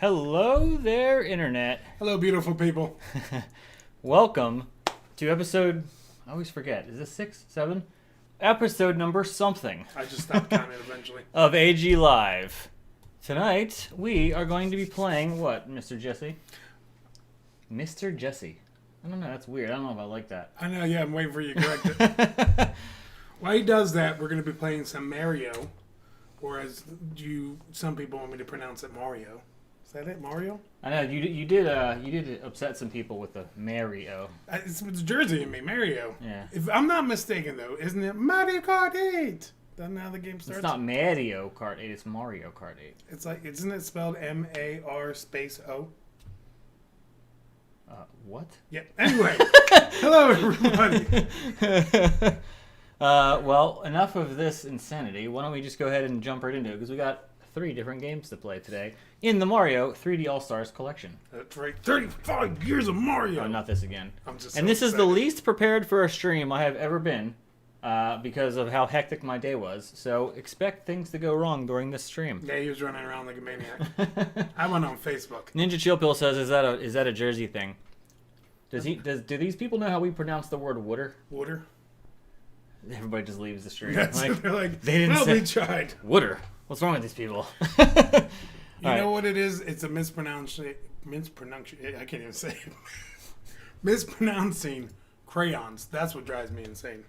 Hello there, Internet. Hello, beautiful people. Welcome to episode, I always forget, is this 6, 7? Episode number something. I just stopped counting eventually. Of AG Live. Tonight, we are going to be playing what, Mr. Jesse? Mr. Jesse. I don't know, that's weird. I don't know if I like that. I know, yeah, I'm waiting for you to correct it. While he does that, we're going to be playing some Mario, or as some people want me to pronounce it, Mario. Is that it, Mario? I know, you did upset some people with the Mario. It's Jersey in me, Mario. Yeah. If I'm not mistaken, though, isn't it Mario Kart 8? That's how the game starts. It's not Mario Kart 8, it's Mario Kart 8. It's like, isn't it spelled M-A-R space O? What? Yep. Anyway, hello everybody. Well, enough of this insanity. Why don't we just go ahead and jump right into it? Because we got 3 different games to play today in the Mario 3D All-Stars collection. That's right. 35 years of Mario. Oh, not this again. I'm just and so this excited. is the least prepared for a stream I have ever been because of how hectic my day was. So expect things to go wrong during this stream. Yeah, he was running around like a maniac. I went on Facebook. Ninja Chill Pill says, "Is that a Jersey thing?" Do these people know how we pronounce the word "wooder"? Water. Everybody just leaves the stream. They're like, they didn't well, say we tried. "wooder." What's wrong with these people? You know what it is? It's a mispronunciation. I can't even say it. Mispronouncing crayons. That's what drives me insane.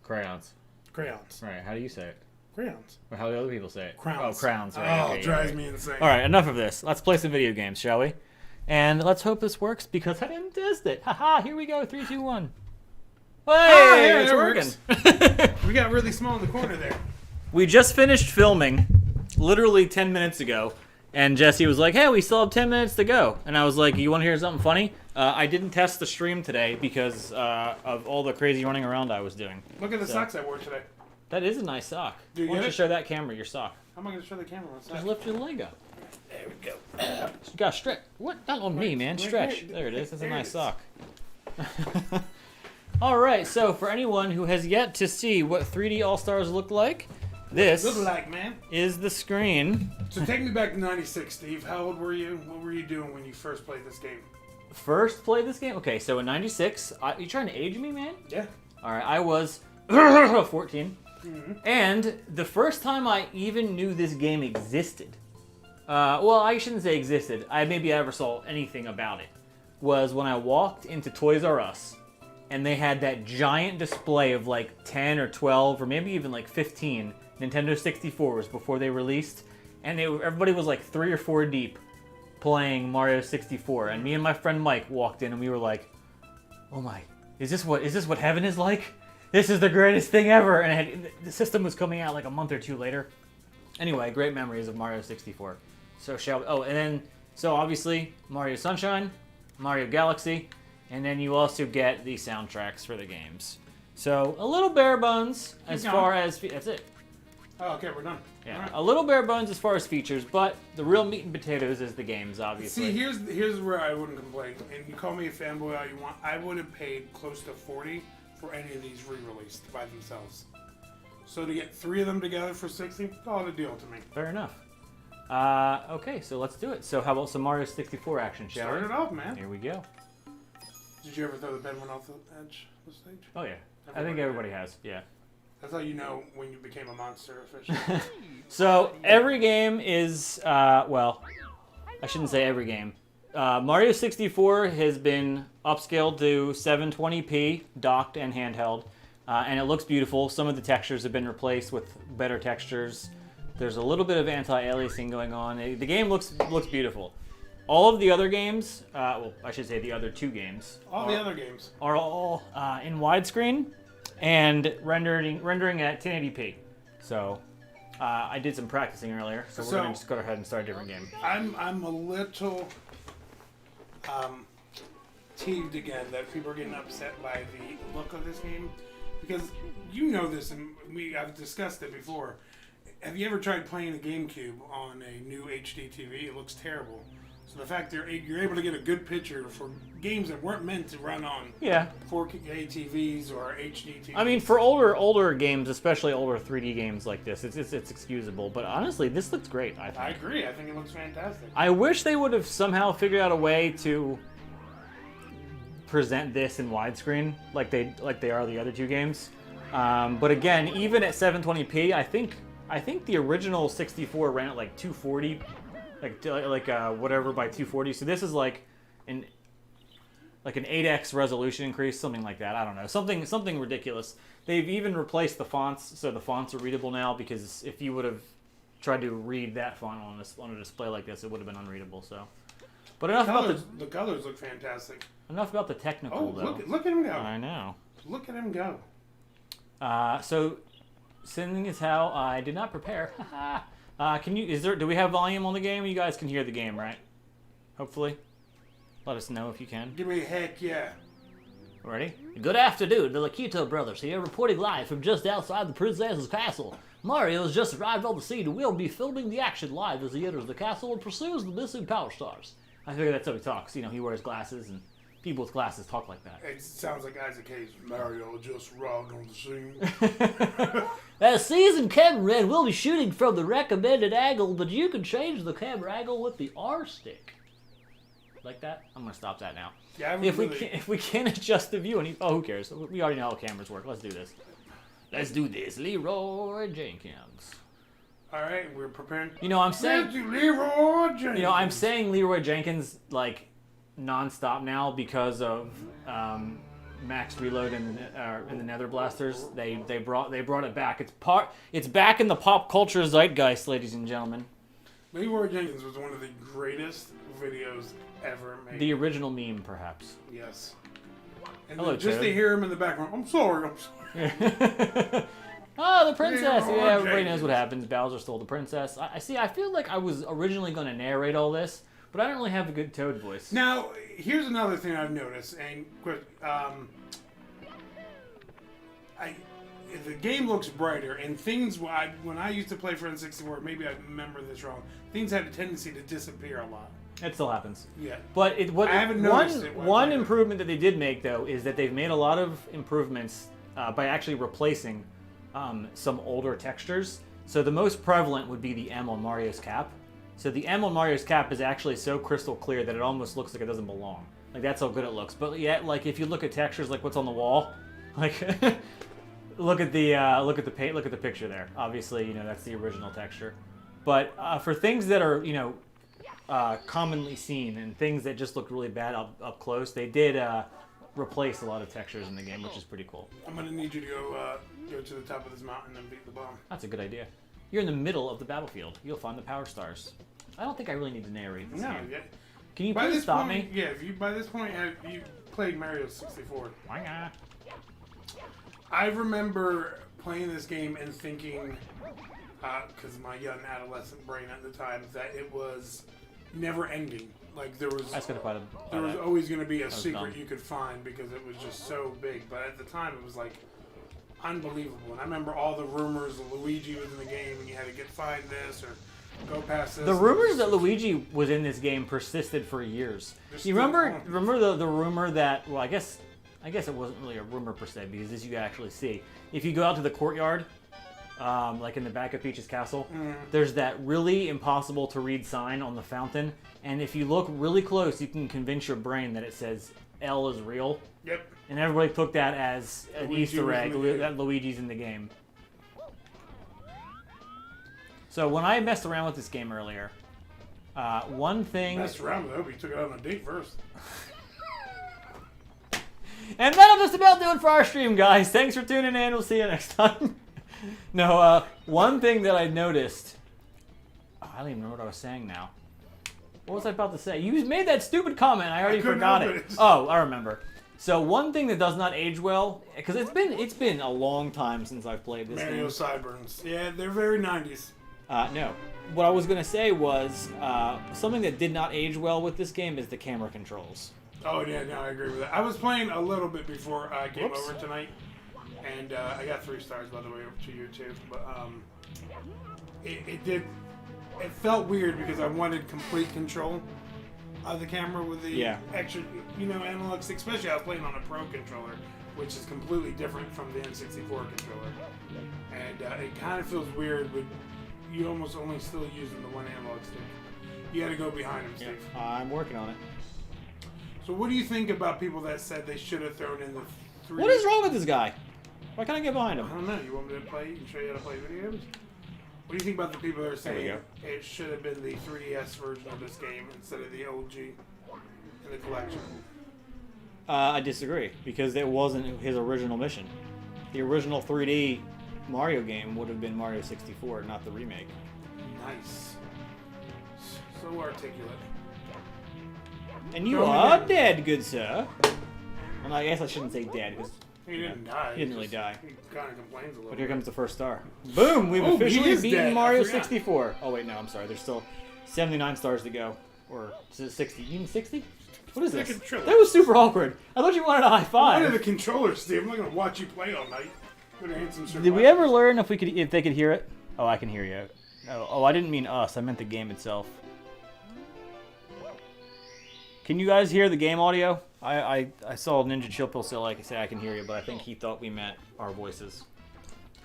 Crayons. Crayons. Right. How do you say it? Crayons. Or how do other people say it? Crowns. Oh, crowns. Right. Oh, Okay, it drives right. me insane. All right, enough of this. Let's play some video games, shall we? And let's hope this works because I didn't test it. Haha, here we go. 3, 2, 1. Hey, yeah, it's it working. We got really small in the corner there. We just finished filming literally 10 minutes ago. And Jesse was like, hey, we still have 10 minutes to go. And I was like, you want to hear something funny? I didn't test the stream today because of all the crazy running around I was doing. Look at the socks I wore today. That is a nice sock. Do you Why don't get you it? show that camera your sock? How am I going to show the camera? Just lift your leg up. There we go. You gotta stretch. What? Not on me, man. Stretch. right. There it is. That's a There it nice is. sock. All right. So for anyone who has yet to see what 3D All Stars looked like, this Look like, man. is the screen. So take me back to 96, Steve. How old were you? What were you doing when you first played this game? First played this game. Okay, so in '96, you trying to age me, man? Yeah. All right, I was 14, Mm-hmm. and the first time I even knew this game existed. Well, I shouldn't say existed. Maybe I ever saw anything about it. Was when I walked into Toys R Us, and they had that giant display of like 10 or 12 or maybe even like 15 Nintendo 64s before they released, and everybody was like 3 or 4 deep playing Mario 64. And me and my friend Mike walked in, and we were like, "Oh my, is this what heaven is like? This is the greatest thing ever!" And the system was coming out like a month or 2 later. Anyway, great memories of Mario 64. So so obviously Mario Sunshine, Mario Galaxy, and then you also get the soundtracks for the games. So a little bare bones as far as that's it. Oh, okay, we're done. Yeah, All right. a little bare bones as far as features, but the real meat and potatoes is the games, obviously. See, here's where I wouldn't complain. And you call me a fanboy all you want. I would have paid close to $40 for any of these re-released by themselves. So to get 3 of them together for $60, call it a deal to me. Fair enough. Okay, so let's do it. So how about some Mario 64 action, shall Start we? it off, man. Here we go. Did you ever throw the pen one off the edge of the stage? Oh yeah, I think everybody has. Yeah. That's how you know when you became a monster officially. So every game is well, I shouldn't say every game. Mario 64 has been upscaled to 720p, docked and handheld, and it looks beautiful. Some of the textures have been replaced with better textures. There's a little bit of anti-aliasing going on. The game looks beautiful. All of the other games, well, I should say the other 2 games, All the other games. are all in widescreen and rendering at 1080p. So I did some practicing earlier, so we're gonna just go ahead and start a different game. I'm a little teased again that people are getting upset by the look of this game because you know this, and I've discussed it before. Have you ever tried playing a GameCube on a new HD TV? It looks terrible. So the fact that you're able to get a good picture for games that weren't meant to run on 4K TVs or HD TVs. I mean, for older games, especially older 3D games like this, it's excusable. But honestly, this looks great. I think. I agree. I think it looks fantastic. I wish they would have somehow figured out a way to present this in widescreen, like they are the other two games. But again, even at 720p, I think the original 64 ran at like 240. Like whatever by 240. So this is like an 8x resolution increase, something like that. I don't know, something ridiculous. They've even replaced the fonts, so the fonts are readable now. Because if you would have tried to read that font on a display like this, it would have been unreadable. So, but enough about the colors look fantastic. Enough about the technical though. Look at him go! I know. Look at him go. So, seeing as how I did not prepare. Do we have volume on the game? You guys can hear the game, right? Hopefully. Let us know if you can. Give me a heck yeah. Ready? Good afternoon, the Lakito brothers here, reporting live from just outside the princess's castle. Mario has just arrived on the scene and we'll be filming the action live as he enters the castle and pursues the missing Power Stars. I figure that's how he talks. You know, he wears glasses and people with glasses talk like that. It sounds like Isaac Hayes. Mario just arrived on the scene. As seasoned cameraman, we'll be shooting from the recommended angle, but you can change the camera angle with the R stick. Like that? I'm gonna stop that now. Yeah, if we can't adjust the view, who cares? We already know how cameras work. Let's do this. Let's do this, Leroy Jenkins. All right, we're preparing. You know, I'm saying Leroy Jenkins. You know, I'm saying Leroy Jenkins like nonstop now because of Max Reload in the Nether Blasters. They brought it back. It's back in the pop culture zeitgeist, ladies and gentlemen. Leroy Jenkins was one of the greatest videos ever made. The original meme, perhaps. Yes. And Hello, just Toad. to hear him in the background, I'm sorry. Oh, the princess! Leroy Yeah, everybody Jenkins. knows what happens. Bowser stole the princess. I see. I feel like I was originally going to narrate all this, but I don't really have a good Toad voice. Now, here's another thing I've noticed, and quick, the game looks brighter, and things when I used to play for N64, maybe I remember this wrong. Things had a tendency to disappear a lot. It still happens. Yeah. But I haven't noticed it. One improvement that they did make, though, is that they've made a lot of improvements by actually replacing some older textures. So the most prevalent would be the M on Mario's cap. So the M on Mario's cap is actually so crystal clear that it almost looks like it doesn't belong. Like, that's how good it looks. But yet, like, if you look at textures like what's on the wall, like look at the picture there. Obviously, you know, that's the original texture. But for things that are, you know, commonly seen and things that just look really bad up close, they did replace a lot of textures in the game, which is pretty cool. I'm gonna need you to go to the top of this mountain and beat the bomb. That's a good idea. You're in the middle of the battlefield. You'll find the Power Stars. I don't think I really need to narrate this game. Yeah. Can you please stop me? Yeah, by this point you played Mario 64. I remember playing this game and thinking, because my young adolescent brain at the time, that it was never ending. Like there was always going to be a secret you could find because it was just so big. But at the time, it was like unbelievable. And I remember all the rumors that Luigi was in the game and you had to find this or go past this. The rumors that Luigi was in this game persisted for years. You remember the rumor that, well, I guess it wasn't really a rumor per se because as you actually see, if you go out to the courtyard, like in the back of Peach's castle, there's that really impossible to read sign on the fountain, and if you look really close, you can convince your brain that it says L is real. Yep. And everybody took that as an Luigi Easter egg that Luigi's in the game. So when I messed around with this game earlier, one thing... Messed around with it. I hope you took it out on a date first. And that'll just about do it for our stream, guys. Thanks for tuning in. We'll see you next time. No, one thing that I noticed... Oh, I don't even know what I was saying now. What was I about to say? You made that stupid comment. I already forgot it. Oh, I remember. So one thing that does not age well, because it's been a long time since I've played this Mario game. Sideburns. Yeah, they're very 90s. No. What I was going to say was something that did not age well with this game is the camera controls. Oh, yeah, no, I agree with that. I was playing a little bit before I came over tonight, and I got 3 stars, by the way, to you, too. But it felt weird because I wanted complete control, The camera with the extra, analog stick. Especially I was playing on a Pro controller, which is completely different from the N64 controller. And it kind of feels weird, but you almost only still using the one analog stick. You got to go behind him, Steve. I'm working on it. So what do you think about people that said they should have thrown in the 3? What is wrong with this guy? Why can't I get behind him? I don't know. You want me to play and show you how to play video games? What do you think about the people that are saying it should have been the 3DS version of this game instead of the OG in the collection? I disagree, because it wasn't his original mission. The original 3D Mario game would have been Mario 64, not the remake. Nice. So articulate. And you are dead, good sir. Well, I guess I shouldn't say dead, because he didn't die. He didn't really die. He kind of complains a little. But here comes the first star. Boom! We've officially beaten dead. Mario 64. Oh wait, no, I'm sorry. There's still 79 stars to go, or is it 60? You mean 60? What is this? That was super awkward. I thought you wanted a high five. I wanted a controller, Steve. I'm not gonna watch you play all night. Did we ever learn if they could hear it? Oh, I can hear you. Oh, I didn't mean us. I meant the game itself. Can you guys hear the game audio? I saw Ninja Chill Pill say I can hear you, but I think he thought we meant our voices.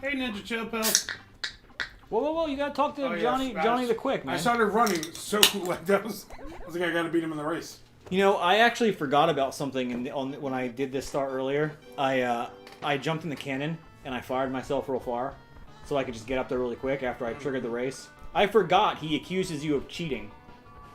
Hey, Ninja Chill Pill. Whoa! You gotta talk to Johnny the Quick, man. I started running so cool like that. I was like, I gotta beat him in the race. You know, I actually forgot about something when I did this star earlier. I jumped in the cannon and I fired myself real far, so I could just get up there really quick after I triggered the race. I forgot he accuses you of cheating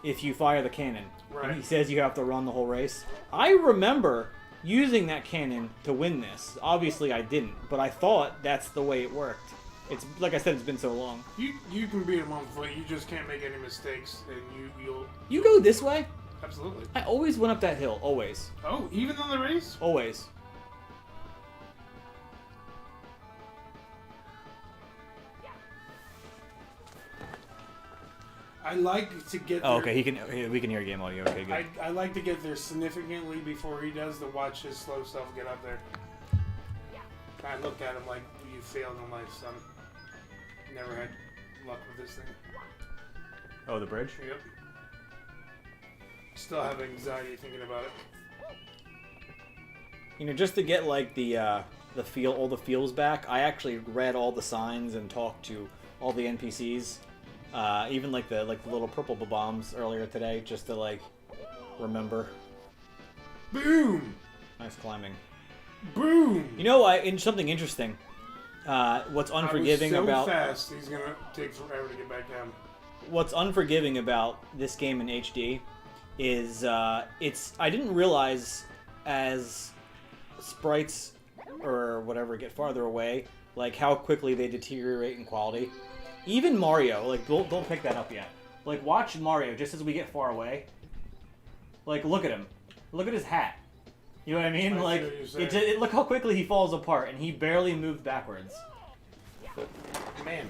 if you fire the cannon. Right. And he says you have to run the whole race. I remember using that cannon to win this. Obviously I didn't, but I thought that's the way it worked. It's like I said, it's been so long. You can beat him on foot. You just can't make any mistakes, and you'll. You go this way? Absolutely. I always went up that hill. Always. Oh, even on the race? Always. I like to get there. Oh, okay. We can hear game audio. Okay, good. I like to get there significantly before he does to watch his slow self get up there. I look at him like, you failed in life, son. Never had luck with this thing. Oh, the bridge? Yep. Still have anxiety thinking about it. You know, just to get like all the feels back, I actually read all the signs and talked to all the NPCs. Even like the little purple bombs earlier today, just to like remember. Boom! Nice climbing. Boom! You know, something interesting. What's unforgiving about? Fast, he's gonna take forever to get back down. What's unforgiving about this game in HD is I didn't realize as sprites or whatever get farther away, like how quickly they deteriorate in quality. Even Mario, like don't pick that up yet. Like watch Mario just as we get far away. Like look at him, look at his hat. You know what I mean? Like look how quickly he falls apart, and he barely moved backwards. Man.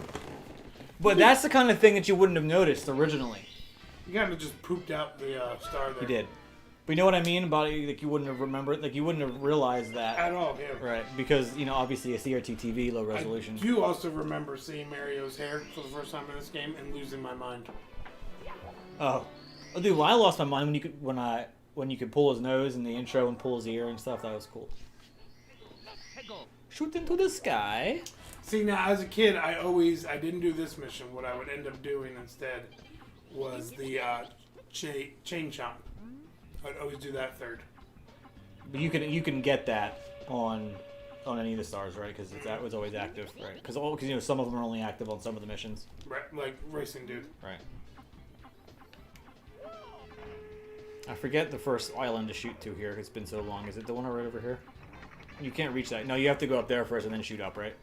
But that's the kind of thing that you wouldn't have noticed originally. You kind of just pooped out the star there. You did. But you know what I mean about it? Like you wouldn't have remembered, like you wouldn't have realized that. At all, yeah. Right, because, you know, obviously a CRT TV, low resolution. I do also remember seeing Mario's hair for the first time in this game and losing my mind. Oh. Oh, dude, well, I lost my mind when you could pull his nose in the intro and pull his ear and stuff. That was cool. Shoot into the sky. See, now, as a kid, I didn't do this mission. What I would end up doing instead was the chain chomp. I'd always do that third. But you can get that on any of the stars, right? Because that was always active, right? Because you know some of them are only active on some of the missions. Right, like Racing Dude. Right. I forget the first island to shoot to here. It's been so long. Is it the one right over here? You can't reach that. No, you have to go up there first and then shoot up, right?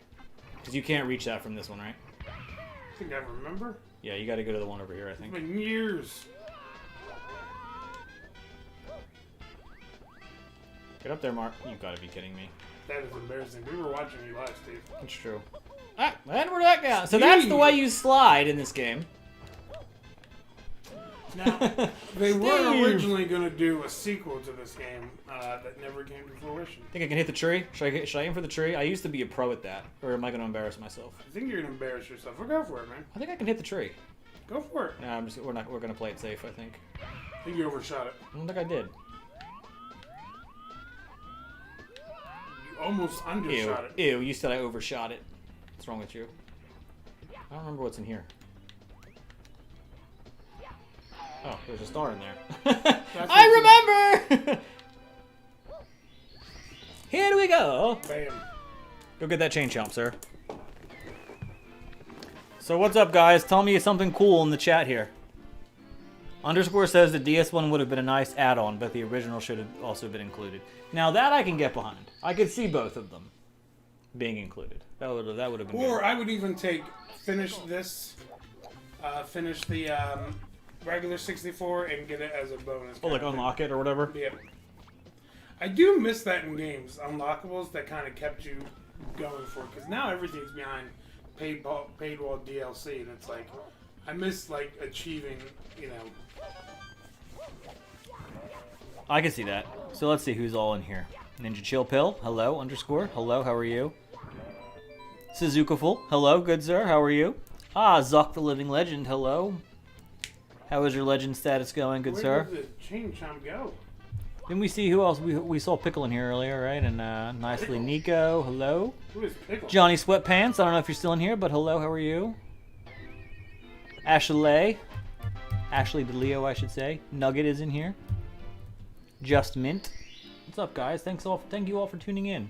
Because you can't reach that from this one, right? I think I remember. Yeah, you got to go to the one over here, I think. It's been years. Get up there, Mark. You've got to be kidding me. That is embarrassing. We were watching you live, Steve. It's true. Ah, and where'd that go? So that's the way you slide in this game. Now, they were originally going to do a sequel to this game that never came to fruition. Think I can hit the tree? Should I aim for the tree? I used to be a pro at that. Or am I going to embarrass myself? I think you're going to embarrass yourself. Well, go for it, man. I think I can hit the tree. Go for it. Nah, we're going to play it safe, I think. think you overshot it. I don't think I did. You almost undershot it. Ew, you said I overshot it. What's wrong with you? I don't remember what's in here. Oh, there's a star in there. I remember! Here we go. Bam. Go get that chain chomp, sir. So what's up, guys? Tell me something cool in the chat here. Underscore says the DS1 would have been a nice add-on, but the original should have also been included. Now that I can get behind. I could see both of them being included. That would have been Or good. I would even finish this, finish the regular 64 and get it as a bonus. Oh, like unlock it or whatever? Yeah. I do miss that in games, unlockables that kind of kept you going for it. Because now everything's behind paywall DLC, and it's like, I miss, like, achieving, you know. I can see that. So let's see who's all in here. Ninja Chill Pill, hello, underscore, hello, how are you? Suzukaful, hello, good sir, how are you? Ah, Zuck the Living Legend, hello. How is your legend status going, good sir? Where did the chain chomp go? Didn't we see who else? We saw Pickle in here earlier, right? And nicely Nico, hello. Who is Pickle? Johnny Sweatpants, I don't know if you're still in here, but hello, how are you? Ashley DeLeo, I should say. Nugget is in here. Just Mint. What's up, guys? Thank you all for tuning in.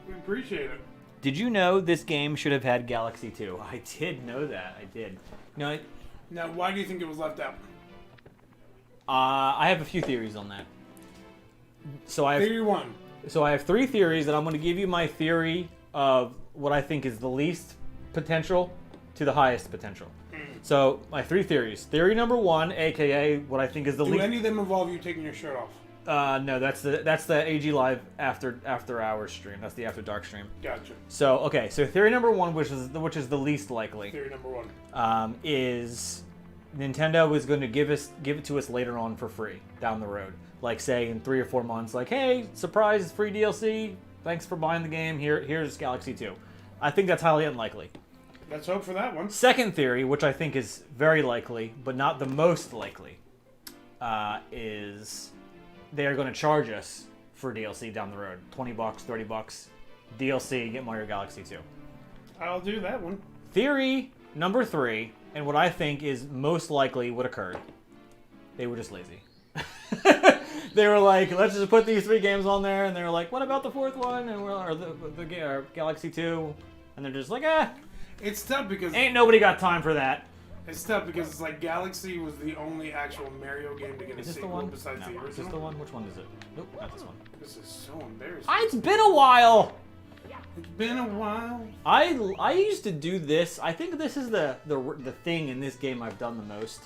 We appreciate it. Did you know this game should have had Galaxy 2? I did know that. I did. No, Now, why do you think it was left out? I have a few theories on that. So Theory 1. So I have 3 theories, and I'm going to give you my theory of what I think is the least potential to the highest potential. So my 3 theories. Theory number 1, aka what I think is the Do least. any of them involve you taking your shirt off? No, that's the AG Live after hours stream. That's the after dark stream. Gotcha. So okay, so theory number 1, which is the least likely, Theory number 1. is Nintendo is going to give it to us later on for free down the road. Like say in 3 or 4 months, like hey, surprise, free DLC. Thanks for buying the game. Here's Galaxy 2. I think that's highly unlikely. Let's hope for that one. Second theory, which I think is very likely, but not the most likely, is they are going to charge us for DLC down the road. $20, $30. DLC, get Mario Galaxy 2. I'll do that one. Theory number 3, and what I think is most likely what occurred. They were just lazy. They were like, let's just put these 3 games on there, and they were like, what about the 4th one? And or Galaxy 2? And they're just like, It's tough because ain't nobody got time for that. it's like Galaxy was the only actual Mario game to get a Is this the sequel one? besides the No. original. Is this the one? Which one is it? Nope, not this one. This is so embarrassing. It's been a while. It's been a while. I used to do this. I think this is the thing in this game I've done the most.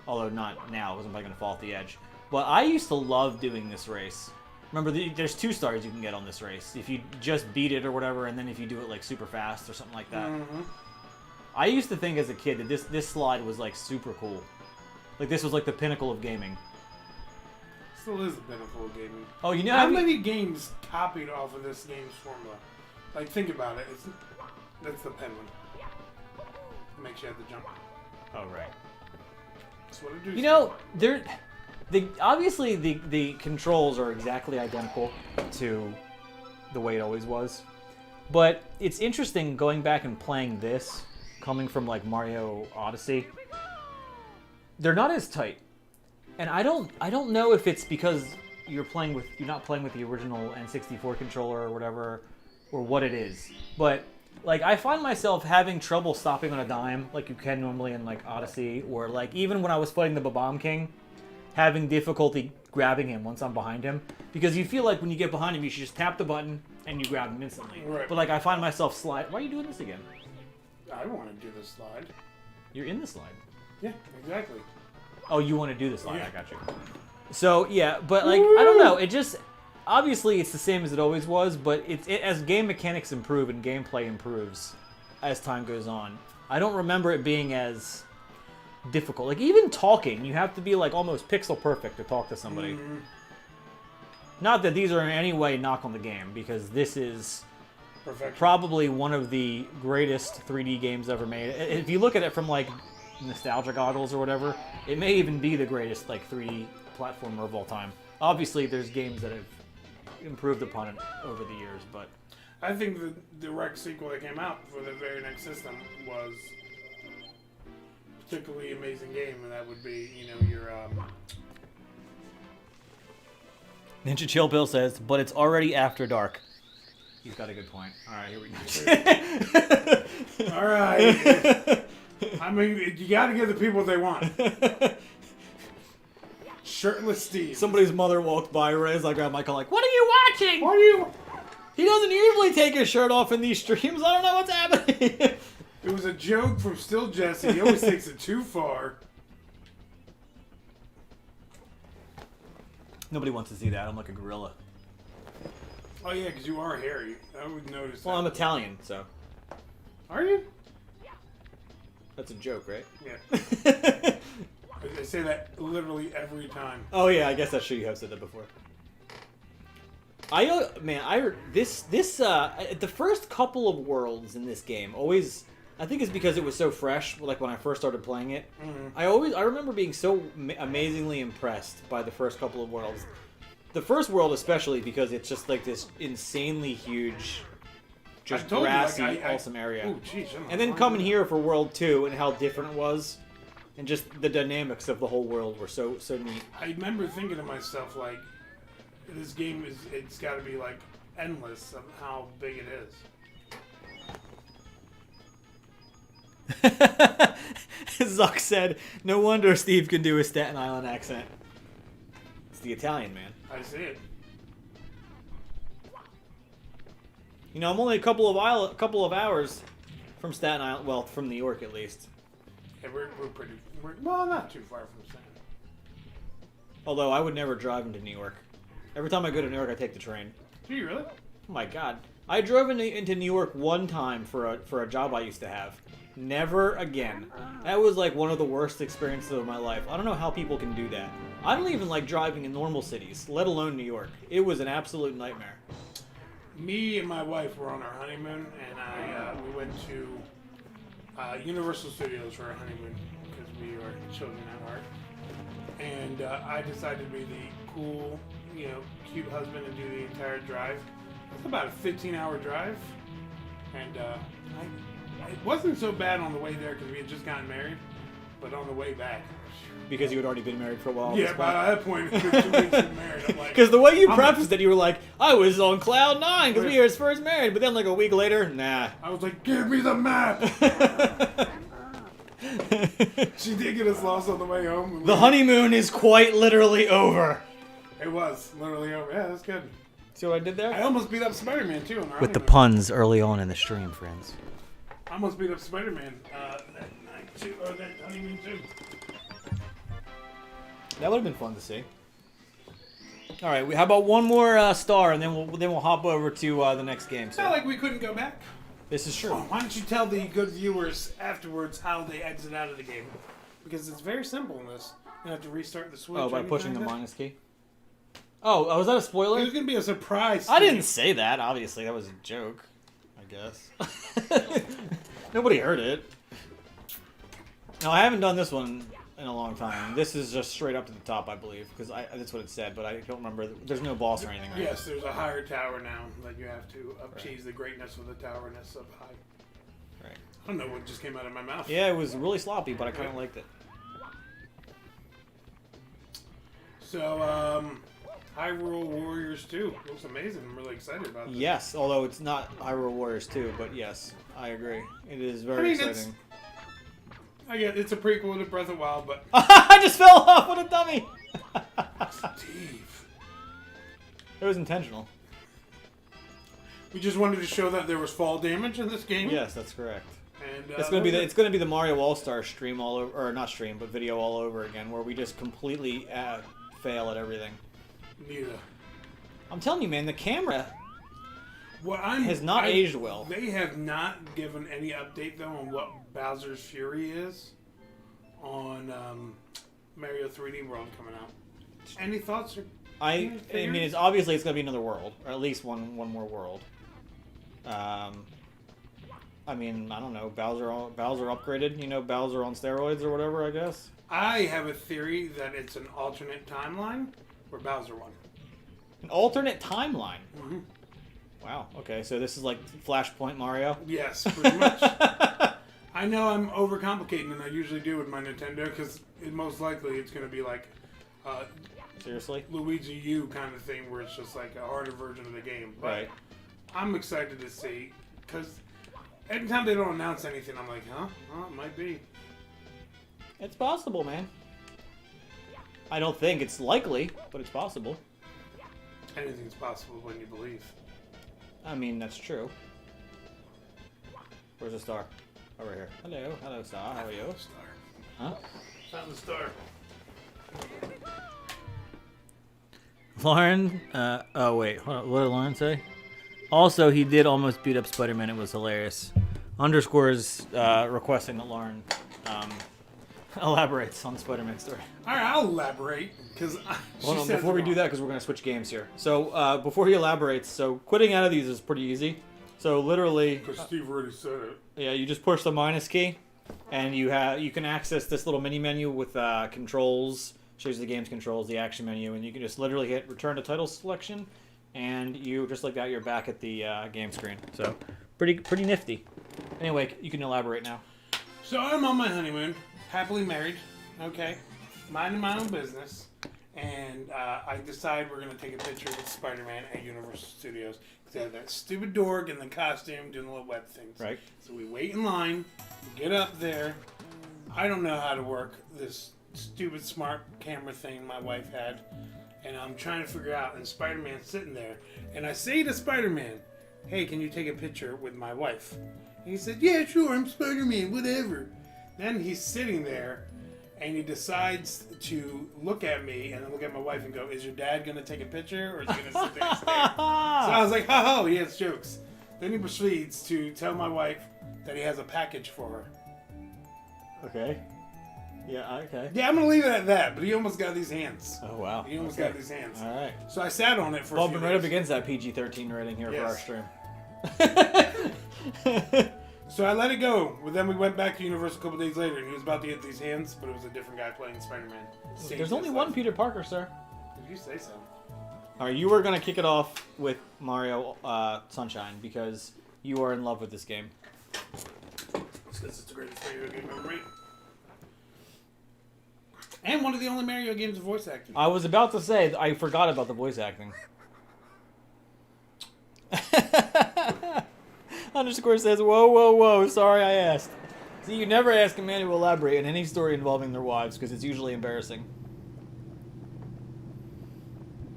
Although not now, because I'm probably going to fall off the edge. But I used to love doing this race. Remember, there's 2 stars you can get on this race. If you just beat it or whatever, and then if you do it like super fast or something like that. Mm-hmm. I used to think as a kid that this slide was like super cool. Like this was like the pinnacle of gaming. Still is the pinnacle of gaming. Oh, you know How many games copied off of this game's formula? Like, think about it. That's the pen one. It makes you have to jump. Oh, right. That's what it do. You know, obviously the controls are exactly identical to the way it always was. But it's interesting going back and playing this, coming from like Mario Odyssey. They're not as tight. And I don't know if it's because you're not playing with the original N64 controller or whatever, or what it is. But like I find myself having trouble stopping on a dime like you can normally in like Odyssey, or like even when I was fighting the Babam King, having difficulty grabbing him once I'm behind him, because you feel like when you get behind him you should just tap the button and you grab him instantly. Right. But like I find myself slide. Why are you doing this again? I want to do the slide. You're in the slide. Yeah, exactly. Oh, you want to do the slide? Yeah. I got you. So yeah, but like I don't know. It just obviously it's the same as it always was, but as game mechanics improve and gameplay improves as time goes on. I don't remember it being as difficult. Like even talking, you have to be like almost pixel perfect to talk to somebody. Mm-hmm. Not that these are in any way knock on the game, because this is Perfection. probably one of the greatest 3D games ever made. If you look at it from like nostalgia goggles or whatever, it may even be the greatest like 3D platformer of all time. Obviously, there's games that have improved upon it over the years, but I think the direct sequel that came out for the very next system was a particularly amazing game, and that would be, you know, your Ninja Chill Bill says, but it's already after dark. He's got a good point. All right, here we go. All right. I mean, you got to give the people what they want. Shirtless Steve. Somebody's mother walked by, Rez. I grabbed Michael like, what are you watching? What are you? He doesn't usually take his shirt off in these streams. I don't know what's happening. It was a joke from Still Jesse. He always takes it too far. Nobody wants to see that. I'm like a gorilla. Oh, yeah, because you are hairy. I would notice Well, that. I'm Italian, so. Are you? That's a joke, right? Yeah. They say that literally every time. Oh yeah, I guess that's true. You have said that before. The first couple of worlds in this game always, I think it's because it was so fresh. Like when I first started playing it, I remember being so amazingly impressed by the first couple of worlds. The first world especially because it's just like this insanely huge, just grassy, awesome area. Oh, geez, and then coming here for World 2 and how different it was. And just the dynamics of the whole world were so neat. I remember thinking to myself, like, this game it's got to be, like, endless of how big it is. Zuck said, no wonder Steve can do a Staten Island accent. It's the Italian, man. I see it. You know, I'm only a couple of hours from Staten Island. Well, from New York, at least. Yeah, we're well, not too far from Staten. Although I would never drive into New York. Every time I go to New York, I take the train. Do you really? Oh my god. I drove into New York one time for a job I used to have. Never again. That was like one of the worst experiences of my life. I don't know how people can do that. I don't even like driving in normal cities, let alone New York. It was an absolute nightmare. Me and my wife were on our honeymoon, and we went to Universal Studios for our honeymoon because we are children at heart. And I decided to be the cool, you know, cute husband and do the entire drive. It's about a 15-hour drive, and it wasn't so bad on the way there because we had just gotten married, but on the way back. Because you had already been married for a while. Yeah, by that point, it's been 2 weeks been married. I'm like, because the way you prefaced it, you were like, I was on cloud 9 because we were first married, but then like a week later, nah. I was like, give me the map! She did get us lost on the way home. The honeymoon is quite literally over. It was literally over. Yeah, that's good. See what I did there? I almost beat up Spider-Man too. With the puns early on in the stream, friends. I almost beat up Spider-Man that night too, or that honeymoon too. That would have been fun to see. All right, how about one more star, and then we'll hop over to the next game. It's not like we couldn't go back. This is true. Oh, why don't you tell the good viewers afterwards how they exit out of the game? Because it's very simple in this. You have to restart the Switch. Oh, by pushing the minus key? Oh, was that a spoiler? It was going to be a surprise. I didn't say that, obviously. That was a joke, I guess. Nobody heard it. No, I haven't done this one in a long time. This is just straight up to the top, I believe, because that's what it said, but I don't remember. There's no boss or anything, right? Yes, there's a higher tower now that you have to achieve the greatness of the towerness of high. Right. I don't know what just came out of my mouth. Yeah, it was really sloppy, but I kind of liked it. So, Hyrule Warriors 2 looks amazing. I'm really excited about this. Yes, although it's not Hyrule Warriors 2, but yes, I agree. It is very exciting. I get it's a prequel to Breath of the Wild, but I just fell off with a dummy. Steve, it was intentional. We just wanted to show that there was fall damage in this game. Yes, that's correct. And it's gonna be the Mario All-Star stream all over, or not stream, but video all over again, where we just completely fail at everything. Neither. I'm telling you, man, the camera has not aged well. They have not given any update though on what Bowser's Fury is on Mario 3D World coming out. Any thoughts? I mean, it's obviously it's gonna be another world, or at least one more world. I mean, I don't know. Bowser upgraded. You know, Bowser on steroids or whatever. I guess. I have a theory that it's an alternate timeline where Bowser won. An alternate timeline. Mm-hmm. Wow. Okay, so this is like Flashpoint Mario. Yes, pretty much. I know I'm overcomplicating than I usually do with my Nintendo because most likely it's going to be like Seriously? Luigi U kind of thing where it's just like a harder version of the game. But Right. I'm excited to see because anytime they don't announce anything, I'm like, huh? Oh, it might be. It's possible, man. I don't think it's likely, but it's possible. Anything's possible when you believe. I mean, that's true. Where's the star? Oh, right here. Hello, star. How are you? Star. Huh? Found the star. Lauren, oh wait, hold on. What did Lauren say? Also, he did almost beat up Spider-Man. It was hilarious. Underscores requesting that Lauren elaborates on the Spider-Man story. All right, I'll elaborate because Before we do that, because we're going to switch games here. So before he elaborates, so quitting out of these is pretty easy. So literally, because Steve already said it. yeah, you just push the minus key, and you can access this little mini menu with controls. Shows the game's controls, the action menu, and you can just literally hit return to title selection, and you just like that, you're back at the game screen. So pretty nifty. Anyway, you can elaborate now. So I'm on my honeymoon, happily married, okay, minding my own business, and I decide we're gonna take a picture with Spider-Man at Universal Studios. They have that stupid dork in the costume doing the little web things. Right. So we wait in line, get up there. I don't know how to work this stupid smart camera thing my wife had, and I'm trying to figure out, and Spider-Man's sitting there, and I say to Spider-Man, hey, can you take a picture with my wife? And he said, yeah, sure, I'm Spider-Man, whatever. Then he's sitting there, and he decides to look at me and then look at my wife and go, is your dad going to take a picture, or is he going to sit there and stare? So I was like, ho, he has jokes. Then he proceeds to tell my wife that he has a package for her. Okay. Yeah, okay. Yeah, I'm going to leave it at that, but he almost got these hands. Oh, wow. He almost got these hands. All right. So I sat on it for a few Bumping right up days. against that PG-13 rating here Yes. for our stream. So I let it go. But then we went back to Universal a couple days later, and he was about to get these hands, but it was a different guy playing Spider-Man. There's only one Peter Parker, sir. Did you say so? All right, you were going to kick it off with Mario Sunshine because you are in love with this game. It's because it's the greatest Mario game ever made. And one of the only Mario games with voice acting. I was about to say, I forgot about the voice acting. Underscore says, whoa, sorry I asked. See, you never ask a man to elaborate on any story involving their wives because it's usually embarrassing.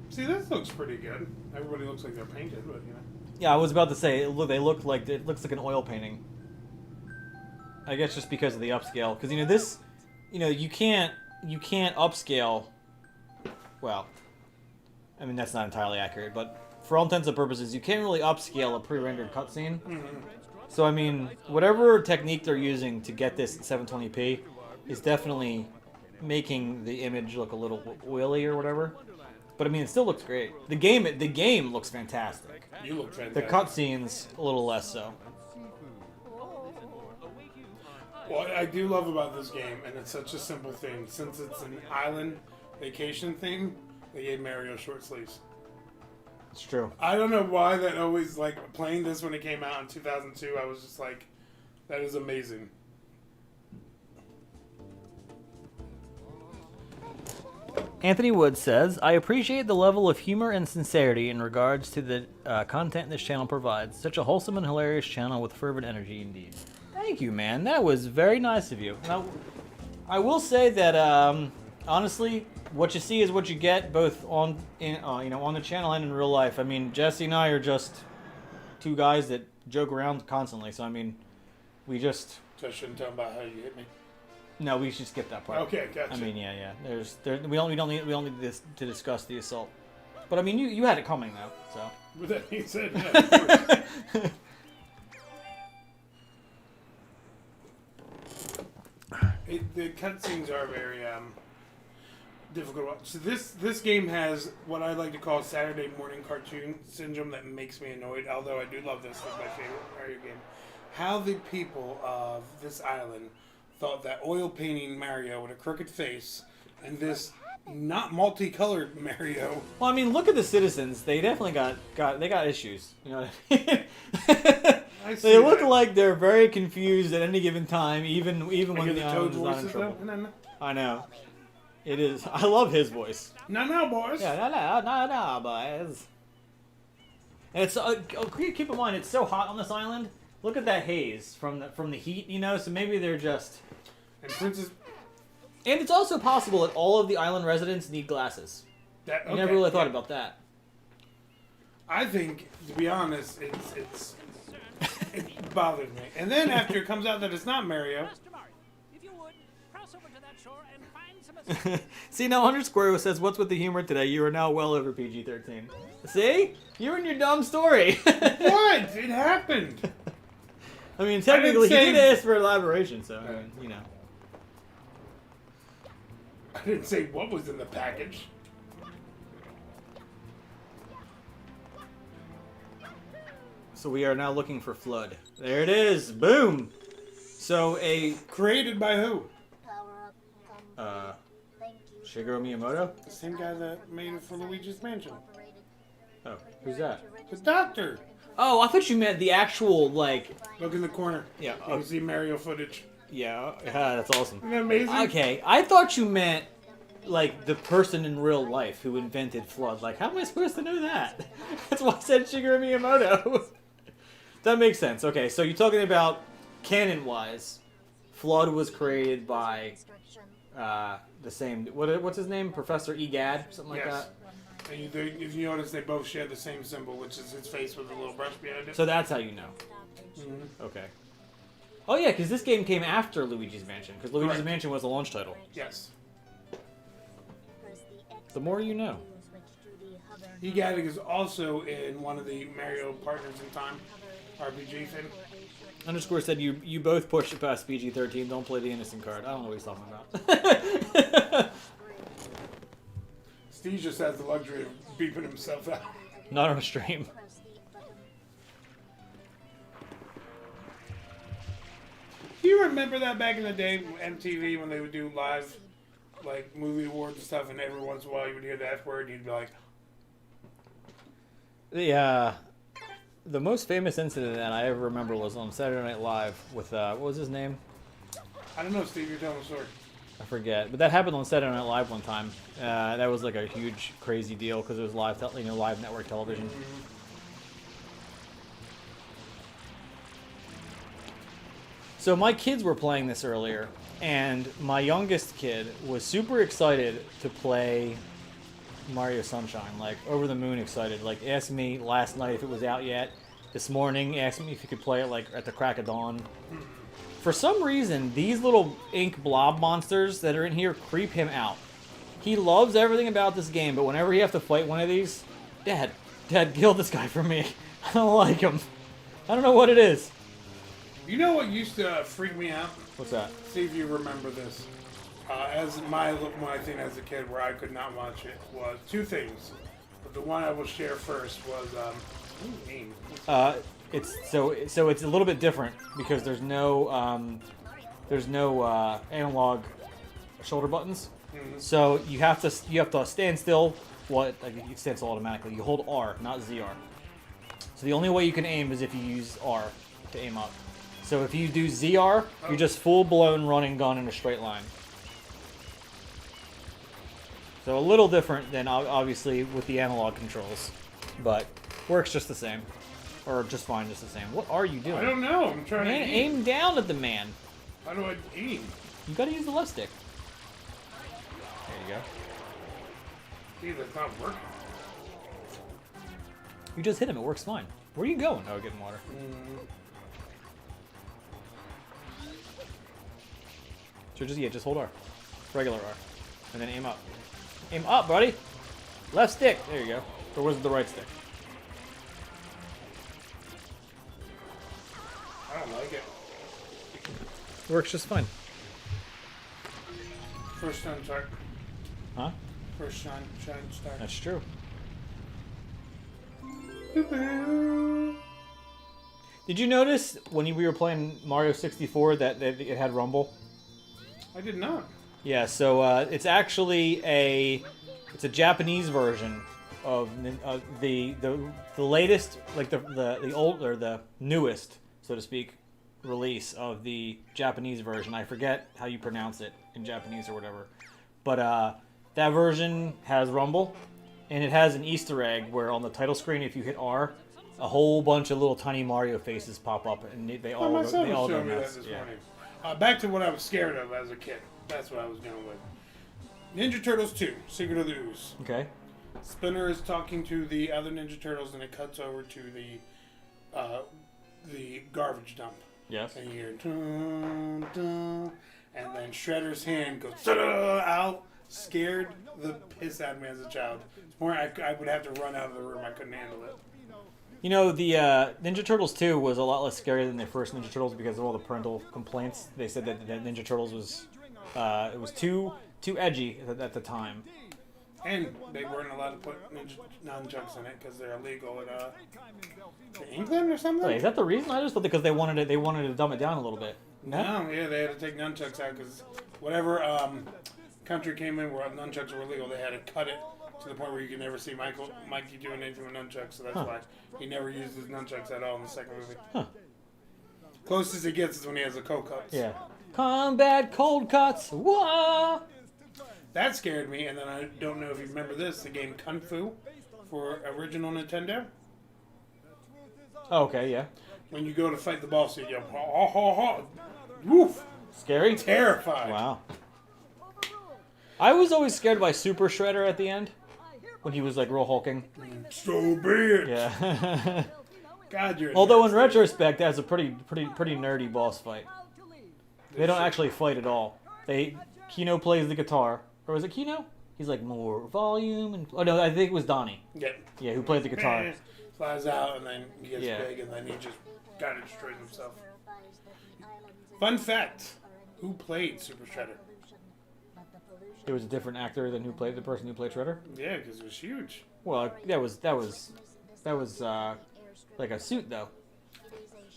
See, this looks pretty good. Everybody looks like they're painted, but you know. Yeah, I was about to say, it looks like an oil painting. I guess just because of the upscale. Because, this, you can't upscale. Well, I mean, that's not entirely accurate, but for all intents and purposes, you can't really upscale a pre-rendered cutscene. Mm-hmm. So, I mean, whatever technique they're using to get this at 720p is definitely making the image look a little oily or whatever. But, I mean, it still looks great. The game looks fantastic. You look fantastic. The cutscenes, a little less so. What I do love about this game, and it's such a simple thing, since it's an island vacation thing, they gave Mario short sleeves. It's true. I don't know why that always, like, playing this when it came out in 2002, I was just like, that is amazing. Anthony Wood says, I appreciate the level of humor and sincerity in regards to the content this channel provides. Such a wholesome and hilarious channel with fervent energy indeed. Thank you, man. That was very nice of you. Now, I will say that, honestly, what you see is what you get, both on the channel and in real life. I mean, Jesse and I are just two guys that joke around constantly. So, I mean, we just... So I shouldn't tell them about how you hit me? No, we should skip that part. Okay, gotcha. I mean, yeah. We don't need this to discuss the assault. But I mean, you had it coming though, so. With that being said, yeah, of course. The cutscenes are very difficult to watch. So this game has what I like to call Saturday morning cartoon syndrome that makes me annoyed. Although I do love this, it's my favorite Mario game. how the people of this island thought that oil painting Mario with a crooked face and this not multicolored Mario. Well, I mean, look at the citizens. They definitely got issues. You know what I mean? I see They look that. like they're very confused at any given time, even I when hear the the island Toad's is not in voices trouble. though. No, I know. It is. I love his voice. no, boys. Yeah, no, boys. And it's keep in mind it's so hot on this island. Look at that haze from the heat, you know. So maybe they're just. And Princess. And it's also possible that all of the island residents need glasses. That, I never really thought about that. I think, to be honest, it bothered me. And then after it comes out that it's not Mario, Master Mario, if you would, cross over to that shore and find some assistance. See, now Underscore says, "What's with the humor today? You are now well over PG-13." See, you and your dumb story. what? It happened. I mean, technically, he say- did ask for elaboration, so I mean, you know. I didn't say what was in the package. So we are now looking for Flood. There it is. Boom. So Created by who? Shigeru Miyamoto. The same guy that made it for Luigi's Mansion. Oh, who's that? The doctor. Oh, I thought you meant the actual like. Look in the corner. Yeah. You can see Mario footage. Yeah. That's awesome. Isn't that amazing? Okay, I thought you meant like the person in real life who invented Flood. Like, how am I supposed to know that? That's why I said Shigeru Miyamoto. That makes sense. Okay, so you're talking about canon-wise, Flood was created by the same. What's his name? Professor Egad, something like Yes. that. And if you notice, they both share the same symbol, which is his face with a little brush behind it. So that's how you know. Mhm. Okay. Oh yeah, because this game came after Luigi's Mansion. Because Luigi's Correct. Mansion was a launch title. Yes. The more you know. Egad is also in one of the Mario Partners in Time RPG thing. Underscore said you both pushed it past PG-13. Don't play the innocent card. I don't know what he's talking about. Steve just has the luxury of beeping himself out. Not on a stream. Do you remember that back in the day, MTV, when they would do live, like, movie awards and stuff, and every once in a while you would hear the F word, and you'd be like, The most famous incident that I ever remember was on Saturday Night Live with what was his name? I don't know, Steve, you're telling a story. I forget, but that happened on Saturday Night Live one time. That was like a huge, crazy deal because it was live, live network television. So my kids were playing this earlier, and my youngest kid was super excited to play Mario Sunshine, like over the moon excited. Like asked me last night if it was out yet. This morning asked me if he could play it like at the crack of dawn. For some reason, these little ink blob monsters that are in here creep him out. He loves everything about this game, but whenever you have to fight one of these, Dad, kill this guy for me. I don't like him. I don't know what it is. You know what used to freak me out? What's that? See if you remember this. As my thing as a kid where I could not watch it was two things. But the one I will share first was, name. It's so it's a little bit different because there's no analog shoulder buttons. Mhm. So you have to stand still. Like you stand still automatically. You hold R, not ZR. So the only way you can aim is if you use R to aim up. So if you do ZR, you're just full blown running gun in a straight line. So a little different than obviously with the analog controls, but works just the same. Or just fine, just the same. What are you doing? I don't know. I'm trying Man, to aim. aim down at the man. How do I aim? You gotta use the left stick. There you go. See, that's not working. You just hit him, it works fine. Where are you going? Oh, getting water. So just hold R. Regular R. And then aim up. Aim up, buddy! Left stick! There you go. Or was it the right stick? I don't like it. Works just fine. First time start. Huh? First shine start. That's true. Did you notice when we were playing Mario 64 that it had rumble? I did not. Yeah, so it's actually a Japanese version of the latest, like the old or the newest, so to speak, release of the Japanese version. I forget how you pronounce it in Japanese or whatever, but that version has rumble, and it has an Easter egg where on the title screen, if you hit R, a whole bunch of little tiny Mario faces pop up, and they all My son was go showing me that nuts. this Yeah. morning. Back to what I was scared of as a kid. That's what I was going with. Ninja Turtles 2, Secret of the Ooze. Okay. Splinter is talking to the other Ninja Turtles, and it cuts over to the garbage dump. Yes. And you hear dun, dun, and then Shredder's hand goes "Ta-da!" out. Scared the piss out of me as a child. It's more I would have to run out of the room. I couldn't handle it. You know, the Ninja Turtles 2 was a lot less scary than the first Ninja Turtles because of all the parental complaints. They said that Ninja Turtles was it was too edgy at the time. And they weren't allowed to put nunchucks in it because they're illegal in England or something. Wait, is that the reason? I just thought because they wanted to dumb it down a little bit. No, yeah, they had to take nunchucks out because whatever country came in where nunchucks were illegal, they had to cut it to the point where you could never see Mikey doing anything with nunchucks. So that's why he never used his nunchucks at all in the second movie. Huh. Closest he gets is when he has the cold cuts. Yeah. Combat cold cuts. Whoa! That scared me, and then I don't know if you remember this, the game Kung Fu for original Nintendo. Oh, okay, yeah. When you go to fight the boss, you yell, ha ha ha, woof, Scary? terrified. Wow. I was always scared by Super Shredder at the end when he was like real hulking. So be it. Yeah. God, you're. Although in nasty. retrospect, that's a pretty nerdy boss fight. They don't actually fight at all. Kino plays the guitar, or was it Kino? He's like more volume and no, I think it was Donnie. Yeah, who played the guitar. Flies out and then he gets Yeah. big and then he just kind of destroys himself. Fun fact: who played Super Shredder? It was a different actor than the person who played Shredder. Yeah, because it was huge. Well, that was like a suit though.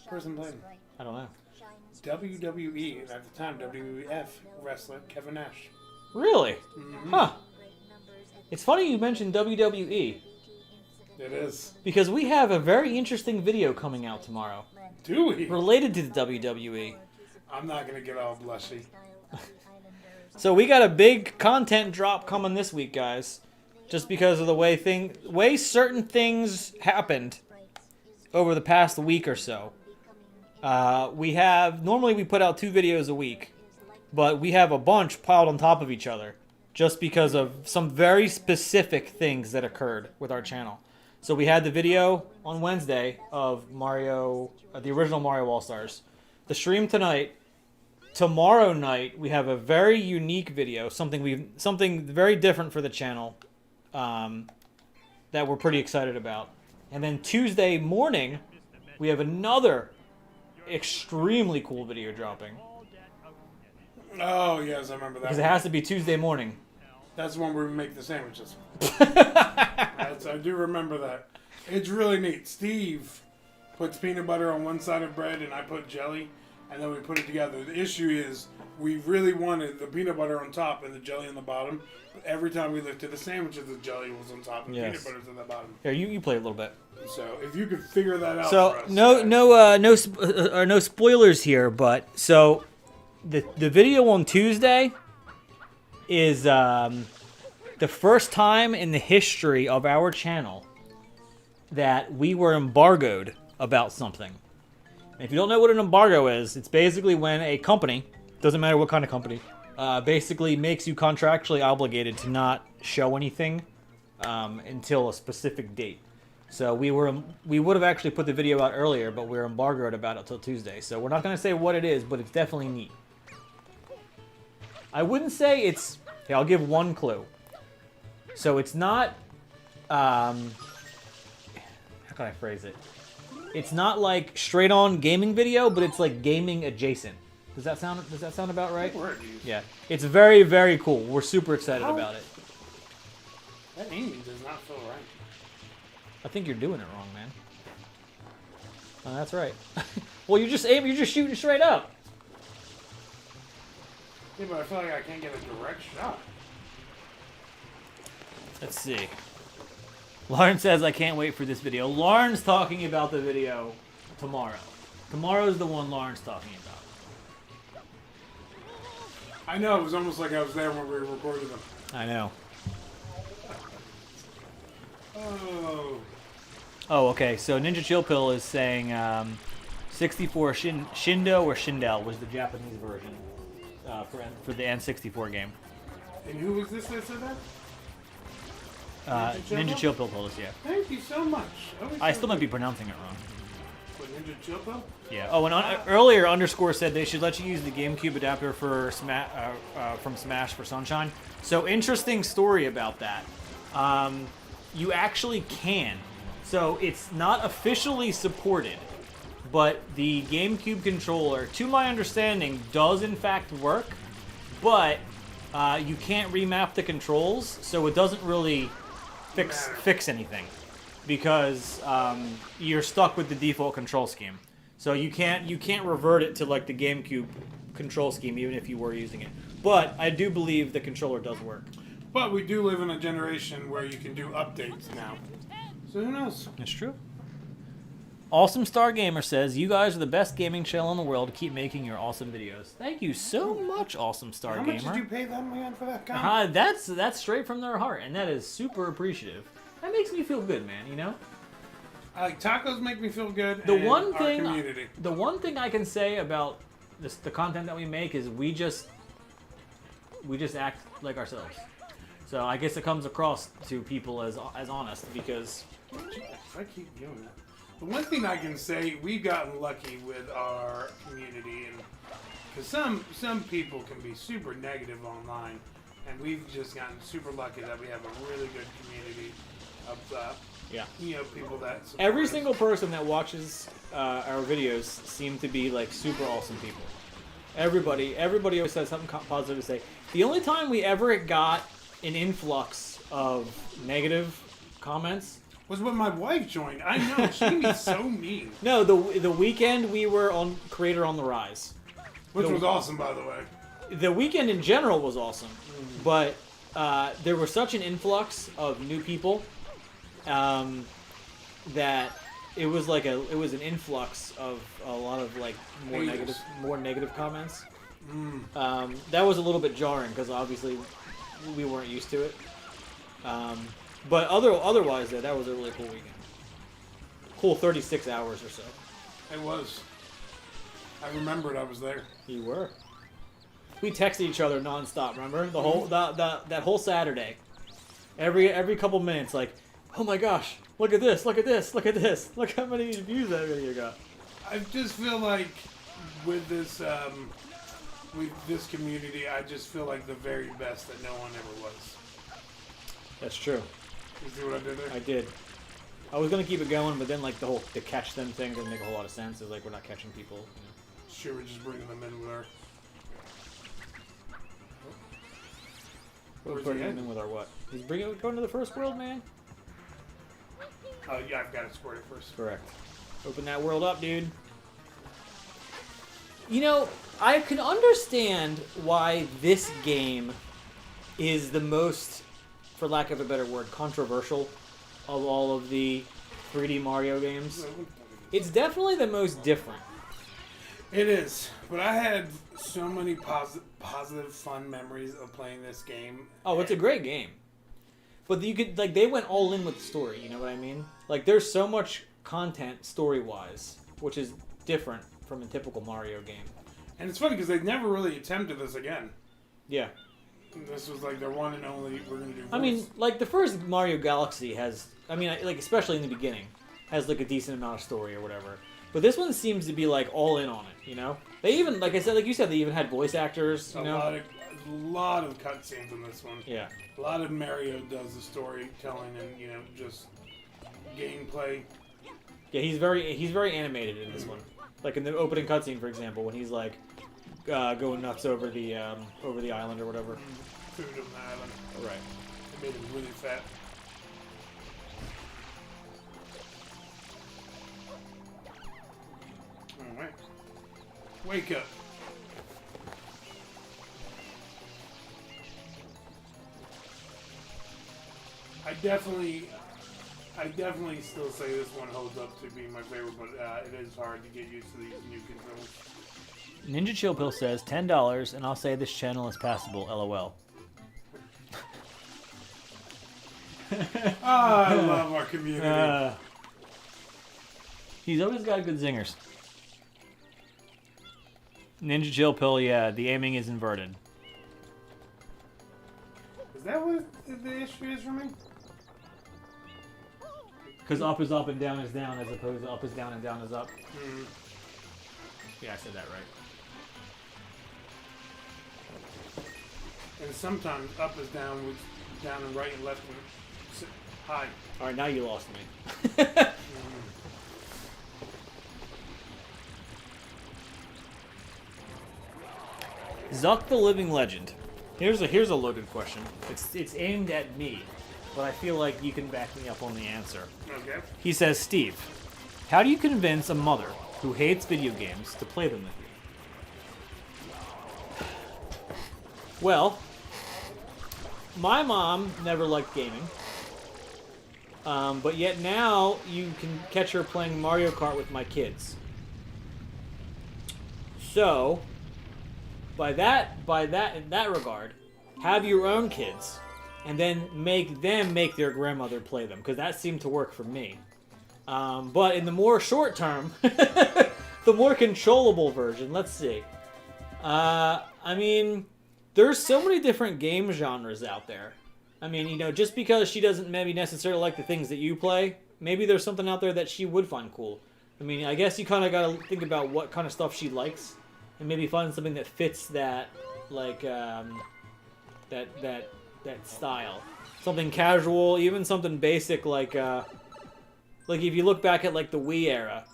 Person playing I don't know. WWE and at the time WWF wrestler Kevin Nash. Really? Mm-hmm. Huh. It's funny you mentioned WWE It is. because we have a very interesting video coming out tomorrow Do we? related to the WWE. I'm not gonna get all blushy. So we got a big content drop coming this week, guys, just because of the way certain things happened over the past week or so. Normally we put out 2 videos a week, but we have a bunch piled on top of each other just because of some very specific things that occurred with our channel. So we had the video on Wednesday of Mario, the original Mario All-Stars. The stream tonight. Tomorrow night we have a very unique video, something very different for the channel, that we're pretty excited about. And then Tuesday morning we have another extremely cool video dropping Oh yes, I remember that. because it has to be Tuesday morning. That's the one where we make the sandwiches. I do remember that. It's really neat. Steve puts peanut butter on one side of bread and I put jelly, and then we put it together. The issue is we really wanted the peanut butter on top and the jelly on the bottom. But every time we lifted the sandwiches, the jelly was on top and the peanut butter's on the bottom. Here, you play a little bit. So if you could figure that out So for us. no spoilers here, but so the video on Tuesday is the first time in the history of our channel that we were embargoed about something. And if you don't know what an embargo is, it's basically when a company, doesn't matter what kind of company, basically makes you contractually obligated to not show anything until a specific date. So we would have actually put the video out earlier, but we're embargoed about it till Tuesday. So we're not going to say what it is, but it's definitely neat. I wouldn't say it's... Okay, I'll give one clue. So it's not... how can I phrase it? It's not like straight-on gaming video, but it's like gaming adjacent. Does that sound about right? Word use. Yeah. It's very, very cool. We're super excited about it. That aiming does not feel right. I think you're doing it wrong, man. Oh, that's right. Well, you're just shooting straight up. Yeah, but I feel like I can't get a direct shot. Let's see. Lauren says, I can't wait for this video. Lauren's talking about the video tomorrow. Tomorrow's the one Lauren's talking about. I know, it was almost like I was there when we were recording them. I know. Oh. Oh, okay. So Ninja Chill Pill is saying 64 Shindo or Shindel was the Japanese version for the N64 game. And who was this that said that? Ninja Chill Pill told us, yeah. Thank you so much. I still might be pronouncing it wrong. What, Ninja Chill Pill? Yeah. Oh, and earlier Underscore said they should let you use the GameCube adapter for from Smash for Sunshine. So interesting story about that. You actually can. So it's not officially supported, but the GameCube controller, to my understanding, does in fact work, but you can't remap the controls, so it doesn't really fix anything, because you're stuck with the default control scheme. So you can't revert it to like the GameCube control scheme, even if you were using it. But I do believe the controller does work. But we do live in a generation where you can do updates now. So who knows? That's true. Awesome Star Gamer says, you guys are the best gaming channel in the world. Keep making your awesome videos. Thank you so much, Awesome Star How Gamer. much did you pay that man for that comment? That's straight from their heart, and that is super appreciative. That makes me feel good, man, you know? Tacos make me feel good. The and one our thing community. the one thing I can say about the content that we make is we just act like ourselves. So I guess it comes across to people as honest, because I keep doing that. The one thing I can say, we've gotten lucky with our community, and because some people can be super negative online, and we've just gotten super lucky that we have a really good community of yeah. People that support Every us. single person that watches our videos seem to be like super awesome people. Everybody always has something positive to say. The only time we ever got an influx of negative comments was when my wife joined. I know, she can be so mean. No, the weekend we were on Creator on the Rise. Which was awesome, by the way. The weekend in general was awesome, but there was such an influx of new people that it was an influx of a lot of like more negative comments. That was a little bit jarring because obviously we weren't used to it. But otherwise, that was a really cool weekend. Cool 36 hours or so. It was. I remembered I was there. You were. We texted each other nonstop. Remember the whole that whole Saturday. Every couple minutes, like, oh my gosh, look at this, look at this, look at this, look how many views that video got. I just feel like with this community, I just feel like the very best that no one ever was. That's true. You see what I did there? I did. I was gonna keep it going, but then like the catch them thing doesn't make a whole lot of sense. It's like we're not catching people. You know? Sure, we're just bringing them in with our. We're Where's bringing he them at? in with our what? He's going to the first world, man. Oh yeah, I've got to squirt it first. Correct. Open that world up, dude. You know, I can understand why this game is the most, for lack of a better word, controversial of all of the 3D Mario games. It's definitely the most different. It is, but I had so many positive, fun memories of playing this game. Oh, it's a great game. But you could, like, they went all in with the story, you know what I mean? Like, there's so much content story-wise, which is different from a typical Mario game. And it's funny because they never really attempted this again. Yeah. This was like their one and only. We're gonna do. I mean, like, the first Mario Galaxy has, I mean, like, especially in the beginning, has, like, a decent amount of story or whatever. But this one seems to be, like, all in on it, you know? They even, like I said, like you said, they even had voice actors, you know? A lot of cutscenes in this one. Yeah. A lot of Mario does the storytelling and, just gameplay. Yeah, he's very animated in this one. Like, in the opening cutscene, for example, when he's, like, going nuts over the island or whatever. Food on the island. Right. It made him really fat. Wake up. I definitely still say this one holds up to be my favorite, but it is hard to get used to these new controls. Ninja Chill Pill says $10, and I'll say this channel is passable. LOL. I love our community. He's always got good zingers. Ninja Chill Pill, yeah, the aiming is inverted. Is that what the issue is for me? Because up is up and down is down, as opposed to up is down and down is up. Mm. Yeah, I said that right. And sometimes up is down with down and right and left and high. All right, now you lost me. Zuck the Living Legend. Here's a loaded question. It's aimed at me, but I feel like you can back me up on the answer. Okay. He says, Steve, how do you convince a mother who hates video games to play them with you? Well, my mom never liked gaming, but yet now you can catch her playing Mario Kart with my kids. So, in that regard, have your own kids, and then make them make their grandmother play them, because that seemed to work for me. But in the more short term, the more controllable version, let's see. I mean, there's so many different game genres out there. I mean, you know, just because she doesn't maybe necessarily like the things that you play, maybe there's something out there that she would find cool. I mean, I guess you kind of got to think about what kind of stuff she likes, and maybe find something that fits that, like, that style. Something casual, even something basic like if you look back at like the Wii era,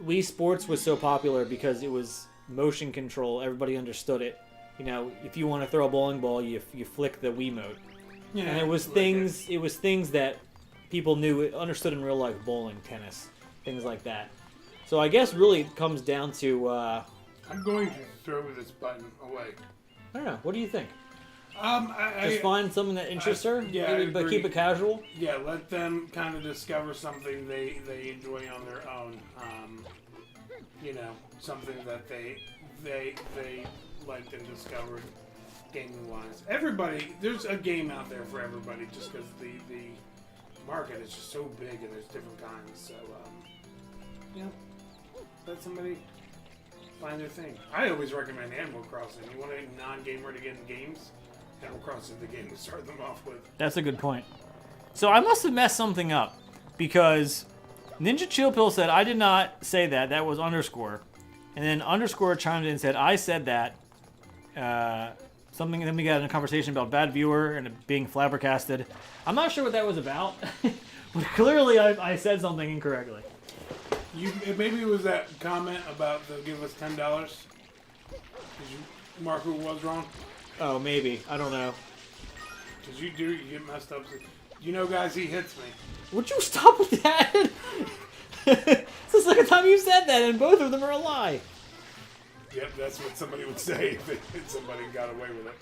Wii Sports was so popular because it was motion control. Everybody understood it. You know, if you want to throw a bowling ball, you flick the Wiimote. Yeah. And it was things that people understood in real life: bowling, tennis, things like that. So I guess really it comes down to I'm going to throw this button away. I don't know. What do you think? I Just find something that interests her, yeah, maybe, but keep it casual. Yeah, let them kind of discover something they enjoy on their own. You know, something that they liked and discovered gaming wise. Everybody, there's a game out there for everybody, just because the market is just so big and there's different kinds. So you know, let somebody find their thing. I always recommend Animal Crossing. You want a non-gamer to get in games? Animal Crossing is the game to start them off with. That's a good point. So I must have messed something up, because Ninja Chill Pill said I did not say that. That was underscore, and then underscore chimed in and said I said that. Something. And then we got in a conversation about bad viewer and being flabbergasted. I'm not sure what that was about, but clearly I said something incorrectly. Maybe it was that comment about the give us $10. Did you mark who was wrong? Oh, maybe. I don't know. Because you get messed up. You know, guys, he hits me. Would you stop with that? It's the second time you said that, and both of them are a lie. Yep, that's what somebody would say if somebody got away with it.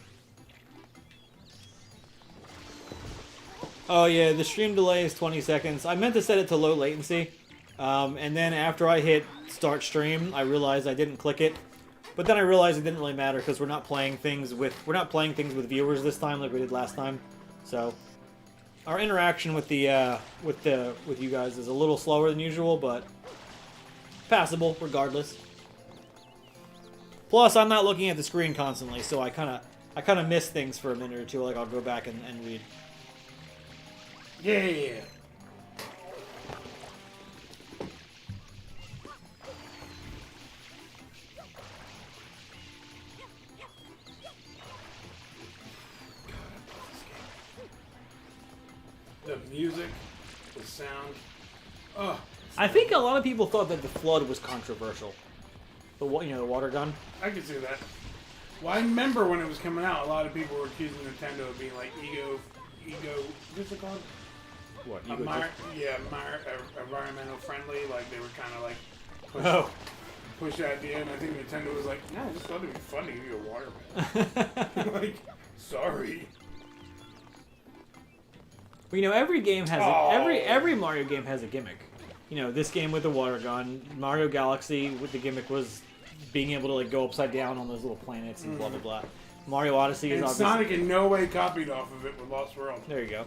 Oh, yeah, the stream delay is 20 seconds. I meant to set it to low latency. And then after I hit start stream, I realized I didn't click it. But then I realized it didn't really matter because we're not playing things with viewers this time like we did last time. So our interaction with you guys is a little slower than usual, but passable regardless. Plus, I'm not looking at the screen constantly, so I kind of miss things for a minute or two. Like I'll go back and read. Yeah. The music, the sound. Oh. I think a lot of people thought that the flood was controversial. The water gun. I can see that. Well, I remember when it was coming out, a lot of people were accusing Nintendo of being like ego. What's it called? What? Environmental friendly. Like they were kind of like. Oh. push that at the end. I think Nintendo was like, no, I just thought it'd be fun to give you a water gun. Like, sorry. Well, every game has every Mario game has a gimmick. This game with the water gun, Mario Galaxy with the gimmick was being able to like go upside down on those little planets and blah blah blah. Mario Odyssey is and obviously Sonic in no way copied off of it with Lost World. There you go.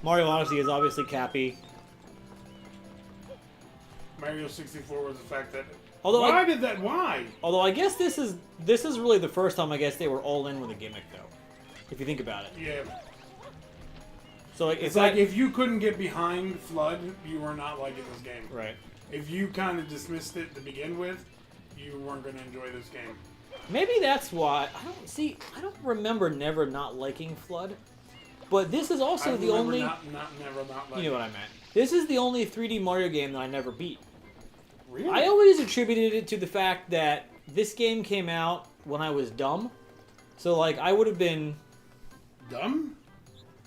Mario Odyssey is obviously Cappy. Mario 64 was the fact that. Although why? Although I guess this is really the first time I guess they were all in with a gimmick though, if you think about it. Yeah. So like it's like if you couldn't get behind Flood, you were not liking this game. Right. If you kind of dismissed it to begin with, you weren't going to enjoy this game. Maybe that's why I don't remember never not liking Flood, but this is also the only. Never not liking. You know what I meant. This is the only 3D Mario game that I never beat. Really? I always attributed it to the fact that this game came out when I was dumb. So like I would have been dumb.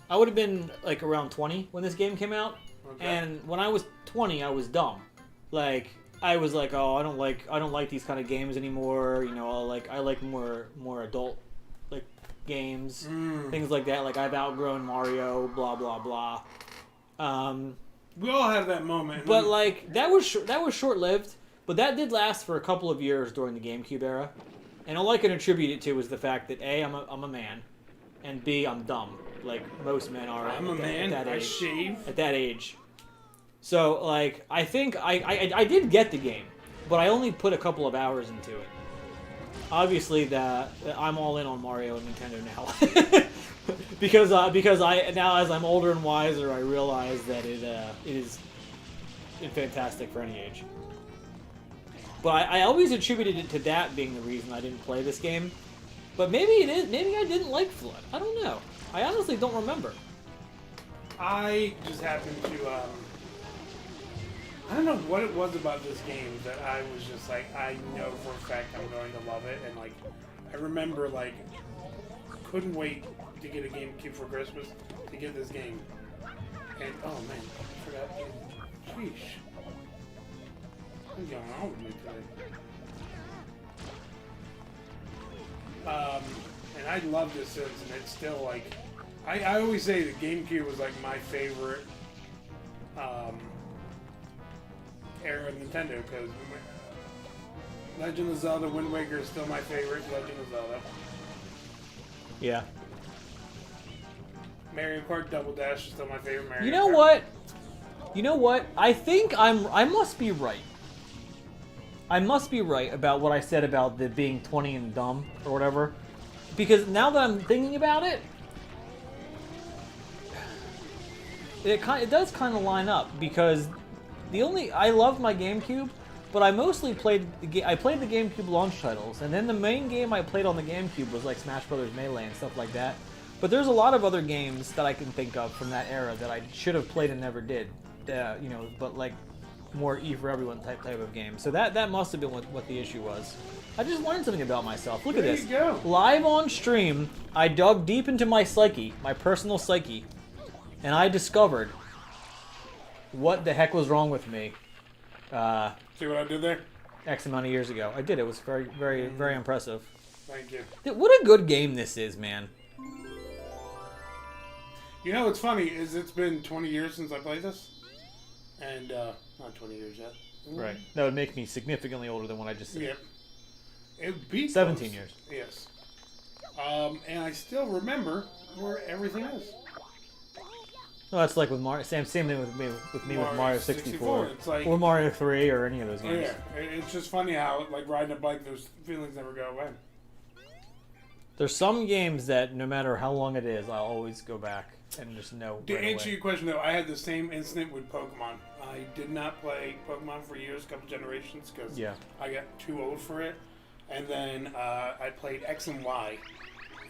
I would have been like around 20 when this game came out, Okay. and when I was 20, I was dumb. Like I was like, oh, I don't like these kind of games anymore. I like more adult like games, things like that. Like I've outgrown Mario, blah blah blah. We all have that moment. But like that was short lived. But that did last for a couple of years during the GameCube era, and all I can attribute it to is the fact that A, I'm a man, and B, I'm dumb. Like most men are. I'm a man. At that age. I shave. At that age. So, like, I think I did get the game, but I only put a couple of hours into it. Obviously, I'm all in on Mario and Nintendo now. because I now, as I'm older and wiser, I realize that it is fantastic for any age. But I always attributed it to that being the reason I didn't play this game. But maybe it is. Maybe I didn't like Flood. I don't know. I honestly don't remember. I just happened to, I don't know what it was about this game that I was just like, I know for a fact I'm going to love it. And like, I remember like, couldn't wait to get a GameCube for Christmas to get this game. And, oh man, I forgot. Sheesh. What's going on with me today? And I love this since, and it's still like, I always say the GameCube was like my favorite era of Nintendo, because Legend of Zelda Wind Waker is still my favorite Legend of Zelda. Yeah. Mario Kart Double Dash is still my favorite Mario Kart. You know what? I think I must be right. I must be right about what I said about the being 20 and dumb or whatever. Because now that I'm thinking about it, it does kind of line up. Because I loved my GameCube, but I mostly played the GameCube launch titles, and then the main game I played on the GameCube was like Smash Brothers Melee and stuff like that. But there's a lot of other games that I can think of from that era that I should have played and never did. But like more E for everyone type of game. So that must have been what the issue was. I just learned something about myself. Look at this. There you go. Live on stream, I dug deep into my psyche, my personal psyche, and I discovered what the heck was wrong with me. See what I did there? X amount of years ago. I did. It was very, very, very impressive. Thank you. What a good game this is, man. You know what's funny is it's been 20 years since I played this. And, not 20 years yet. Right. That would make me significantly older than what I just said. Yep. It beat 17 close. years. Yes. And I still remember where everything is. Well, that's like with Mario. Same thing with me with Mario 64. It's like, or Mario 3 or any of those games. Yeah, it's just funny how, like, riding a bike, those feelings never go away. There's some games that, no matter how long it is, I'll always go back and just know. To right answer away. your question, though, I had the same incident with Pokemon. I did not play Pokemon for years, a couple generations, because I got too old for it. And then I played X and Y,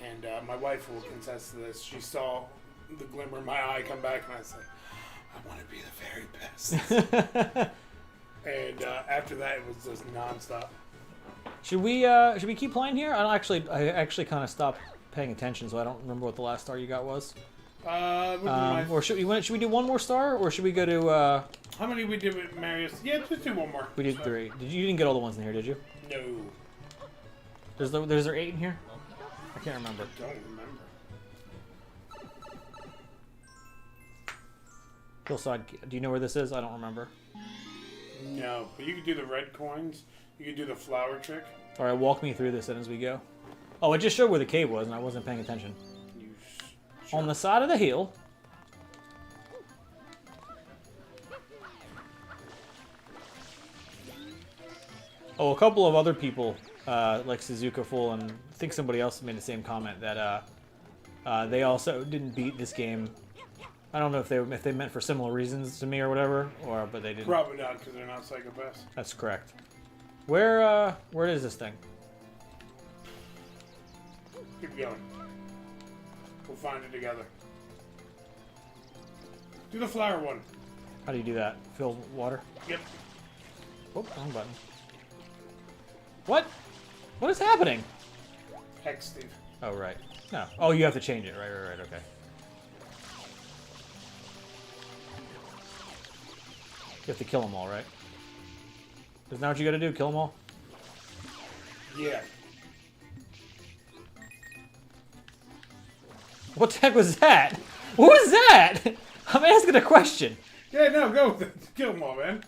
and my wife will contest to this. She saw the glimmer in my eye come back, and I said, I want to be the very best. And after that, it was just nonstop. Should we keep playing here? I actually kind of stopped paying attention, so I don't remember what the last star you got was. Nice. Or should we do one more star, or should we go to? How many we did with Marius? Yeah, just do one more. We did 3. You didn't get all the ones in here, did you? No. There's there 8 in here? I can't remember. I don't remember. Hillside. Do you know where this is? I don't remember. No, but you could do the red coins. You could do the flower trick. All right, walk me through this then as we go. Oh, it just showed where the cave was, and I wasn't paying attention. On the side of the hill. Oh, a couple of other people, like Suzuka Full, and I think somebody else made the same comment that they also didn't beat this game. I don't know if they meant for similar reasons to me or whatever, but they didn't. Probably not, because they're not psychopaths. That's correct. Where is this thing? Keep going. We'll find it together. Do the flower one. How do you do that? Fill water? Yep. Oh, wrong button. What? What is happening? Hex, Steve. Oh, right. No. Oh, you have to change it. Right, okay. You have to kill them all, right? Isn't that what you gotta do? Kill them all? Yeah. What the heck was that? What was that? I'm asking a question. Yeah, no, go with it. Kill them all, man.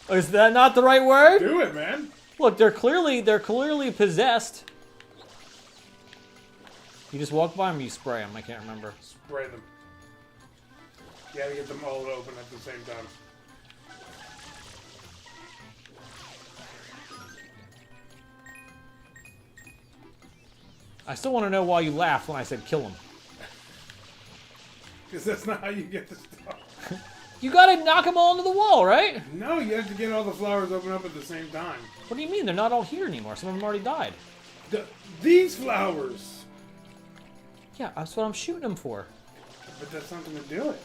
Is that not the right word? Do it, man. Look, they're clearly possessed. You just walk by them, or you spray them. I can't remember. Spray them. You gotta get them all to open at the same time. I still want to know why you laughed when I said kill them. Because that's not how you get the star. You gotta knock them all into the wall, right? No, you have to get all the flowers open up at the same time. What do you mean? They're not all here anymore. Some of them already died. These flowers! Yeah, that's what I'm shooting them for. But that's not going to do it.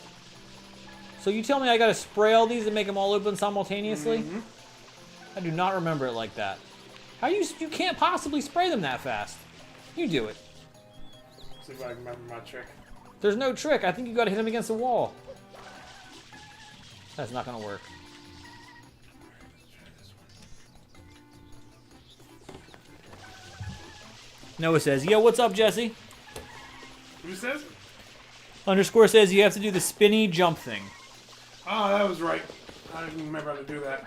So you tell me I gotta spray all these and make them all open simultaneously? Mm-hmm. I do not remember it like that. How you can't possibly spray them that fast. You do it. See if I can remember my trick. There's no trick. I think you gotta hit them against the wall. That's not gonna work. Noah says, yo, what's up, Jesse? Who says? Underscore says you have to do the spinny jump thing. Oh, that was right. I didn't remember how to do that.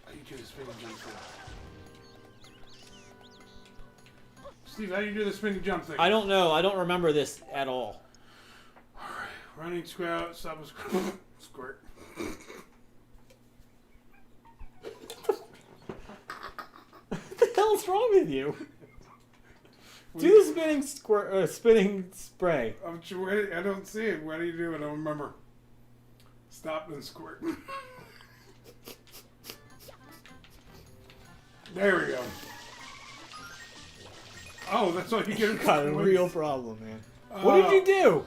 How do you do the spinning jump thing? Steve, how do you do the spinning jump thing? I don't know. I don't remember this at all. Alright. Running scout, stop a squirt. Squirt. What the hell's wrong with you? Do the spinning spray. I'm sure, I don't see it. What do you do? I don't remember. Stop and squirt. There we go. Oh, that's what you get. Got a real problem, man. What did you do?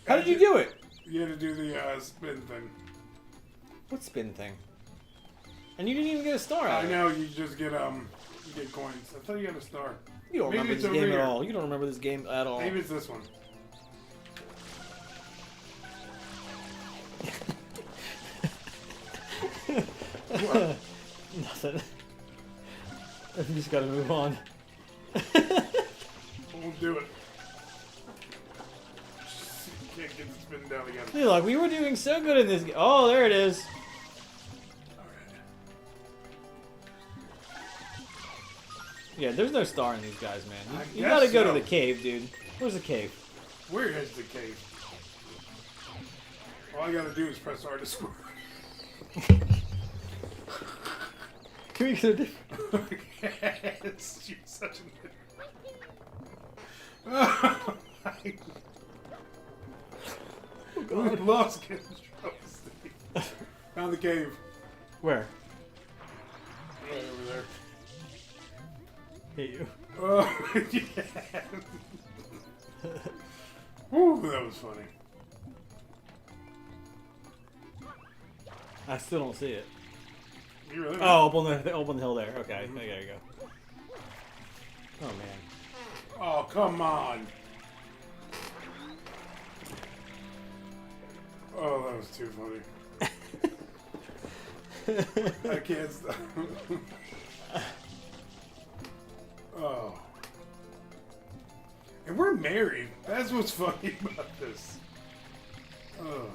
How did you do it? You had to do the spin thing. What spin thing? And you didn't even get a star out I of it. know, you just get you get coins. I thought you got a star. You don't Maybe remember it's this over game here. at all. You don't remember this game at all. Maybe it's this one. Nothing. You just gotta move on. Won't do it. Can't get the spin down again. Hey, look, we were doing so good in this game. Oh, there it is. Yeah, there's no star in these guys, man. You guess gotta go to so. the cave, dude. Where's the cave? Where is the cave? All I gotta do is press R to squirt. Can we get a different... Yes, you're such an idiot. Oh, God. I lost control, Steve. Found the cave. Where? Right over there. Hate you. Oh, yeah. Woo, that was funny. I still don't see it. You really Oh, up on the hill there. Okay, there you go. Oh, man. Oh, come on. Oh, that was too funny. I can't stop. Oh. And we're married. That's what's funny about this. Oh.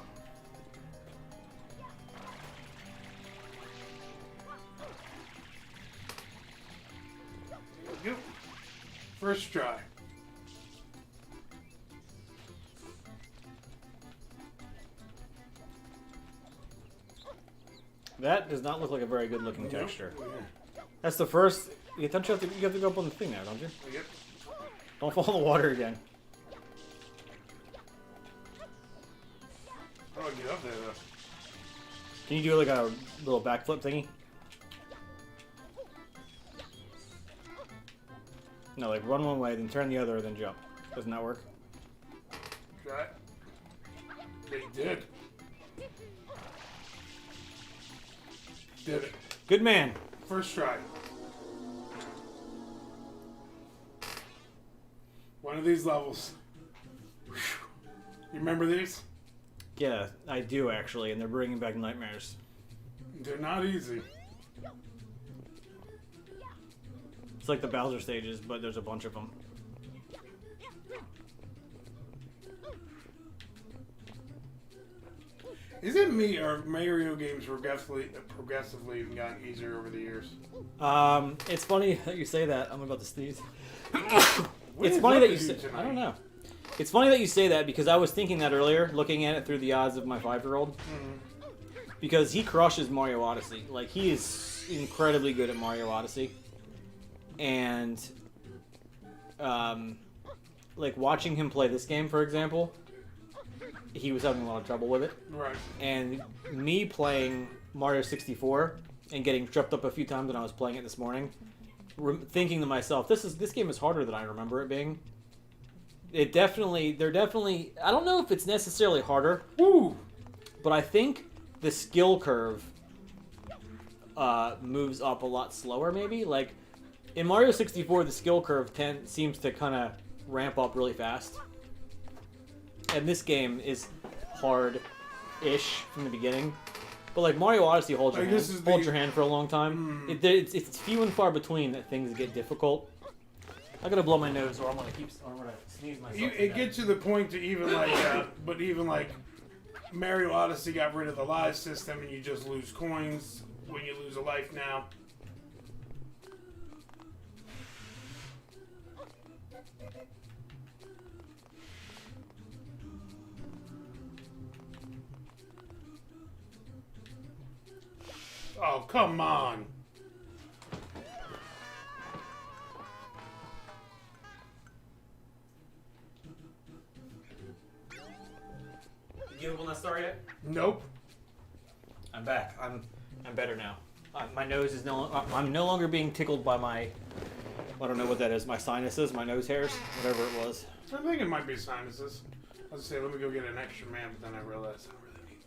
Yep. First try. That does not look like a very good looking texture. Yep. That's the first. You have to go up on the thing now, don't you? Yep. Don't fall in the water again. How do I get up there though? Can you do like a little backflip thingy? No, like run one way, then turn the other, then jump. Doesn't that work? Try it. They did. Did it. Good man. First try. One of these levels. You remember these? Yeah, I do actually, and they're bringing back nightmares. They're not easy. It's like the Bowser stages, but there's a bunch of them. Is it me or Mario games progressively even gotten easier over the years? It's funny that you say that. I'm about to sneeze. What It's is funny up that you with say. tonight? I don't know. It's funny that you say that because I was thinking that earlier, looking at it through the eyes of my 5-year-old. Because he crushes Mario Odyssey. Like, he is incredibly good at Mario Odyssey. And, like, watching him play this game, for example, he was having a lot of trouble with it. Right. And me playing Mario 64 and getting tripped up a few times when I was playing it this morning, thinking to myself, this game is harder than I remember it being. They're definitely, I don't know if it's necessarily harder, Woo! but I think the skill curve moves up a lot slower, maybe. Like, in Mario 64, the skill curve seems to kind of ramp up really fast. And this game is hard-ish from the beginning. But, like, Mario Odyssey holds your hand for a long time. It's few and far between that things get difficult. I gotta blow my nose or I'm gonna sneeze myself. It gets to the point to even like, Mario Odyssey got rid of the live system and you just lose coins when you lose a life now. Oh, come on. You give up on that star yet? Nope. I'm back. I'm better now. My nose is I'm no longer being tickled by my, I don't know what that is, my sinuses, my nose hairs, whatever it was. I think it might be sinuses. I was say, let me go get an extra man, but then I realized I don't really need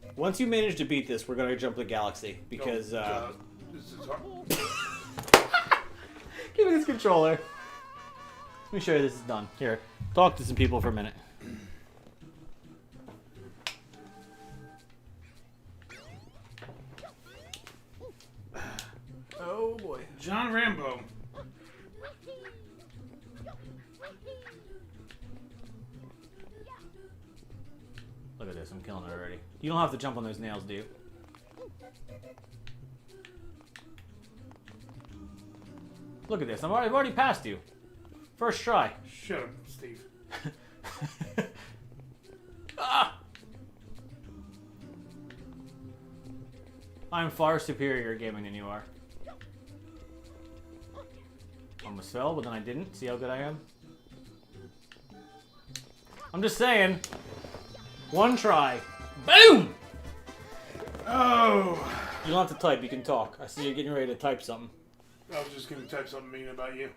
one. Once you manage to beat this, we're gonna jump the galaxy because. This is hard. Give me this controller. Let me show you this is done. Here, talk to some people for a minute. Oh boy. John Rambo. Look at this, I'm killing it already. You don't have to jump on those nails, do you? Look at this, I've already passed you. First try. Shut up, Steve. Ah! I'm far superior at gaming than you are. Almost fell, but then I didn't. See how good I am? I'm just saying. One try. Boom! Oh! You don't have to type, you can talk. I see you're getting ready to type something. I was just going to type something mean about you.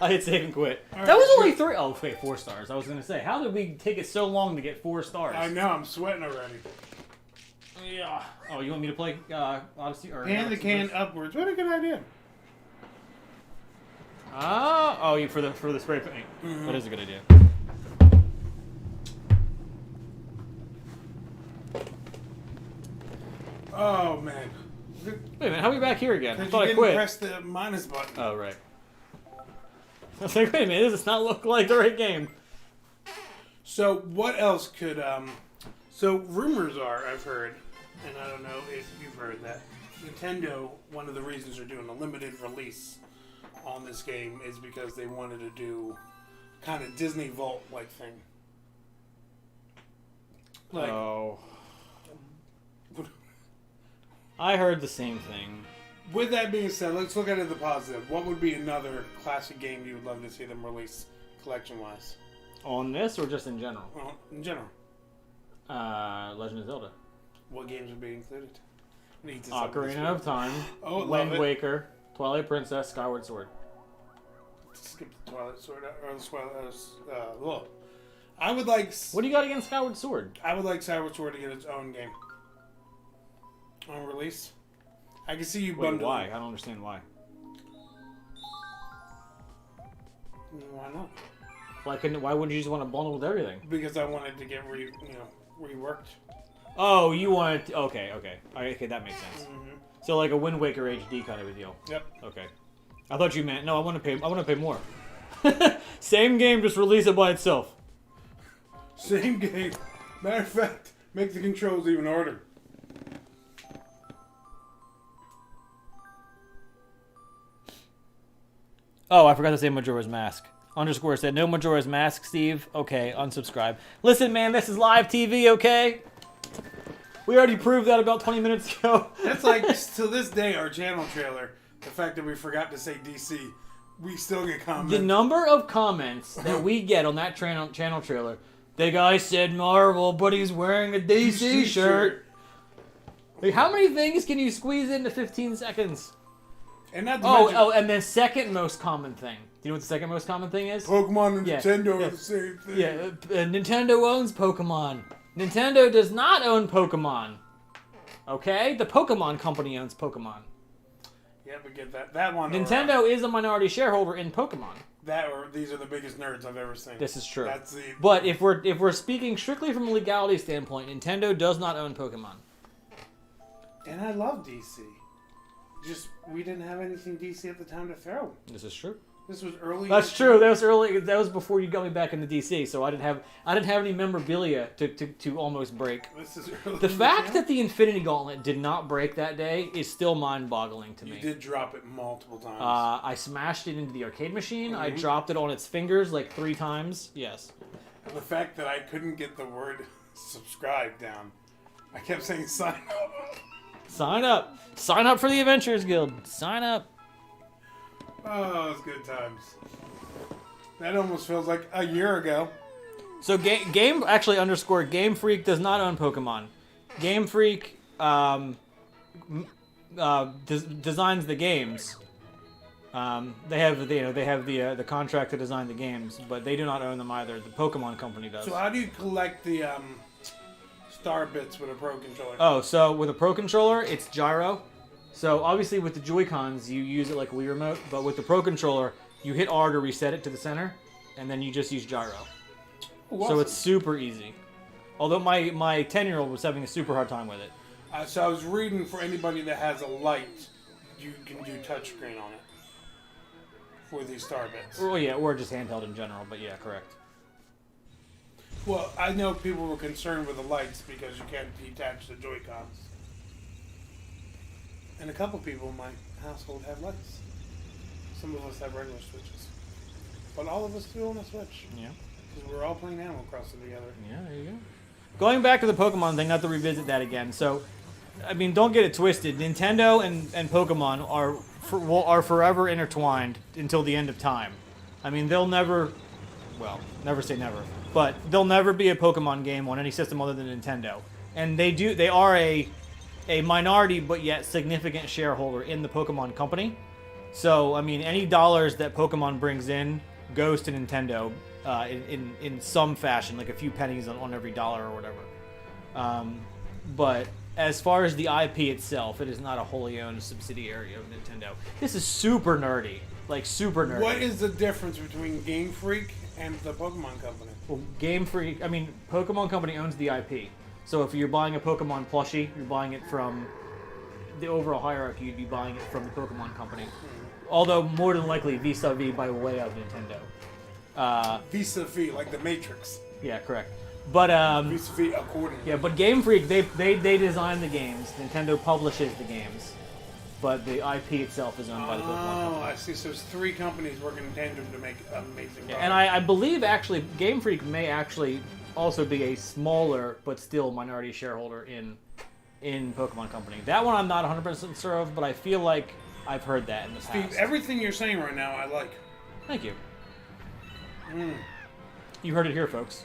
I hit save and quit. All right, that was sure. only 3. Oh, wait, 4 stars. I was going to say, how did we take it so long to get 4 stars? I know, I'm sweating already. Yeah. Oh, you want me to play Odyssey? Or Hand the can upwards. What a good idea. Oh, you for the spray paint. Mm-hmm. That is a good idea. Oh man. Wait a minute, how are we back here again? I Because thought you I didn't quit. press the minus button. Oh, right. I was like, wait a minute, does this not look like the right game? So what else could so rumors are, I've heard, and I don't know if you've heard that Nintendo, one of the reasons they're doing a limited release on this game is because they wanted to do kind of Disney Vault like thing. Like Oh. I heard the same thing. with that being said, let's look at it the positive. What would be another classic game you would love to see them release collection wise? On this or just in general? Well, in general. Legend of Zelda. What games would be included? Need to Ocarina of Time, Oh, love Wind it. Waker, Twilight Princess, Skyward Sword. Skip the Twilight Sword or the Twilight. Look, I would like. What do you got against Skyward Sword? I would like Skyward Sword to get its own game on release. I can see you Wait, bundling. why? I don't understand why. Why not? Why wouldn't you just want to bundle with everything? Because I wanted to get reworked. Oh, you wanted to, okay, okay, that makes sense. Mm-hmm. So like a Wind Waker HD kind of a deal. Yep. Okay. I thought you meant no. I want to pay more. Same game, just release it by itself. Same game. Matter of fact, make the controls even harder. Oh, I forgot to say Majora's Mask. Underscore said no Majora's Mask, Steve. Okay, unsubscribe. Listen, man, this is live TV, okay? We already proved that about 20 minutes ago. That's like to this day our channel trailer. The fact that we forgot to say DC, we still get comments. The number of comments that we get on that channel trailer. The guy said Marvel, but he's wearing a DC shirt. Like, how many things can you squeeze into 15 seconds? And not to mention, And then second most common thing. Do you know what the second most common thing is? Pokemon and Yeah, Nintendo yeah. are the same thing. Yeah, Nintendo owns Pokemon. Nintendo does not own Pokemon. Okay? The Pokemon Company owns Pokemon. Yeah, we get that. That one. Nintendo is a minority shareholder in Pokemon. These are the biggest nerds I've ever seen. This is true. That's the. But if we're speaking strictly from a legality standpoint, Nintendo does not own Pokemon. And I love DC. Just we didn't have anything DC at the time to throw. This is true. This was early. That's true. That was early. That was before you got me back into DC, so I didn't have any memorabilia to almost break. This is early. The fact that the Infinity Gauntlet did not break that day is still mind-boggling to you me. did drop it multiple times. I smashed it into the arcade machine. I dropped it on its fingers like 3 times. Yes. And the fact that I couldn't get the word subscribe down, I kept saying sign up. Sign up. Sign up for the Adventurers Guild. Sign up. Oh, it's good times. That almost feels like a year ago. So game actually underscore Game Freak does not own Pokemon. Game Freak designs the games. They have the contract to design the games, but they do not own them either. The Pokemon Company does. So how do you collect the star bits with a Pro controller? Oh, so with a Pro Controller, it's gyro. So obviously with the Joy-Cons, you use it like a Wii Remote, but with the Pro Controller, you hit R to reset it to the center, and then you just use gyro. Ooh, So awesome. it's super easy. Although my 10-year-old was having a super hard time with it. So I was reading for anybody that has a light, you can do touchscreen on it for these star bits. Or yeah, or just handheld in general, but yeah, correct. Well, I know people were concerned with the lights because you can't detach the Joy-Cons. And a couple people in my household have lights. Some of us have regular Switches. But all of us do on a Switch. Yeah. Because we're all playing Animal Crossing together. Yeah, there you go. Going back to the Pokemon thing, not to revisit that again. So, I mean, don't get it twisted. Nintendo and Pokemon are forever intertwined until the end of time. I mean, they'll never, well, never say never, but there'll never be a Pokemon game on any system other than Nintendo. And they are a minority but yet significant shareholder in the Pokemon Company. So, I mean, any dollars that Pokemon brings in goes to Nintendo in some fashion, like a few pennies on every dollar or whatever. But as far as the IP itself, it is not a wholly owned subsidiary of Nintendo. This is super nerdy. Like, super nerdy. What is the difference between Game Freak and the Pokemon Company? Well, Game Freak, I mean, Pokemon Company owns the IP. So if you're buying a Pokemon plushie, you're buying it from the overall hierarchy, you'd be buying it from the Pokemon Company. Although more than likely vis-a-vis by way of Nintendo. Vis-a-vis, like the Matrix. Yeah, correct. But Vis-a-vis accordingly. yeah, but Game Freak they design the games. Nintendo publishes the games, but the IP itself is owned by the Pokemon Company. Oh, I see. So there's 3 companies working in tandem to make amazing products. And I believe actually Game Freak may actually also be a smaller but still minority shareholder in Pokemon Company. That one I'm not 100% sure of, but I feel like I've heard that in the Steve, past. everything you're saying right now, I like. Thank you. You heard it here, folks.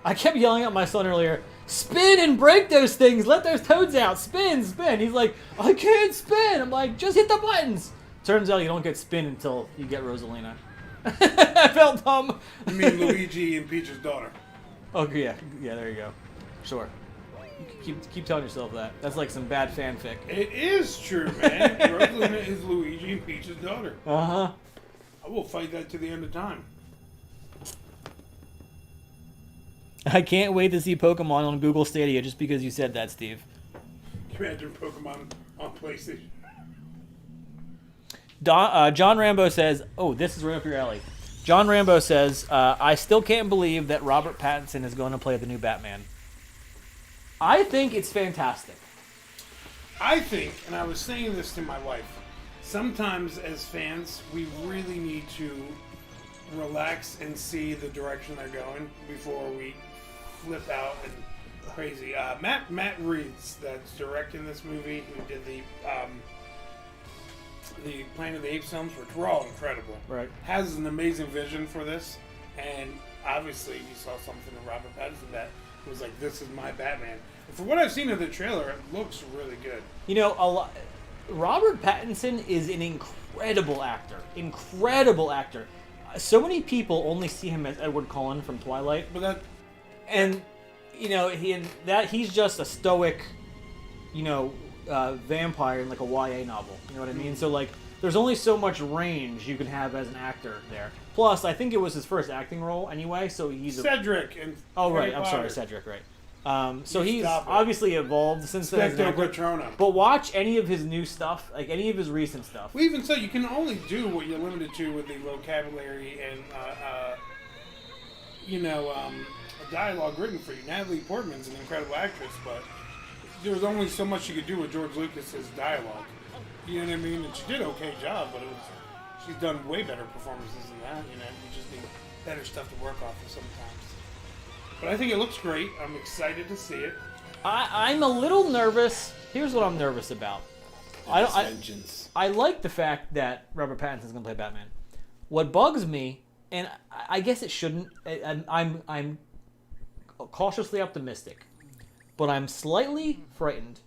I kept yelling at my son earlier, spin and break those things, let those toads out, spin, spin. He's like, I can't spin. I'm like, just hit the buttons. Turns out you don't get spin until you get Rosalina. I felt dumb. You mean Luigi and Peach's daughter? Oh, yeah, there you go. Sure. Keep telling yourself that. That's like some bad fanfic. It is true, man. Rosalina is Luigi and Peach's daughter. Uh-huh. I will fight that to the end of time. I can't wait to see Pokemon on Google Stadia just because you said that, Steve. Can you imagine Pokemon on PlayStation? John Rambo says, oh, this is right up your alley. John Rambo says, I still can't believe that Robert Pattinson is going to play the new Batman. I think it's fantastic. I think, and I was saying this to my wife, sometimes as fans, we really need to relax and see the direction they're going before we flip out and crazy. Matt Reeves, that's directing this movie, who did the Planet of the Apes films, which were all incredible, Right. has an amazing vision for this, and obviously he saw something in Robert Pattinson that was like, this is my Batman. And for what I've seen of the trailer, it looks really good. You know, Robert Pattinson is an incredible actor. Incredible actor. So many people only see him as Edward Cullen from Twilight. But And, you know, he's just a stoic, you know, vampire in like a YA novel. You know what I mean? So like, there's only so much range you can have as an actor there. Plus, I think it was his first acting role anyway, so he's Cedric and Oh right, Harry I'm Potter. sorry, Cedric, right? So he's Stop it. obviously evolved since then. as an Specto actor. Patronum. But watch any of his new stuff, like any of his recent stuff. Well, even so, you can only do what you're limited to with the vocabulary and, dialogue written for you. Natalie Portman's an incredible actress, but there was only so much you could do with George Lucas's dialogue. You know what I mean? And she did an okay job, but she's done way better performances than that. You know, you just need better stuff to work off of sometimes. But I think it looks great. I'm excited to see it. I'm a little nervous. Here's what I'm nervous about. Vengeance. I like the fact that Robert Pattinson's going to play Batman. What bugs me, and I guess it shouldn't, I'm cautiously optimistic, but I'm slightly frightened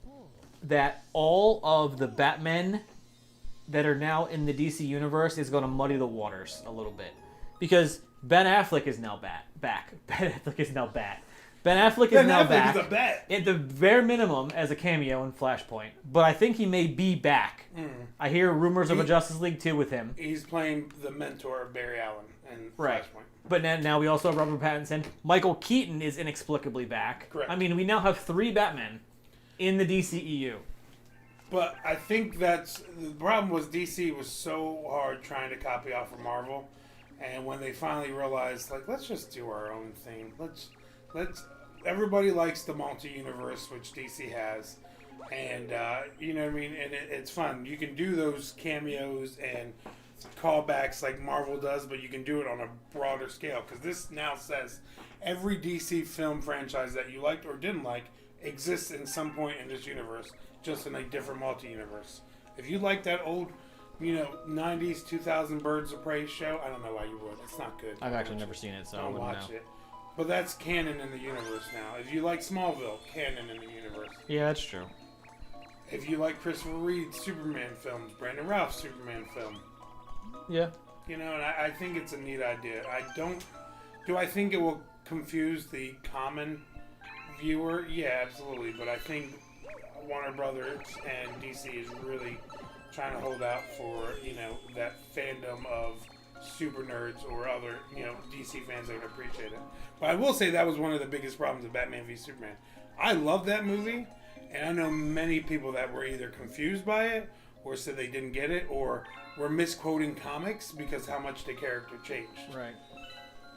that all of the Batmen that are now in the DC universe is going to muddy the waters a little bit. Because Ben Affleck is now back. Ben Affleck is now back. Ben Affleck is now back. Is a bat. At the bare minimum as a cameo in Flashpoint. But I think he may be back. I hear rumors of a Justice League 2 with him. He's playing the mentor of Barry Allen in Right. Flashpoint. But now we also have Robert Pattinson. Michael Keaton is inexplicably back. Correct. I mean, we now have 3 Batmen in the DCEU. But I think that's the problem. Was DC was so hard trying to copy off of Marvel, and when they finally realized, like, let's just do our own thing. Let's. Everybody likes the multi-universe, which DC has, and you know what I mean. And it's fun. You can do those cameos and callbacks like Marvel does, but you can do it on a broader scale because this now says every DC film franchise that you liked or didn't like exists in some point in this universe, just in a different multi-universe. If you like that old, 90s, 2000 Birds of Prey show, I don't know why you would. It's not good. I've actually never seen it, so I Don't wouldn't watch know. it. But that's canon in the universe now. If you like Smallville, canon in the universe. Yeah, that's true. If you like Christopher Reeve's Superman films, Brandon Routh's Superman film, Yeah. and I think it's a neat idea. Do I think it will confuse the common viewer? Yeah, absolutely. But I think Warner Brothers and DC is really trying to hold out for, that fandom of super nerds or other, DC fans that would appreciate it. But I will say that was one of the biggest problems of Batman v Superman. I love that movie, And I know many people that were either confused by it, or said they didn't get it, or were misquoting comics because how much the character changed Right.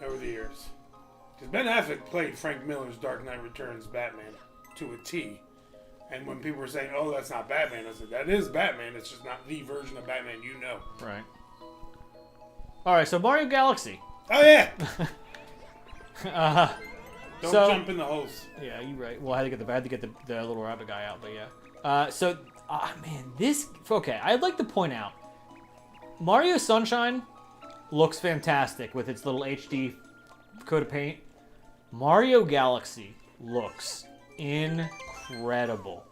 over the years. Because Ben Affleck played Frank Miller's Dark Knight Returns Batman to a T. And when people were saying, oh, that's not Batman, I said, that is Batman. It's just not the version of Batman you know. Right. All right, so Mario Galaxy. Oh, yeah! Don't so, jump in the holes. Yeah, you're right. Well, I had to get the little rabbit guy out, but yeah. Man, okay, I'd like to point out, Mario Sunshine looks fantastic with its little HD coat of paint. Mario Galaxy looks incredible.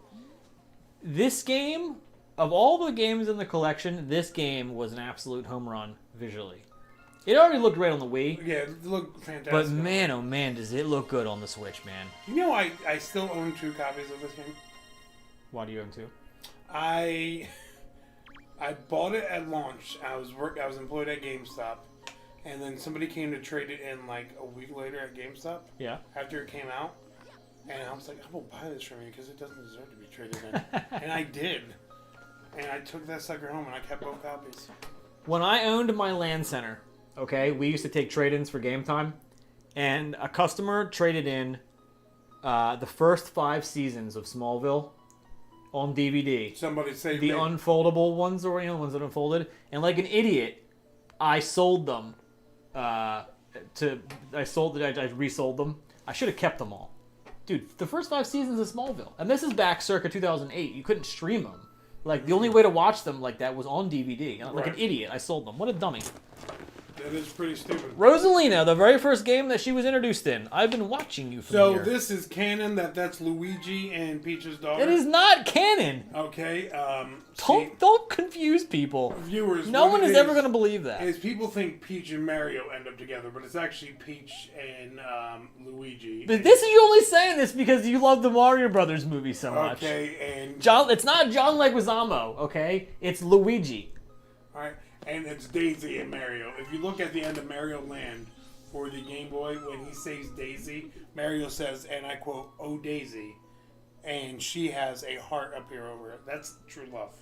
This game, of all the games in the collection, this game was an absolute home run visually. It already looked great on the Wii. Yeah, it looked fantastic. But man, oh man, does it look good on the Switch, man. You know, I still own 2 copies of this game. Why do you own 2? I bought it at launch. I was employed at GameStop, and then somebody came to trade it in like a week later at GameStop. Yeah. After it came out, and I was like, I will buy this from you because it doesn't deserve to be traded in, and I did. And I took that sucker home, and I kept both copies. When I owned my LAN center, okay, we used to take trade-ins for game time, and a customer traded in the first 5 seasons of Smallville on DVD. Somebody saved the me. unfoldable ones, or ones that unfolded, and like an idiot, I sold them. I resold them. I should have kept them all, dude. The first 5 seasons of Smallville, and this is back circa 2008. You couldn't stream them. Like the only way to watch them like that was on DVD. Like an idiot, I sold them. What a dummy. That is pretty stupid. Rosalina, the very first game that she was introduced in. I've been watching you from here. So this is canon that's Luigi and Peach's daughter? It is not canon. Okay. Don't confuse people. Viewers, no one is ever going to believe that. Is people think Peach and Mario end up together, but it's actually Peach and Luigi. But you're only saying this because you love the Mario Brothers movie so much. Okay, and it's not John Leguizamo, okay? It's Luigi. All right. And it's Daisy and Mario. If you look at the end of Mario Land for the Game Boy, when he saves Daisy, Mario says, and I quote, "Oh Daisy," and she has a heart appear over it. That's true love.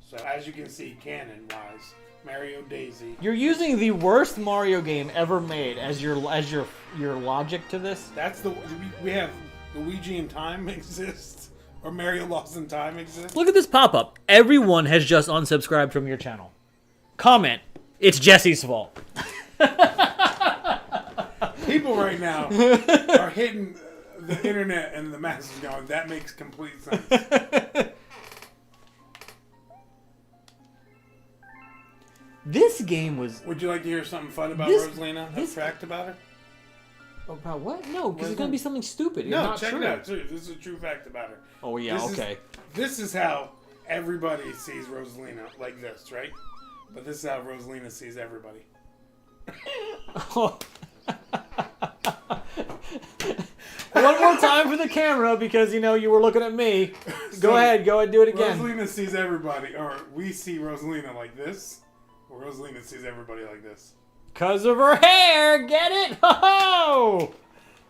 So as you can see, canon-wise, Mario Daisy. You're using the worst Mario game ever made as your logic to this. That's we have Luigi in Time exists, or Mario Lost in Time exists. Look at this pop-up. Everyone has just unsubscribed from your channel. Comment. It's Jesse's fault. People right now are hitting the internet and the masses going, that makes complete sense. This game was... Would you like to hear something fun about Rosalina? A fact about her? About what? No, because it's going to be something stupid. No, not check true. it out. This is a true fact about her. Oh, yeah, okay. This is how everybody sees Rosalina, like this, right? But this is how Rosalina sees everybody. One more time for the camera because, you were looking at me. Go ahead, do it again. Rosalina sees everybody, or we see Rosalina like this, or Rosalina sees everybody like this. Because of her hair, get it? Ho-ho!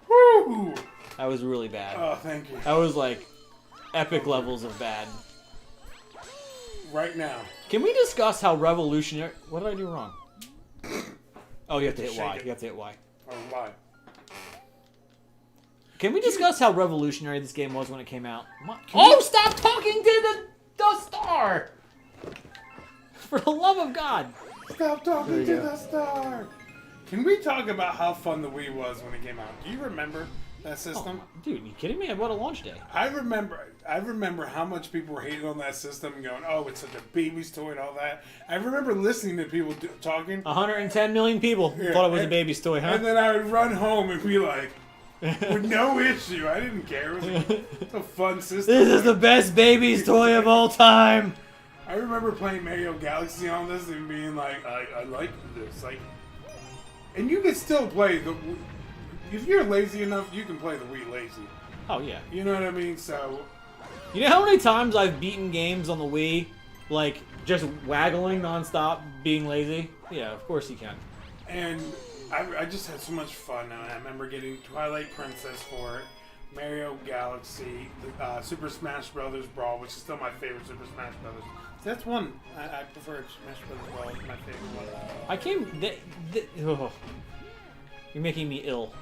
Woo! That was really bad. Oh, thank you. That was like epic levels of bad. Right now. Can we discuss how revolutionary... What did I do wrong? Oh, you have to hit Y. You have to hit Y. Or why? Can we discuss how revolutionary this game was when it came out? Oh, stop talking to the star! For the love of God. Stop talking to the star! Can we talk about how fun the Wii was when it came out? Do you remember that system? Oh, dude, you kidding me? I bought a launch day. I remember how much people were hating on that system and going, oh, it's such a baby's toy and all that. I remember listening to people talking. 110 million people thought it was a baby's toy, huh? And then I would run home and be like, with no issue. I didn't care. It's a fun system. This is the best baby's toy of all time. I remember playing Mario Galaxy on this and being like, I like this. Like, and you can still play the... If you're lazy enough, you can play the Wii lazy. Oh, yeah. You know what I mean? So... You know how many times I've beaten games on the Wii, like, just waggling nonstop, being lazy? Yeah, of course you can. And I just had so much fun. I remember getting Twilight Princess for it. Mario Galaxy, Super Smash Brothers Brawl, which is still my favorite Super Smash Brothers. So that's one I prefer. Smash Brothers Brawl is my favorite one. Oh. You're making me ill.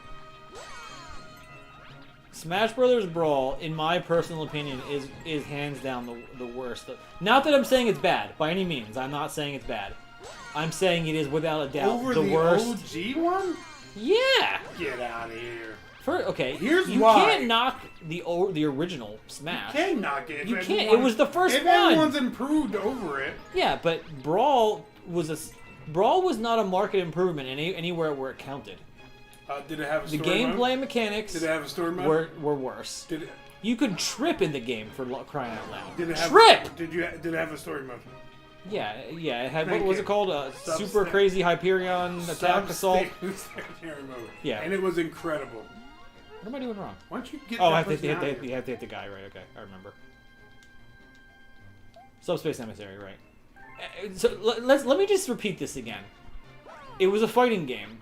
Smash Brothers Brawl, in my personal opinion, is hands down the worst. Not that I'm saying it's bad, by any means. I'm not saying it's bad. I'm saying it is without a doubt Over the worst. OG one? Yeah. Get out of here. Okay, Here's you why. can't knock the original Smash. You can knock it. You can't. It was the first if one. everyone's improved over it. Yeah, but Brawl was not a market improvement anywhere where it counted. Did it have a The story gameplay mode? mechanics Did it have a story mode? were worse. Did it, You could trip in the game for crying out loud. did it have, Trip! Did it have a story mode? Yeah. It had, Thank what was you. it called? Super Crazy Hyperion Attack Assault? Substationary mode. Yeah. And it was incredible. What am I doing wrong? Why don't you get Oh, that I have to person out hit of you here? have to hit the guy, right? Okay, I remember. Subspace Emissary, right? So let me just repeat this again. It was a fighting game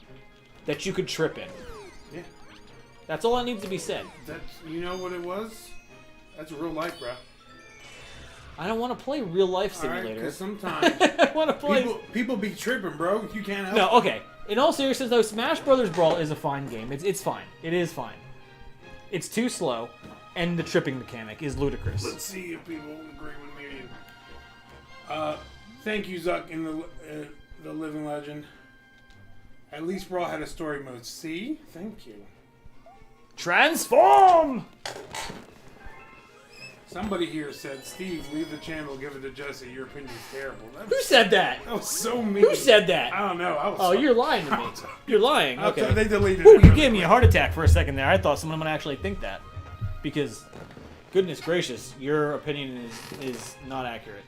that you could trip in. Yeah. That's all that needs to be said. You know what it was? That's real life, bro. I don't want to play real life All right, simulator. because sometimes I want to play. people be tripping, bro. You can't help No, it. okay. In all seriousness, though, Smash Brothers Brawl is a fine game. It's fine. It is fine. It's too slow, and the tripping mechanic is ludicrous. Let's see if people agree with me. Thank you, Zuck, in the Living Legend. At least Brawl had a story mode. See? Thank you. Transform! Somebody here said, Steve, leave the channel, give it to Jesse. Your opinion's terrible. Who said that? That was so mean. Who said that? I don't know. Oh, you're lying to me. You're lying. Okay. They deleted Ooh, it. you gave me a heart attack for a second there. I thought someone would actually think that. Because, goodness gracious, your opinion is not accurate.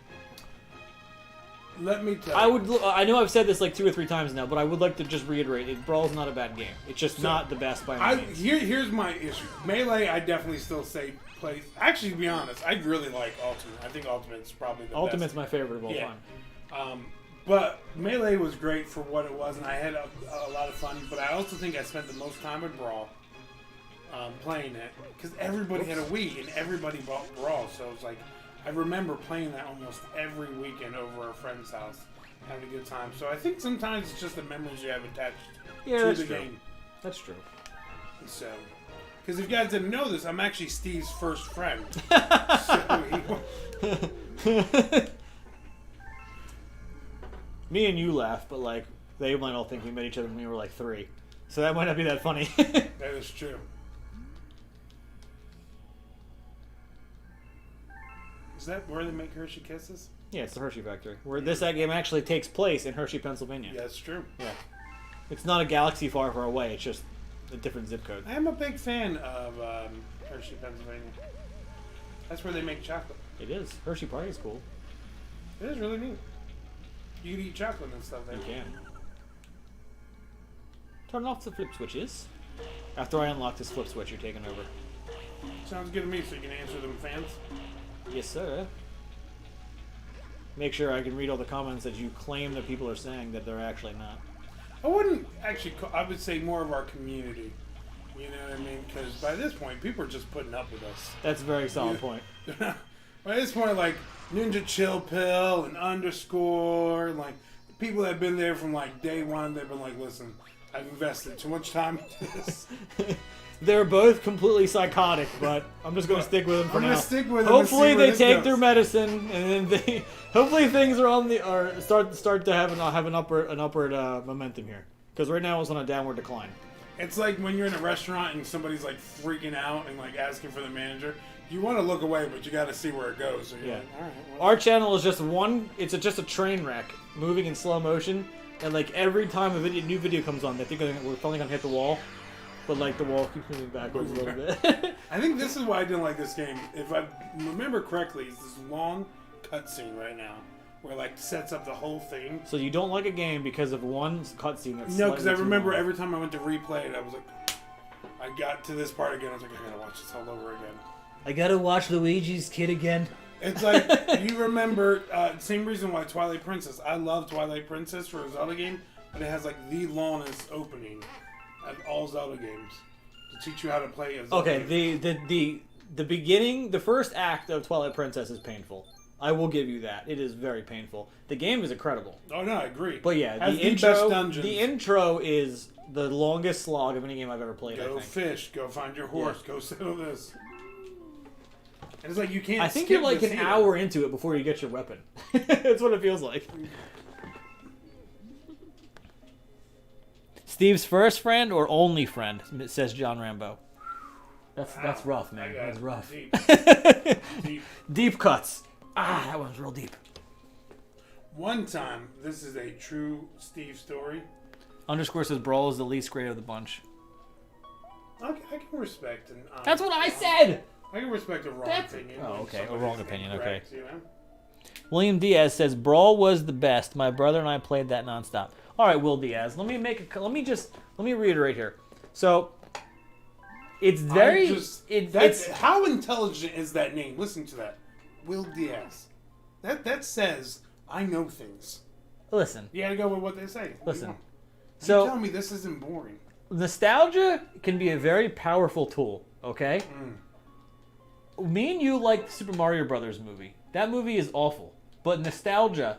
Let me tell you. I know I've said this like 2 or 3 times now, but I would like to just reiterate: Brawl's not a bad game. It's just not the best by any means. Here's my issue. Melee, I definitely still say plays. Actually, to be honest, I really like Ultimate. I think Ultimate's probably the Ultimate's best. my favorite of all Yeah. time. But Melee was great for what it was, and I had a lot of fun. But I also think I spent the most time with Brawl playing it because everybody had a Wii and everybody bought Brawl. So it's like I remember playing that almost every weekend over a friend's house, having a good time. So I think sometimes it's just the memories you have attached Yeah, to that's the true. game. That's true. So, because if you guys didn't know this, I'm actually Steve's first friend. So Me and you laugh, but like they might all think we met each other when we were like 3, so that might not be that funny. that is true. Is that where they make Hershey Kisses? Yeah, it's the Hershey factory, where this game actually takes place in Hershey, Pennsylvania. Yeah, that's true. Yeah. It's not a galaxy far, far away. It's just a different zip code. I am a big fan of Hershey, Pennsylvania. That's where they make chocolate. It is. Hershey Party is cool. It is really neat. You can eat chocolate and stuff there. You can. Turn off the flip switches. After I unlock this flip switch, you're taking over. Sounds good to me, so you can answer them fans. Yes, sir. Make sure I can read all the comments that you claim that people are saying that they're actually not. I wouldn't actually I would say more of our community. You know what I mean? Because by this point, people are just putting up with us. That's a very solid point. By this point, like Ninja Chill Pill and Underscore, like people that have been there from like day one, they've been like, listen, I've invested too much time into this. They're both completely psychotic, but I'm just going to stick with them for I'm now. gonna stick with them and Hopefully see where they this take goes. their medicine, and then they. Hopefully things are on the or start to have an upward momentum here. Because right now it's on a downward decline. It's like when you're in a restaurant and somebody's like freaking out and like asking for the manager. You want to look away, but you got to see where it goes. So you're Yeah. like, all right, well, Our channel is just just a train wreck moving in slow motion, and like every time a new video comes on, they think we're finally gonna hit the wall, but like the wall keeps moving backwards a little bit. I think this is why I didn't like this game. If I remember correctly, it's this long cutscene right now where like sets up the whole thing. So you don't like a game because of one cutscene that's No, because I slightly too remember long. every time I went to replay it, I was like, I got to this part again. I was like, I gotta watch this all over again. I gotta watch Luigi's Kid again. It's like you remember same reason why Twilight Princess. I love Twilight Princess for a Zelda game, but it has like the longest opening of all Zelda games. to teach you how to play as. Okay, the beginning, the first act of Twilight Princess is painful. I will give you that. It is very painful. The game is incredible. Oh no, I agree. But yeah, Has the best intro, dungeons. the intro is the longest slog of any game I've ever played. I Go think. fish. Go find your horse. Go settle this. And it's like you can't. I think skip you're like this an either. hour into it before you get your weapon. That's what it feels like. Steve's first friend or only friend, says John Rambo. That's rough, man. That's rough. Deep. Deep cuts. Ah, that one's real deep. One time, this is a true Steve story. Underscore says Brawl is the least great of the bunch. I can respect an. That's what I said. I can respect a wrong opinion. Oh, when okay, a somebody's wrong opinion, incorrect, okay. You know? William Diaz says Brawl was the best. My brother and I played that nonstop. All right, Will Diaz. Let me reiterate here. So it's very. It's how intelligent is that name? Listen to that, Will Diaz. That says I know things. listen. You gotta go with what they say. Listen. So So tell me this isn't boring. nostalgia can be a very powerful tool. Okay. Me and you like the Super Mario Brothers movie. That movie is awful, but nostalgia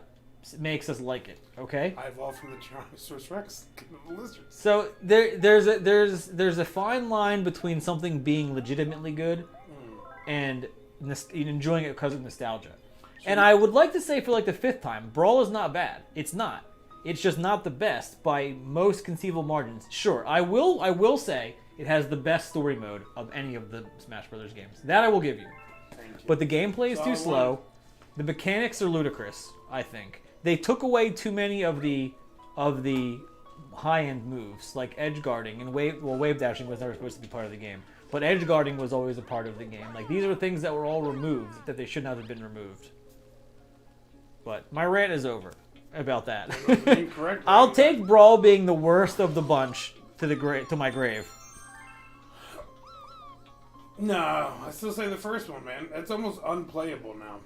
makes us like it. Okay. I evolved from the Tyrannosaurus Rex to the lizards. So there's a fine line between something being legitimately good and enjoying it because of nostalgia. And I would like to say for like the fifth time, Brawl is not bad. It's not. It's just not the best by most conceivable margins. Sure, I will say it has the best story mode of any of the Smash Brothers games. That I will give you. Thank you. But the gameplay is So too I slow. The mechanics are ludicrous, I think. They took away too many of the high-end moves, like edge guarding and wave dashing was never supposed to be part of the game. But edge guarding was always a part of the game. Like these are things that were all removed that they should not have been removed. But my rant is over about that. Incorrect. I'll take Brawl being the worst of the bunch to my grave. No, I still say the first one, man. It's almost unplayable now.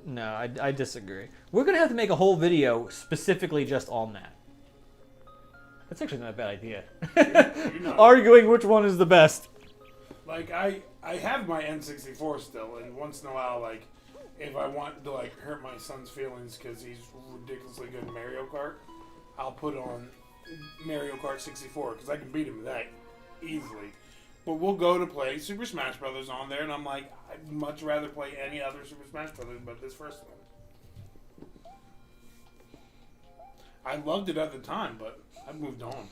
No, I disagree. We're gonna have to make a whole video specifically just on that. That's actually not a bad idea. You know. Arguing which one is the best. Like I have my N64 still, and once in a while, like if I want to like hurt my son's feelings because he's ridiculously good in Mario Kart, I'll put on Mario Kart 64 because I can beat him that easily. But we'll go to play Super Smash Brothers on there, and I'm like, I'd much rather play any other Super Smash Brothers but this first one. I loved it at the time, but I've moved on.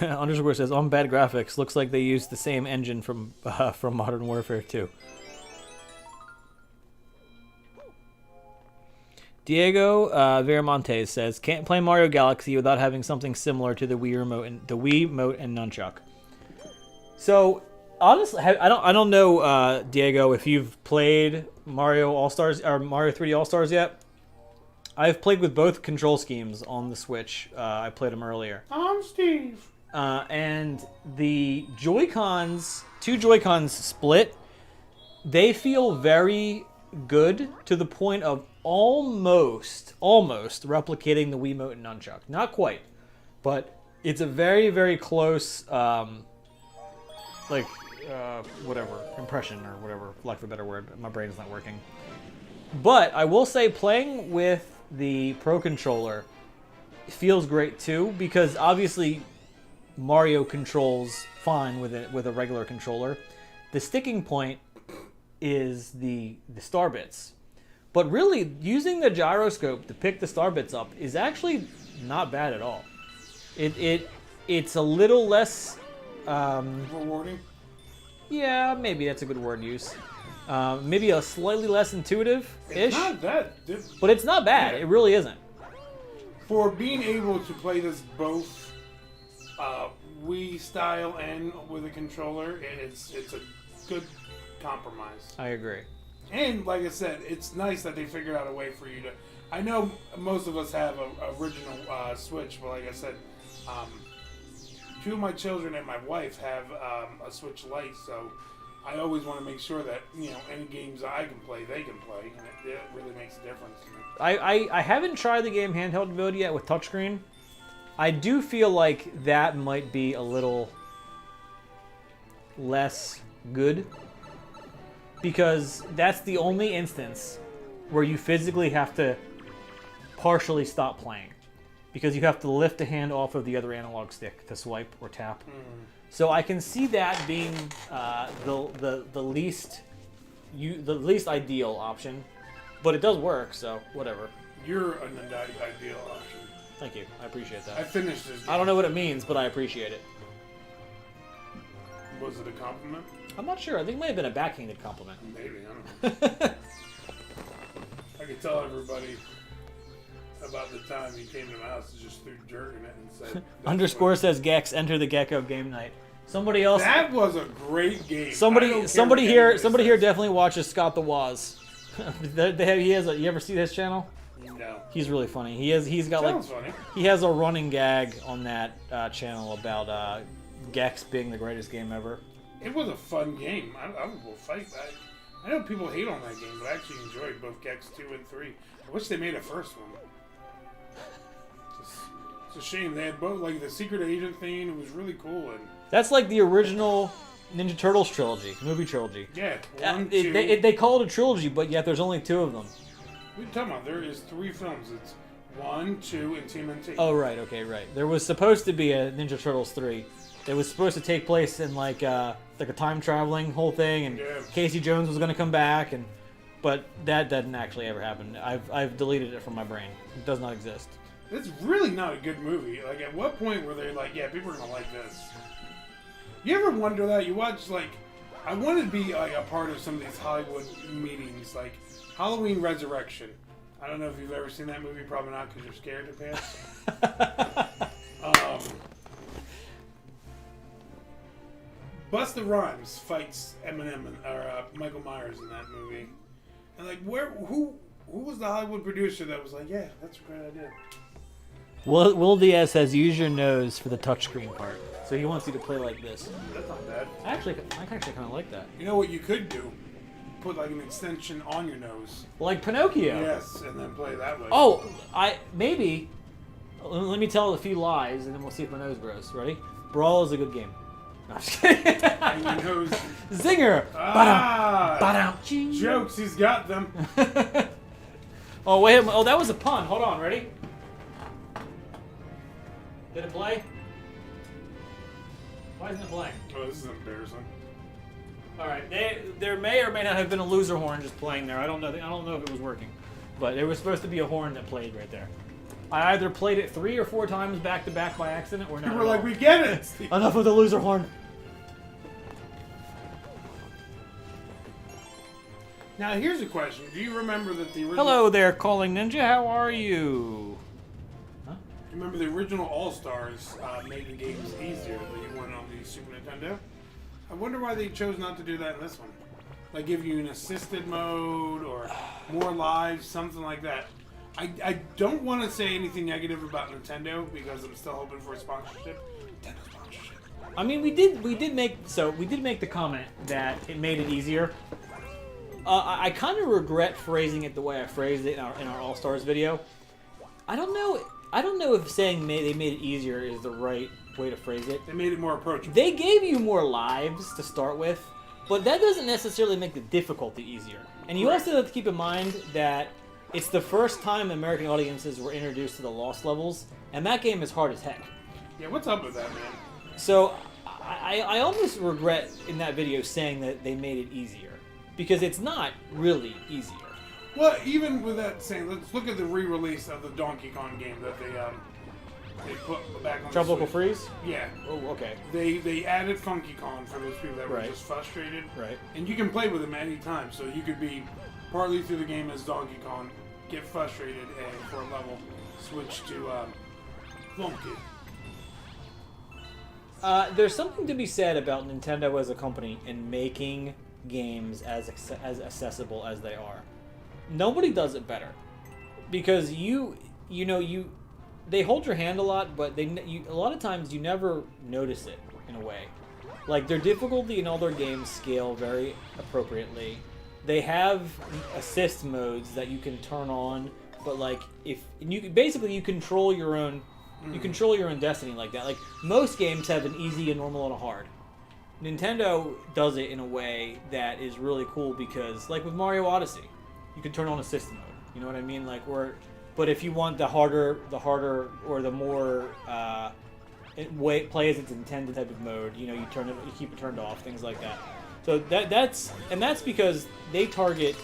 Underscore says on bad graphics. Looks like they used the same engine from Modern Warfare 2. Diego Viramontes says can't play Mario Galaxy without having something similar to the Wii remote and nunchuck. So honestly, I don't know Diego if you've played Mario All Stars or Mario 3D All Stars yet. I've played with both control schemes on the Switch. I played them earlier. I'm Steve. And the Joy-Cons, two Joy-Cons split, they feel very good to the point of almost replicating the Wiimote and nunchuck. Not quite, but it's a very, very close, whatever, impression or whatever, for lack of a better word. My brain's not working. But I will say playing with the Pro Controller feels great too, because obviously Mario controls fine with a regular controller. The sticking point is the star bits. But really, using the gyroscope to pick the star bits up is actually not bad at all. It's a little less... Rewarding? Yeah, maybe that's a good word use. Maybe a slightly less intuitive-ish. It's not that different. But it's not bad. It really isn't. For being able to play this both Wii style and with a controller, it's a good compromise. I agree. And like I said, it's nice that they figured out a way for you to. I know most of us have a original Switch, but like I said, two of my children and my wife have a Switch Lite, so I always want to make sure that any games I can play, they can play, and it really makes a difference to me. I haven't tried the game handheld mode yet with touchscreen. I do feel like that might be a little less good, because that's the only instance where you physically have to partially stop playing, because you have to lift a hand off of the other analog stick to swipe or tap. So I can see that being the least ideal option, but it does work, so whatever. You're an ideal option. Thank you, I appreciate that. I finished this game. I don't know what it means, but I appreciate it. Was it a compliment? I'm not sure. I think it might have been a backhanded compliment. Maybe, I don't know. I could tell everybody about the time he came to my house and just threw dirt in it and said... Underscore says Gex, enter the Gecko game night. Somebody else... That was a great game. Somebody here definitely watches Scott the Woz. You ever see his channel? No. He's really funny. He's got Sounds funny. He has a running gag on that channel about Gex being the greatest game ever. It was a fun game. I will fight that. I know people hate on that game, but I actually enjoyed both Gex 2 and 3. I wish they made a first one. It's a shame. They had both, like, the secret agent thing. It was really cool. And that's like the original Ninja Turtles trilogy, movie trilogy. yeah, one, two. They call it a trilogy, but yet there's only 2 of them. What are you talking about? There is 3 films. It's 1, 2, and TMNT. Oh, right. Okay, right. There was supposed to be a Ninja Turtles 3. It was supposed to take place in like a time traveling whole thing, and Yeah. Casey Jones was going to come back, but that didn't actually ever happen. I've deleted it from my brain. It does not exist. It's really not a good movie. Like, at what point were they like, yeah, people are gonna like this? You ever wonder that? You watch, like, I wanted to be like a part of some of these Hollywood meetings, like Halloween Resurrection. I don't know if you've ever seen that movie. Probably not, because you're scared to pass. Busta Rhymes fights Eminem or Michael Myers in that movie, and like, who was the Hollywood producer that was like, yeah, that's a great idea? Will Diaz says use your nose for the touchscreen part, so he wants you to play like this. That's not bad. I actually kind of like that. You know what you could do? Put like an extension on your nose. Like Pinocchio. Yes, and then play that way. Oh, maybe. Let me tell a few lies, and then we'll see if my nose grows. Ready? Brawl is a good game. No, I'm just kidding. And your nose. Zinger. Ah, Ba-dum, ching. jokes. He's got them. Oh wait! Oh, that was a pun. Hold on. Ready? Did it play? Why isn't it playing? Oh, this is embarrassing. All right. There may or may not have been a loser horn just playing there. I don't know. I don't know if it was working, but there was supposed to be a horn that played right there. I either played it 3 or 4 times back to back by accident, or not. People were like, we get it. Enough with the loser horn. Now, here's a question. Do you remember that the original... Hello there, Calling Ninja. How are you? Huh? Remember the original All-Stars made the games easier that you went on the Super Nintendo? I wonder why they chose not to do that in this one. Like give you an assisted mode or more lives, something like that. I don't want to say anything negative about Nintendo because I'm still hoping for a sponsorship. Nintendo sponsorship. I mean, we did make the comment that it made it easier. I kind of regret phrasing it the way I phrased it in our All Stars video. I don't know if saying they made it easier is the right way to phrase it. They made it more approachable. They gave you more lives to start with, but that doesn't necessarily make the difficulty easier. And you also have to keep in mind that it's the first time American audiences were introduced to the Lost levels, and that game is hard as heck. Yeah, what's up with that, man? So I almost regret in that video saying that they made it easier, because it's not really easier. Well, even with that saying, let's look at the re-release of the Donkey Kong game that they put back on Tropical the Switch. Freeze? Yeah. Oh, okay. They added Funky Kong for those people that were Right. just frustrated. Right. And you can play with him any time, so you could be partly through the game as Donkey Kong, get frustrated, and for a level, switch to Funky. There's something to be said about Nintendo as a company in making games as accessible as they are. Nobody does it better, because they hold your hand a lot, but a lot of times you never notice it in a way. Like, their difficulty in all their games scale very appropriately. They have assist modes that you can turn on, but like you control your own You control your own destiny like that. Like, most games have an easy, a normal, and a hard. Nintendo does it in a way that is really cool because, like with Mario Odyssey, you can turn on a system mode. You know what I mean? Like, but if you want the harder, or the more play as it's intended type of mode, you know, you keep it turned off, things like that. So that's because they target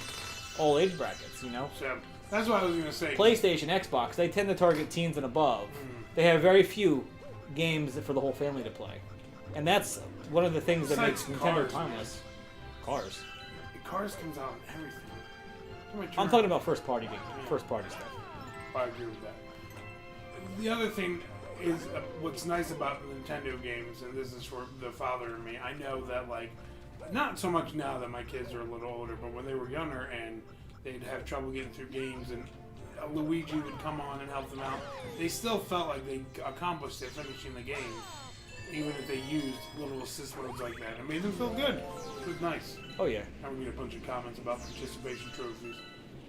all age brackets. You know. So that's what I was gonna say. PlayStation, Xbox, they tend to target teens and above. They have very few games for the whole family to play, and that's one of the things that makes Nintendo timeless. Cars. Cars comes out on everything. I'm talking about first party stuff. I agree with that. The other thing is what's nice about Nintendo games, and this is for the father in me. I know that, like, not so much now that my kids are a little older, but when they were younger and they'd have trouble getting through games, and Luigi would come on and help them out, they still felt like they accomplished it finishing the game, even if they used little assist modes like that. It made them feel good. It was nice. Oh yeah. Now we get a bunch of comments about participation trophies.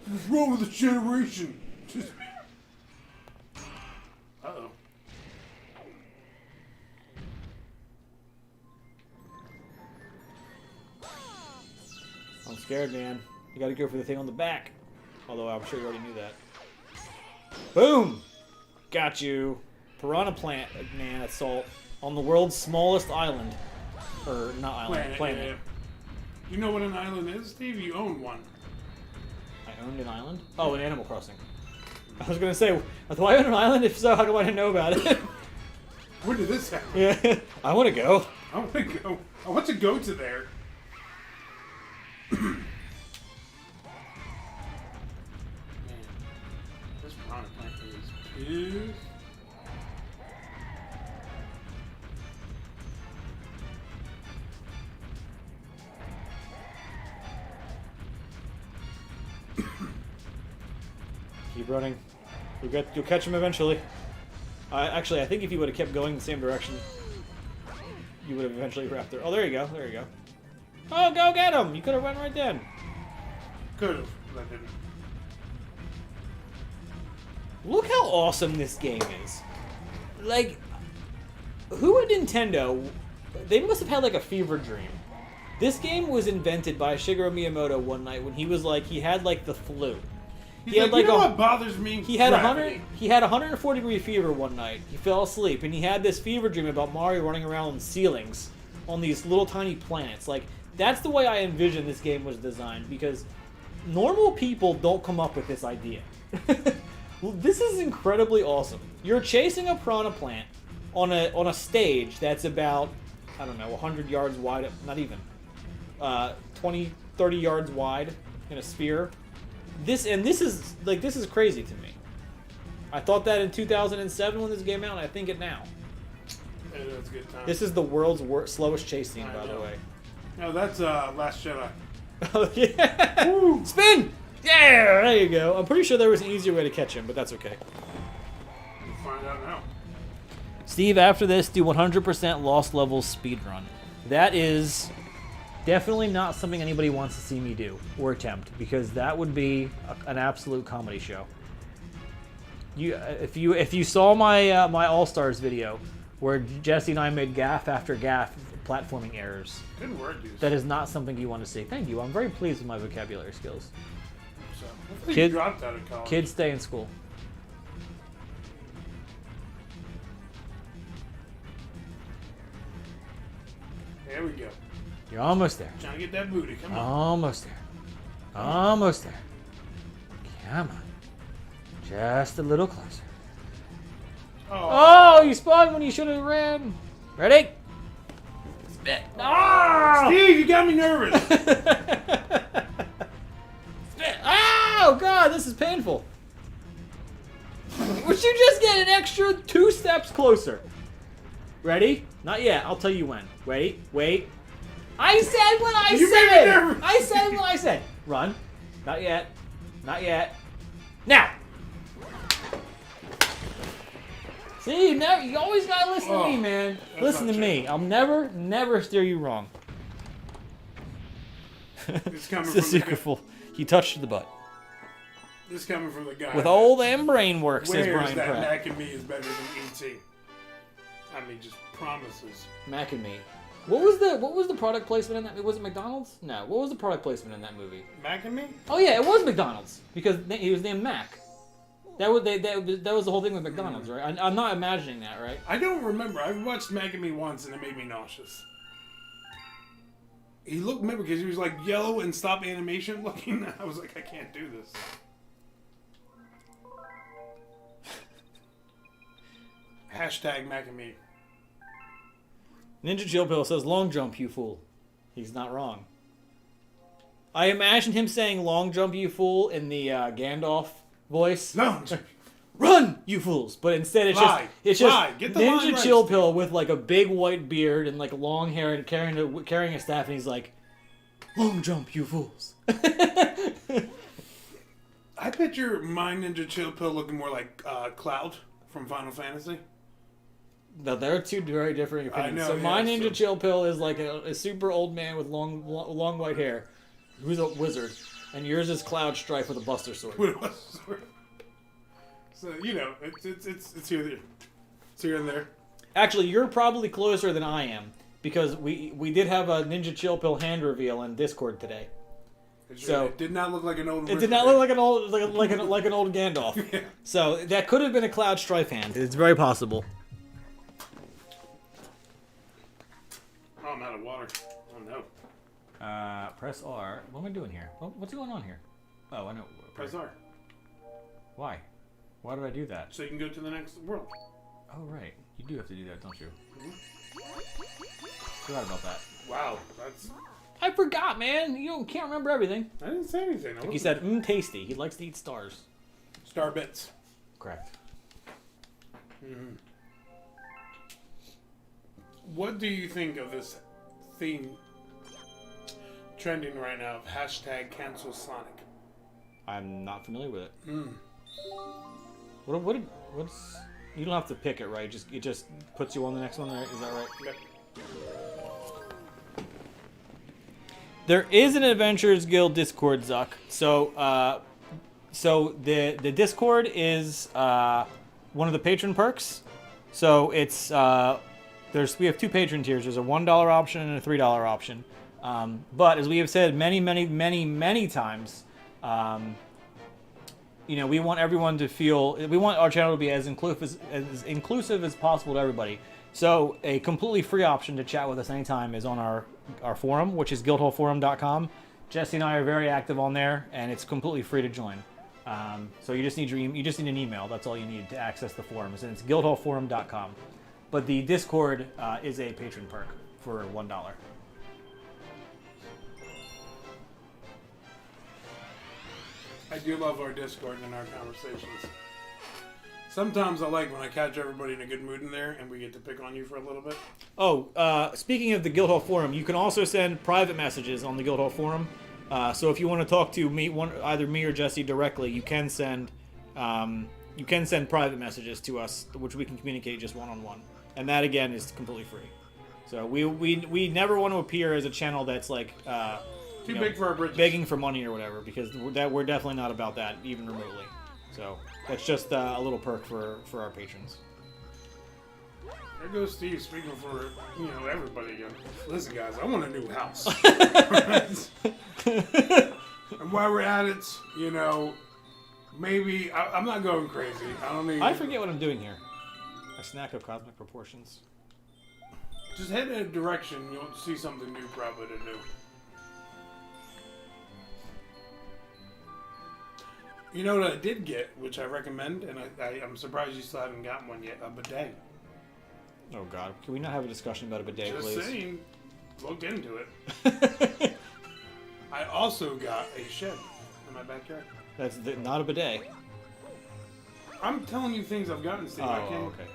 What's wrong with this generation? Uh-oh. I'm scared, man. You gotta go for the thing on the back. Although I'm sure you already knew that. Boom! Got you. Piranha plant, man, assault on the world's smallest island. Or, not island, planet. Yeah. You know what an island is, Steve? You own one. I owned an island? Oh, in Animal Crossing. I was gonna say, do I own an island? If so, how come I didn't know about it? When did this happen? Yeah, I wanna go. I want to go. I want to go to there. Man, this piranha plant is pissed. Keep running. You'll catch him eventually. Actually, I think if you would have kept going the same direction, you would have eventually wrapped there. Oh, there you go. There you go. Oh, go get him! You could have run right then. Could have, but I didn't. Look how awesome this game is. Like, who at Nintendo, they must have had like a fever dream. This game was invented by Shigeru Miyamoto one night when he was like, he had like the flu. He's like, you know what bothers me? He had Gravity. He had 140-degree fever one night. He fell asleep and he had this fever dream about Mario running around on ceilings on these little tiny planets. Like, that's the way I envision this game was designed, because normal people don't come up with this idea. This is incredibly awesome. You're chasing a piranha plant on a stage that's about, I don't know, 100 yards wide, not even, 20, 30 yards wide in a sphere. This is crazy to me. I thought that in 2007 when this came out, and I think it now. Yeah, that's a good time. This is the world's slowest chase scene, by the way. No, that's Last Jedi. Oh yeah! Woo. Spin! Yeah, there you go. I'm pretty sure there was an easier way to catch him, but that's okay. We'll find out now. Steve, after this, do 100% Lost Levels speedrun. That is definitely not something anybody wants to see me do or attempt, because that would be an absolute comedy show. If you saw my my All-Stars video where Jesse and I made gaff after gaff platforming errors. Good word, dude. That is not something you want to see. Thank you. I'm very pleased with my vocabulary skills. So, hopefully you dropped out of college. Kids stay in school. There we go. You're almost there. Trying to get that booty. Come on. Almost there. Almost there. Come on. Just a little closer. Oh, you spawned when you should have ran. Ready? Spit. Oh! Steve, you got me nervous. Spit. Oh, God, this is painful. Would you just get an extra 2 steps closer? Ready? Not yet. I'll tell you when. Wait. I said what I You said. made me nervous. I said what I said. Run. Not yet. Not yet. Now. See, you always gotta listen to me, man. Listen to me. I'll never steer you wrong. It's coming It's from the beautiful. He touched the butt. This coming from the guy. With all them brain work, says Where's Brian that Pratt. Mac and Me is better than E.T. I mean, just promises. Mac and Me. What was the product placement in that? Was it McDonald's? No. What was the product placement in that movie? Mac and Me? Oh yeah, it was McDonald's because he was named Mac. That was the whole thing with McDonald's, right? I'm not imagining that, right? I don't remember. I watched Mac and Me once and it made me nauseous. He looked, remember, because he was like yellow and stop animation looking. I was like, I can't do this. Hashtag Mac and Me. Ninja Chill Pill says, "Long jump, you fool." He's not wrong. I imagine him saying "Long jump, you fool" in the Gandalf voice. No. Run, you fools! But instead, it's Lie. just Lie. Get the line Ninja right, Chill Steve. Pill with like a big white beard and like long hair and carrying a staff, and he's like, "Long jump, you fools." I picture my Ninja Chill Pill looking more like Cloud from Final Fantasy. No, there are two very different opinions. I know, So my yeah, Ninja so- Chill Pill is like a super old man with long white hair, who's a wizard, and yours is Cloud Strife with a Buster Sword. So you know, it's here, it's here and there. Actually, you're probably closer than I am because we did have a Ninja Chill Pill hand reveal in Discord today. So it did not look like an old. It did not look like an old like an old Gandalf. Yeah. So that could have been a Cloud Strife hand. It's very possible. Oh, I'm out of water. Oh no. Press R. What am I doing here? What's going on here? Oh, I know. Press R. Why? Why do I do that? So you can go to the next world. Oh, right. You do have to do that, don't you? Forgot about that. Wow, that's. I forgot, man. You can't remember everything. I didn't say anything. Like he said, tasty. He likes to eat stars. Star bits. Correct. Mm-hmm. What do you think of this theme trending right now of hashtag cancel Sonic? I'm not familiar with it. Mm. What's... You don't have to pick it, right? It just puts you on the next one, right? Is that right? Yep. There is an Adventurers Guild Discord, Zuck. So the Discord is one of the patron perks. So it's we have two patron tiers. There's a $1 option and a $3 option. But as we have said many times, we want everyone to feel. We want our channel to be as inclusive as possible to everybody. So a completely free option to chat with us anytime is on our forum, which is guildhallforum.com. Jesse and I are very active on there, and it's completely free to join. So you just need an email. That's all you need to access the forums, and it's guildhallforum.com. But the Discord is a patron perk for $1. I do love our Discord and our conversations. Sometimes I like when I catch everybody in a good mood in there and we get to pick on you for a little bit. Oh, speaking of the Guildhall Forum, you can also send private messages on the Guildhall Forum. So if you want to talk to either me or Jesse directly, you can send private messages to us, which we can communicate just one-on-one. And that, again, is completely free. So we never want to appear as a channel that's like... Too big for our britches. Begging for money or whatever, because we're definitely not about that, even remotely. So that's just a little perk for our patrons. There goes Steve speaking for everybody again. Listen, guys, I want a new house. And while we're at it, maybe I'm not going crazy. I don't need. I forget what I'm doing here. A snack of cosmic proportions. Just head in a direction, you'll see something new probably to do. You know what I did get, which I recommend, and I'm surprised you still haven't gotten one yet, a bidet. Oh, God. Can we not have a discussion about a bidet, Just please? saying, look into it. I also got a shed in my backyard. That's not a bidet. I'm telling you things I've gotten, Steve. Oh, I can't... okay.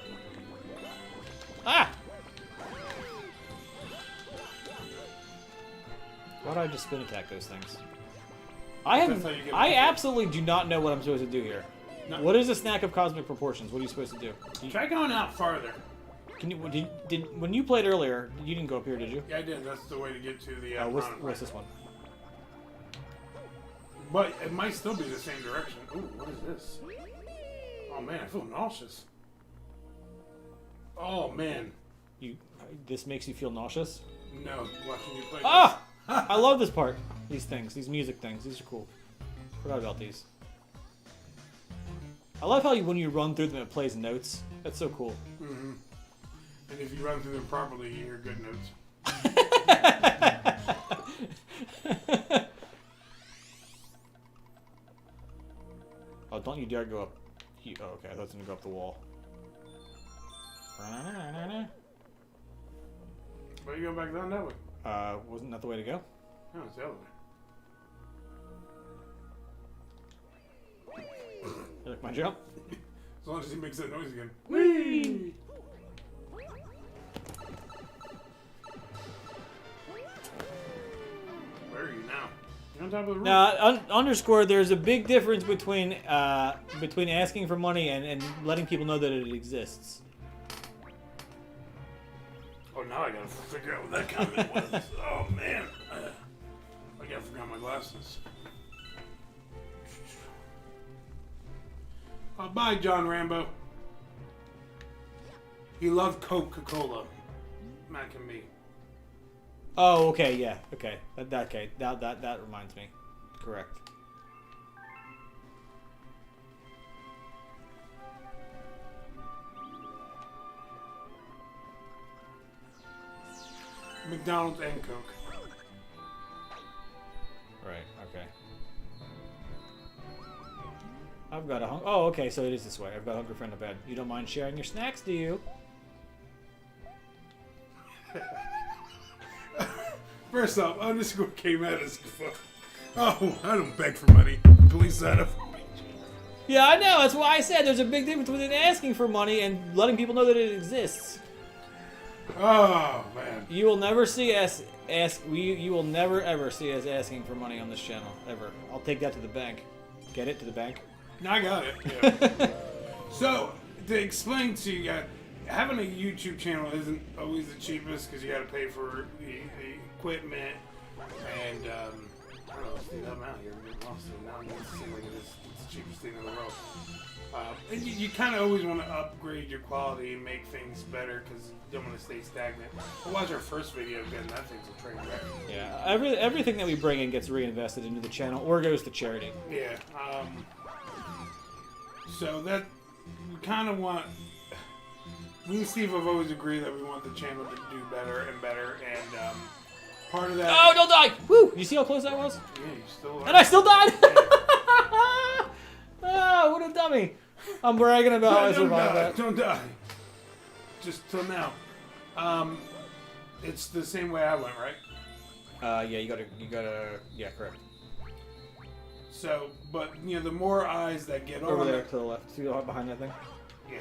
Ah! Why do I just spin attack those things? I absolutely do not know what I'm supposed to do here. No. What is a snack of cosmic proportions? What are you supposed to do? Try going out farther. Can you when you played earlier? You didn't go up here, did you? Yeah, I did. That's the way to get to the. What's this one? But it might still be the same direction. Ooh, what is this? Oh man, I feel nauseous. Oh man. This makes you feel nauseous? No, watching you play. Ah! I love this part. These things, these music things. These are cool. Forgot about these. I love how when you run through them, it plays notes. That's so cool. Mm-hmm. And if you run through them properly, you hear good notes. Oh, don't you dare go up. Oh, okay, I thought it was going to go up the wall. Why are you going back down that way? Wasn't that the way to go? No, it's the other way. You like my jump? As long as he makes that noise again. Whee! Where are you now? You're on top of the roof. Now, underscore, there's a big difference between asking for money and letting people know that it exists. Oh, now I gotta figure out what that comment was. Oh, man. I gotta forget my glasses. Bye, John Rambo. He loved Coca-Cola. Mac and me. Oh, okay, yeah, okay. That reminds me. Correct. McDonald's and Coke. Right, okay. I've got a oh, okay, so it is this way. I've got a hungry friend in bed. You don't mind sharing your snacks, do you? First off, underscore came at us. Oh, I don't beg for money. Police that up. Yeah, I know. That's why I said there's a big difference between asking for money and letting people know that it exists. Oh man. You will never see us you will never ever see us asking for money on this channel ever. I'll take that to the bank. Get it to the bank? I got it. Yeah. So to explain to you guys, having a YouTube channel isn't always the cheapest because you got to pay for the equipment and I don't know. See, I'm out here. Now I'm gonna seem like it's the cheapest thing in the world. And you kind of always want to upgrade your quality and make things better because you don't want to stay stagnant. I watched our first video again. That thing's a train wreck. Yeah, everything that we bring in gets reinvested into the channel or goes to charity. Yeah. So that we kind of want. Me and Steve have always agreed that we want the channel to do better and better, and part of that. Oh, don't die! Woo! You see how close that was? Yeah, you still. And I still died. Yeah. Oh, what a dummy! I'm bragging about how I survived that. Don't die. Just till now. It's the same way I went, right? Yeah, you gotta, yeah, correct. So, but you know, the more eyes that get Over on there it, to the left. See behind that thing? yeah,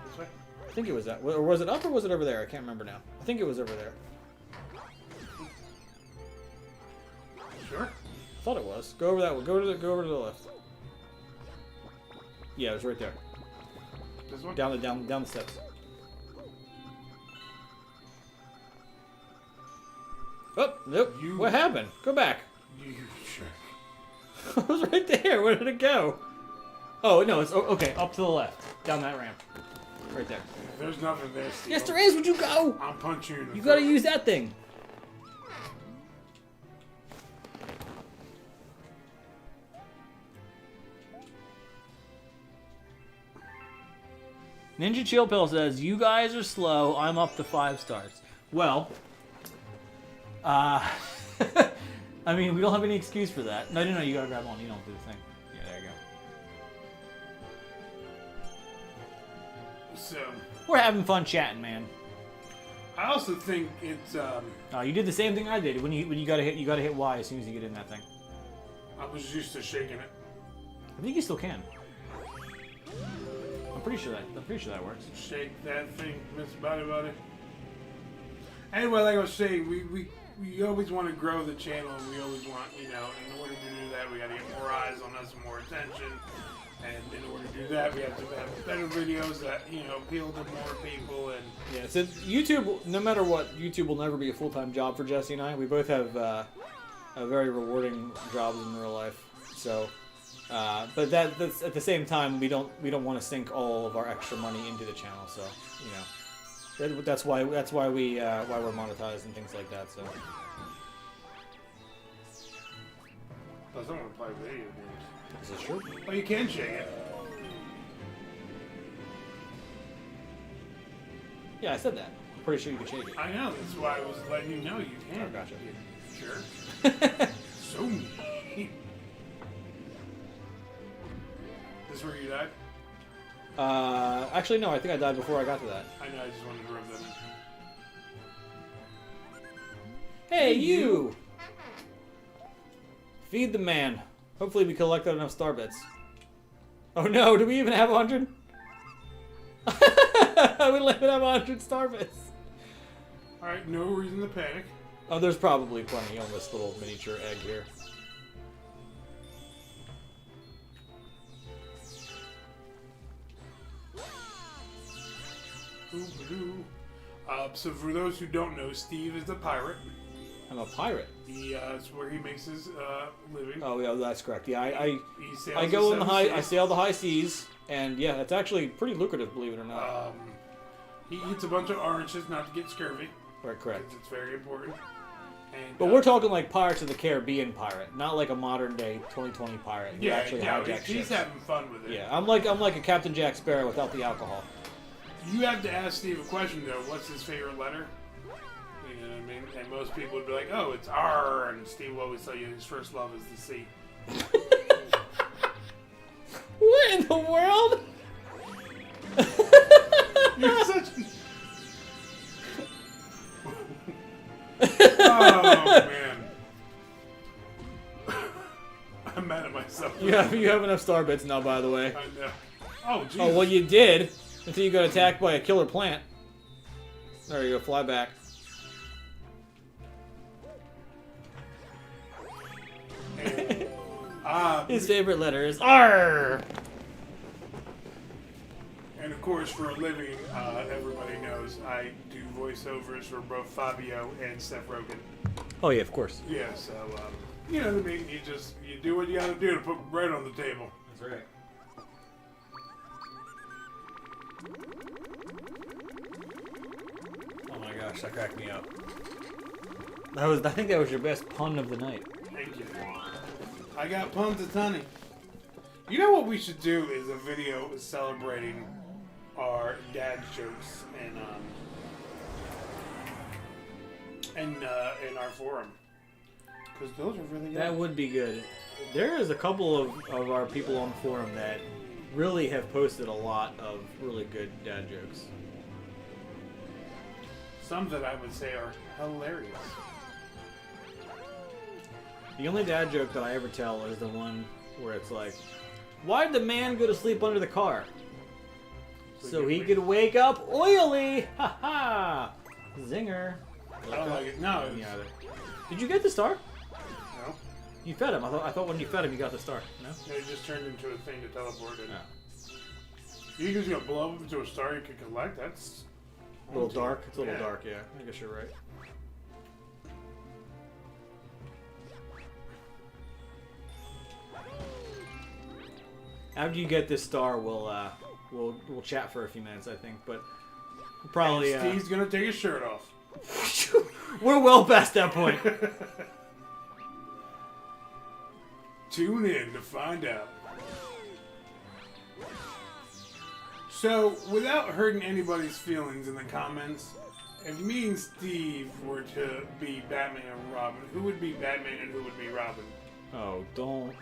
this way. I think it was that. Or was it up or was it over there? I can't remember now. I think it was over there. Sure. I thought it was. Go over that way. Go over to the left. Yeah, it was right there. This one. Down the steps. Oh, nope. What happened? Go back. You jerk. It was right there. Where did it go? Oh, no, it's okay. Up to the left. Down that ramp. Right there. There's nothing there, Steve. Yes, there is. Would you go? I'll punch you in the You gotta throat. use that thing. Ninja Chill Pill says, you guys are slow. I'm up to 5 stars. Well, I mean, we don't have any excuse for that. No, you gotta grab on. You don't do the thing. Yeah, there you go. So, We're having fun chatting, man. I also think it's. You did the same thing I did. When you gotta hit Y as soon as you get in that thing. I was used to shaking it. I think you still can. I'm pretty sure that works. Shake that thing, Miss Buddy. Anyway, like I was saying, we always want to grow the channel, and we always want, in order to do that, we got to get more eyes on us, more attention, and in order to do that, we have to have better videos that appeal to more people. And Yeah, so YouTube, no matter what, YouTube will never be a full-time job for Jesse and I. We both have very rewarding jobs in real life. So, but that's at the same time we don't want to sink all of our extra money into the channel. So that's why we're monetized and things like that. So. I don't want to play video games. Is this true? Oh, you can shake it. Yeah, I said that. I'm pretty sure you can shake it. I know. That's why I was letting you know you can. Oh, gotcha. Sure. So mean. This where you died? Actually, no. I think I died before I got to that. I know. I just wanted to rub that in. Hey, you! Feed the man. Hopefully we collected enough star bits. Oh no, do we even have 100? We don't even have 100 star bits. Alright, no reason to panic. Oh, there's probably plenty on this little miniature egg here. So for those who don't know, Steve is a pirate. I'm a pirate. It's where he makes his living. Oh yeah, that's correct. Yeah, He sails I go in the high. seven I seas. sail the high seas, and yeah, it's actually pretty lucrative, believe it or not. He eats a bunch of oranges not to get scurvy. Right, correct. It's very important. And, But we're talking like Pirates of the Caribbean pirate, not like a modern day 2020 pirate. Who actually hijacks he's ships. having fun with it. Yeah, I'm like a Captain Jack Sparrow without the alcohol. You have to ask Steve a question though. What's his favorite letter? You know what I mean? And most people would be like, "Oh, it's R," and Steve will always tell you his first love is the C. What in the world? You're such. Oh man, I'm mad at myself. You have enough star bits now, by the way. I know. Oh, Jesus. Oh well, you did until you got attacked by a killer plant. There you go, fly back. His favorite letter is R. And of course, for a living, everybody knows I do voiceovers for both Fabio and Seth Rogen. Oh yeah, of course. Yeah, so you know what I mean. You do what you got to do to put bread on the table. That's right. Oh my gosh, that cracked me up. I think that was your best pun of the night. Thank you. I got puns a ton. You know what we should do is a video celebrating our dad jokes in our forum, because those are really good. That would be good. There is a couple of our people on the forum that really have posted a lot of really good dad jokes. Some that I would say are hilarious. The only dad joke that I ever tell is the one where it's like, why'd the man go to sleep under the car? So he could wake up oily! Ha ha! Zinger. I don't like it. No, Me it's, either. Did you get the star? no. You fed him. I thought when you fed him you got the star. No? It just turned into a thing to teleport in. No. You just gonna blow up into a star you can collect? That's A little dark. It's a little Yeah. dark, yeah. I guess you're right. After you get this star, we'll chat for a few minutes, I think. But we'll probably And Steve's gonna take his shirt off. we're well past that point. Tune in to find out. So, without hurting anybody's feelings in the comments, if me and Steve were to be Batman and Robin, who would be Batman and who would be Robin? Oh, don't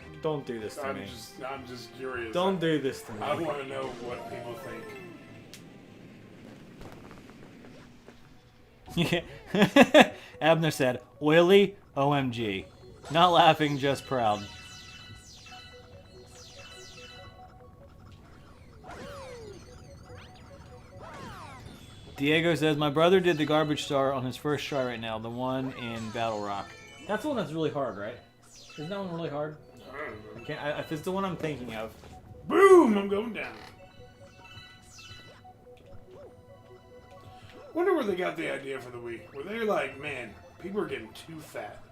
do this to me. I'm just curious. Don't do this to I me. want to know what people think. Yeah. Abner said, "Oily, OMG, not laughing, just proud." Diego says, "My brother did the garbage star on his first try right now, the one in Battle Rock. That's the one that's really hard, right? Isn't that one really hard? I can't. If it's the one I'm thinking of. Boom! I'm going down. Wonder where they got the idea for the Wii. Were they like, man, people are getting too fat.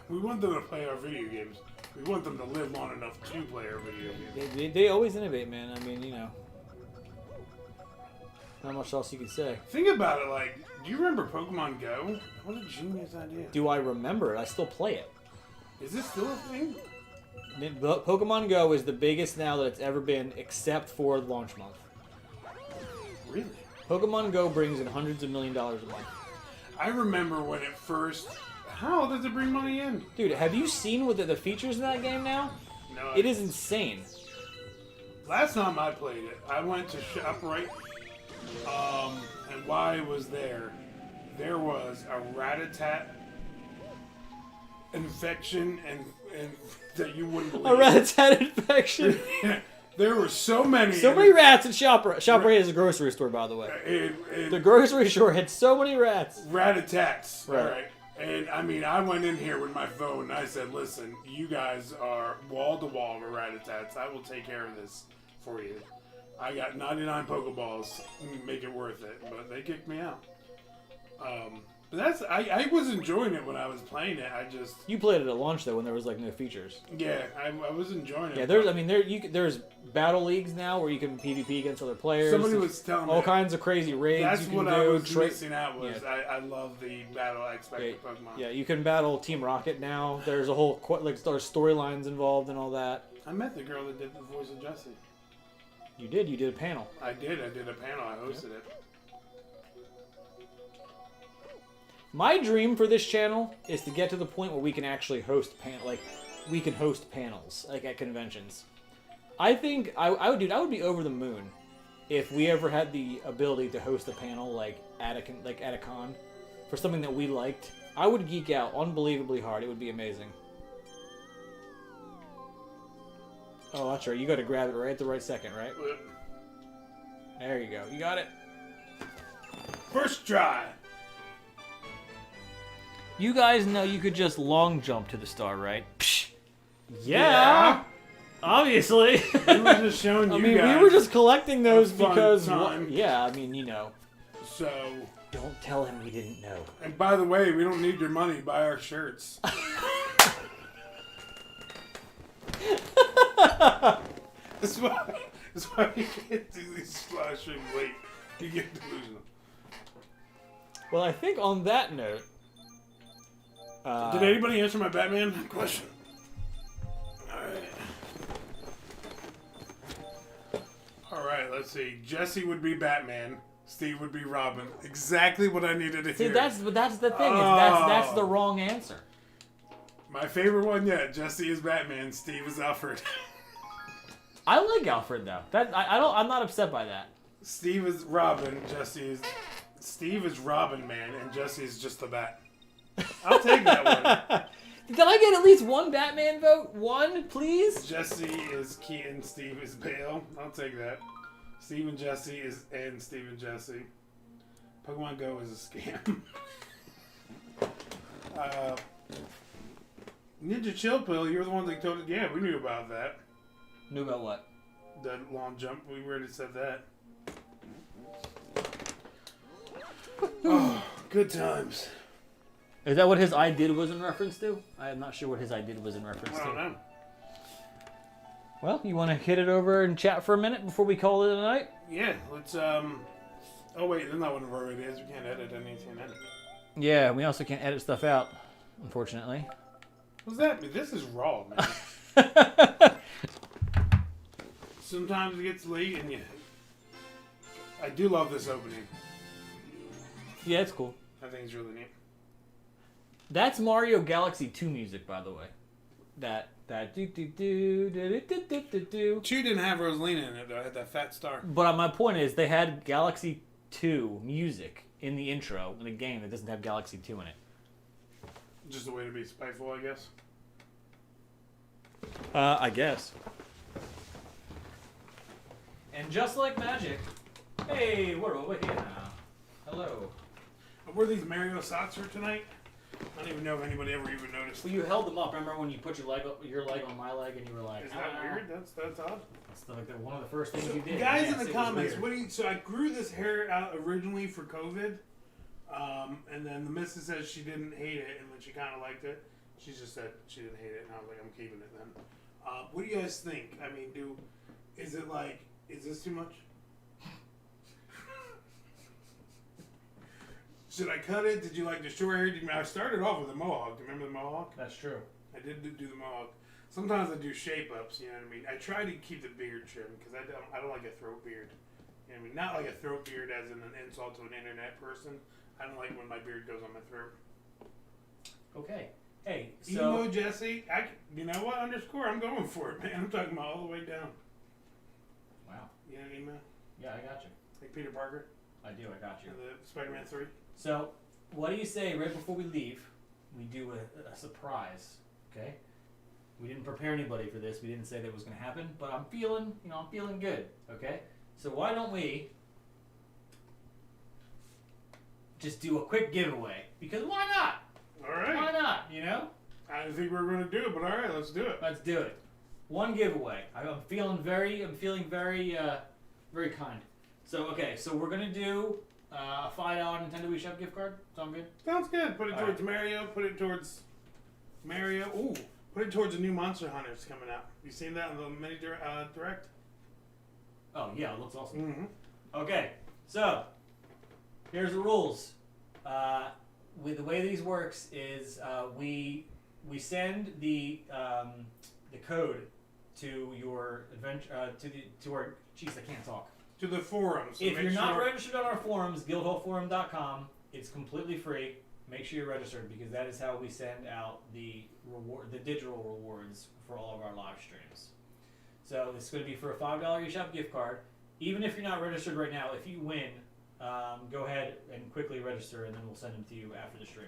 We want them to play our video games. We want them to live long enough to play our video games. They always innovate, man. I mean, not much else you can say. Think about it, like, do you remember Pokemon Go? What a genius idea. Do I remember it? I still play it. Is this still a thing? Pokemon Go is the biggest now that it's ever been, except for launch month. Really? Pokemon Go brings in hundreds of $1 million a month. I remember when it first... How does it bring money in? Dude, have you seen what the features in that game now? No. It is insane. Last time I played it, I went to ShopRite, and while I was there was a rat-a-tat infection and that you wouldn't believe. A rat-a-tat infection? There were so many. So many rats at ShopRite. ShopRite is a grocery store, by the way. The grocery store had so many rats. Rat-a-tats. Right. All right. And, I mean, I went in here with my phone and I said, listen, you guys are wall-to-wall with rat-a-tats. I will take care of this for you. I got 99 Pokeballs. Make it worth it. But they kicked me out. But I was enjoying it when I was playing it. You played it at launch though, when there was like no features. Yeah, I was enjoying it. Yeah, there's battle leagues now where you can PvP against other players. Somebody was telling me all kinds of crazy raids. That's you can what do. I was missing out was Yeah. I love the battle aspect of Pokemon. Yeah, you can battle Team Rocket now. There's a whole there's storylines involved and all that. I met the girl that did the voice of Jessie. You did a panel. I did a panel. I hosted it. My dream for this channel is to get to the point where we can actually host we can host panels like at conventions. I think I would be over the moon if we ever had the ability to host a panel like at a con for something that we liked. I would geek out unbelievably hard. It would be amazing. Oh, that's right. You got to grab it right at the right second, right? There you go. You got it. First try. You guys know you could just long jump to the star, right? Psh. Yeah. Yeah. Obviously. We were just showing you guys. We were just collecting those a fun because, time. yeah, So. Don't tell him we didn't know. And by the way, we don't need your money. Buy our shirts. That's why you can't do these live streams late. You get delusional. Well, I think on that note. Did anybody answer my Batman question? Alright, let's see. Jesse would be Batman. Steve would be Robin. Exactly what I needed to hear. See, that's the thing. That's the wrong answer. My favorite one yet. Jesse is Batman. Steve is Alfred. I like Alfred though. I'm not upset by that. Steve is Robin. Steve is Robin, man, and Jesse is just the Bat. I'll take that one. Did I get at least one Batman vote? One, please? Jesse is Keaton. Steve is Bale. I'll take that. Steve and Jesse and Steve and Jesse. Pokemon Go is a scam. Ninja Chill Pill, you're the one that told it. Yeah, we knew about that. Knew about what? The long jump. We already said that. Oh, good times. Is that what his I did was in reference to? I am not sure what his I did was in reference I to. don't know. Well, you want to hit it over and chat for a minute before we call it a night? Yeah, let's, oh wait, that's not what it is. We can't edit anything. Yeah, we also can't edit stuff out, unfortunately. What's that mean? This is raw, man. Sometimes it gets late and I do love this opening. Yeah, it's cool. I think it's really neat. That's Mario Galaxy 2 music, by the way. That do do do do do do do do. 2 didn't have Rosalina in it though. It had that fat star. But my point is, they had Galaxy 2 music in the intro in a game that doesn't have Galaxy 2 in it. Just a way to be spiteful, I guess. I guess. And just like magic, hey, we're over here now. Hello. Were these Mario socks for tonight? I don't even know if anybody ever even noticed. Well, you held them up. Remember when you put your leg on my leg and you were like, Is that weird? That's odd. That's like one of the first things you did. Guys Yes, in the it was comments, weird. so I grew this hair out originally for COVID, and then the missus says she didn't hate it, and then she kind of liked it. She just said she didn't hate it, and I was like, I'm keeping it then. What do you guys think? I mean, is this too much? Should I cut it? Did you like the short hair? I started off with a mohawk. Do you remember the mohawk? That's true. I did do the mohawk. Sometimes I do shape ups. You know what I mean? I try to keep the beard trim because I don't like a throat beard. You know what I mean? Not like a throat beard as in an insult to an internet person. I don't like when my beard goes on my throat. Okay. Hey, Emo Jesse, you know what? Underscore, I'm going for it, man. I'm talking about all the way down. Wow. You know emo? Yeah, I got you. Like Peter Parker? I do, I got you. And the Spider-Man 3? So, what do you say right before we leave, we do a surprise, okay? We didn't prepare anybody for this. We didn't say that it was going to happen, but I'm feeling good, okay? So why don't we just do a quick giveaway? Because why not? All right. Why not, you know? I didn't think we were going to do it, but all right, let's do it. Let's do it. One giveaway. I'm feeling very kind. So, okay, so we're going to do a $5 Nintendo eShop gift card. Sound good? Sounds good. Put it All towards right. Mario. Put it towards Mario. Ooh, put it towards the new Monster Hunters coming out. You seen that in the mini direct? Oh, yeah, it looks awesome. Mm-hmm. Okay, so here's the rules. With the way these works is we send the code to your adventure to our jeez, I can't talk. To the forums. So If you're not sure- registered on our forums, guildhallforum.com, it's completely free. Make sure you're registered because that is how we send out the digital rewards for all of our live streams. So this is going to be for a $5 eShop gift card. Even if you're not registered right now, if you win, go ahead and quickly register, and then we'll send them to you after the stream.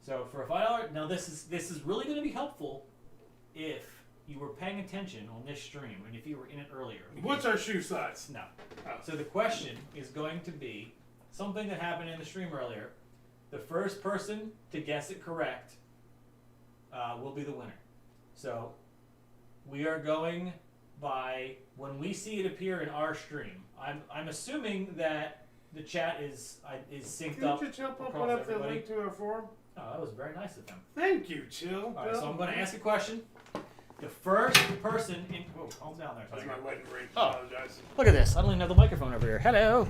So for a $5, now this is really going to be helpful if you were paying attention on this stream and if you were in it earlier. What's our shoe size? No. Oh. So the question is going to be something that happened in the stream earlier. The first person to guess it correct will be the winner. So we are going by when we see it appear in our stream. I'm assuming that the chat is synced up. Could you Chill put across up the everybody. link to our forum? Oh, that was very nice of them. Thank you, Chill. All right, so I'm going to ask a question. The first person in... Whoa, calm down there, That's Tiger. my wedding ring. Oh. Apologize. Look at this. I don't even have the microphone over here. Hello.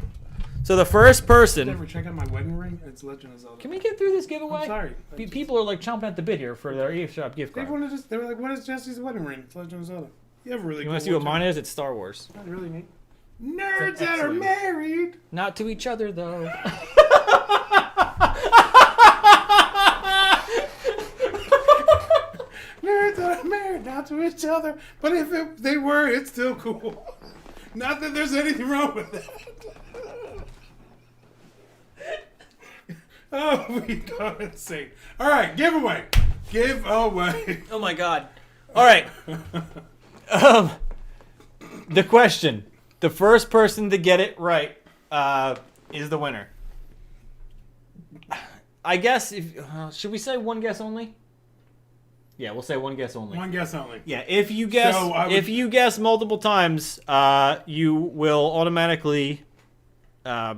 So the first person... Ever check out my wedding ring? It's Legend of Zelda. Can we get through this giveaway? I'm sorry. People are like chomping at the bit here for their eShop gift They card. wanted they were like, "What is Jesse's wedding ring?" It's Legend of Zelda. You have a really. You want to see what mine is? It's Star Wars. Not really neat. Nerds that are excellent. married. Not to each other, though. Nerds that are married, not to each other. But if they were, it's still cool. Not that there's anything wrong with that. Oh, we go insane. All right, giveaway. Giveaway. Oh my god. All right. The question. The first person to get it right is the winner. I guess if should we say one guess only? Yeah, we'll say one guess only. One guess only. Yeah, if you guess if you guess multiple times, you will automatically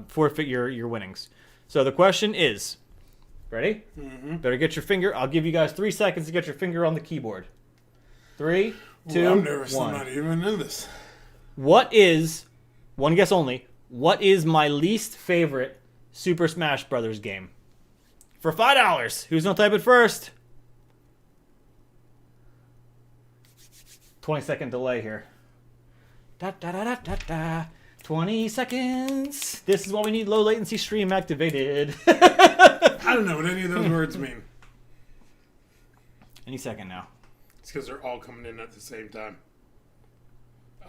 forfeit your winnings. So the question is, ready? Mm-hmm. Better get your finger. I'll give you guys 3 seconds to get your finger on the keyboard. 3, 2, I'm nervous. 1. I'm not even in this. What is, one guess only, what is my least favorite Super Smash Brothers game? For $5, who's gonna type it first? 20-second delay here. Da da da da da da. 20 seconds. This is why we need low latency stream activated. I don't know what any of those words mean. Any second now. It's because they're all coming in at the same time.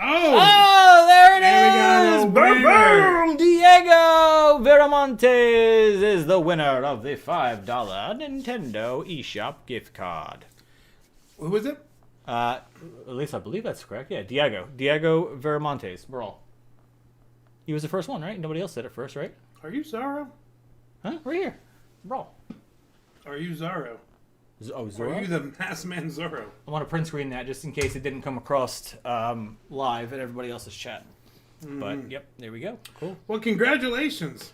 Oh, there it There we go, is! the Boom, winner. boom! Diego Viramontes is the winner of the $5 Nintendo eShop gift card. Who was it? At least I believe that's correct. Yeah, Diego Viramontes. Brawl. He was the first one, right? Nobody else said it first, right? Are you Zorro? Huh? Right here. Brawl. Are you Zorro? Oh, Are Zoro? you the masked man Zorro? I want to print screen that just in case it didn't come across live at everybody else's chat. But, yep, there we go. Cool. Well, congratulations.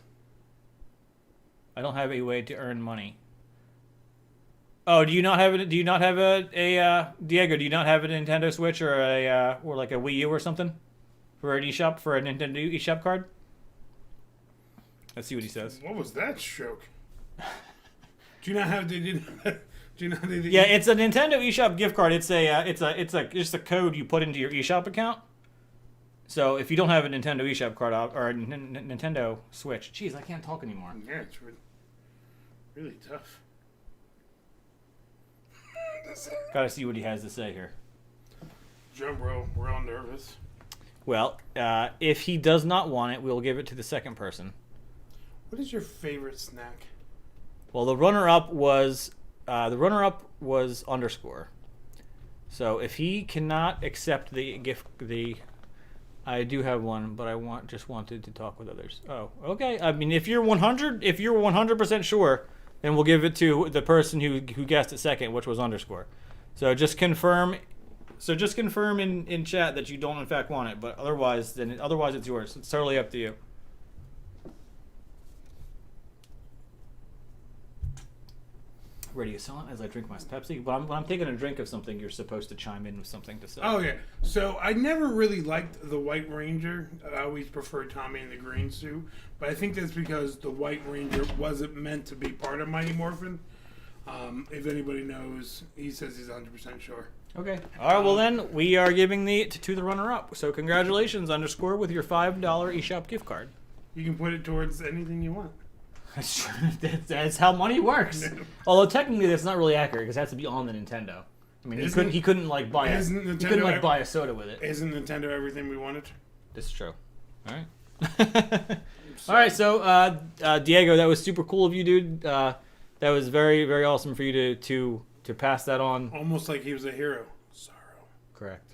I don't have a way to earn money. Oh, do you not have it? Do you not have Diego? Do you not have a Nintendo Switch or or like a Wii U or something for an eShop for a Nintendo eShop card? Let's see what he says. What was that stroke? Do you not have the? Do you not have the? Yeah, it's a Nintendo eShop gift card. It's just a code you put into your eShop account. So if you don't have a Nintendo eShop card or a Nintendo Switch, jeez, I can't talk anymore. Yeah, it's really tough. Gotta see what he has to say here. Drum roll. We're all nervous. Well, if he does not want it, we'll give it to the second person. What is your favorite snack? Well, the runner-up was underscore. So if he cannot accept the gift, I do have one, but I just wanted to talk with others. Oh, okay. I mean, if you're 100% sure, then we'll give it to the person who guessed it second, which was underscore. So just confirm. So just confirm in chat that you don't in fact want it, but otherwise it's yours. It's totally up to you. Radio silent as I drink my Pepsi. When I'm taking a drink of something, you're supposed to chime in with something to say. Oh yeah. So I never really liked the White Ranger. I always preferred Tommy in the green suit, but I think that's because the White Ranger wasn't meant to be part of Mighty Morphin. If anybody knows, he says he's 100% sure. Okay. All right. Well, then we are giving it to the runner-up. So congratulations, underscore, with your $5 eShop gift card. You can put it towards anything you want. That's how money works. Although technically that's not really accurate because it has to be on the Nintendo. I mean, he couldn't like buy a soda with it. Isn't Nintendo everything we wanted? This is true. All right. All right. So Diego, that was super cool of you, dude. That was very, very awesome for you to pass that on. Almost like he was a hero. Sorrow. Correct.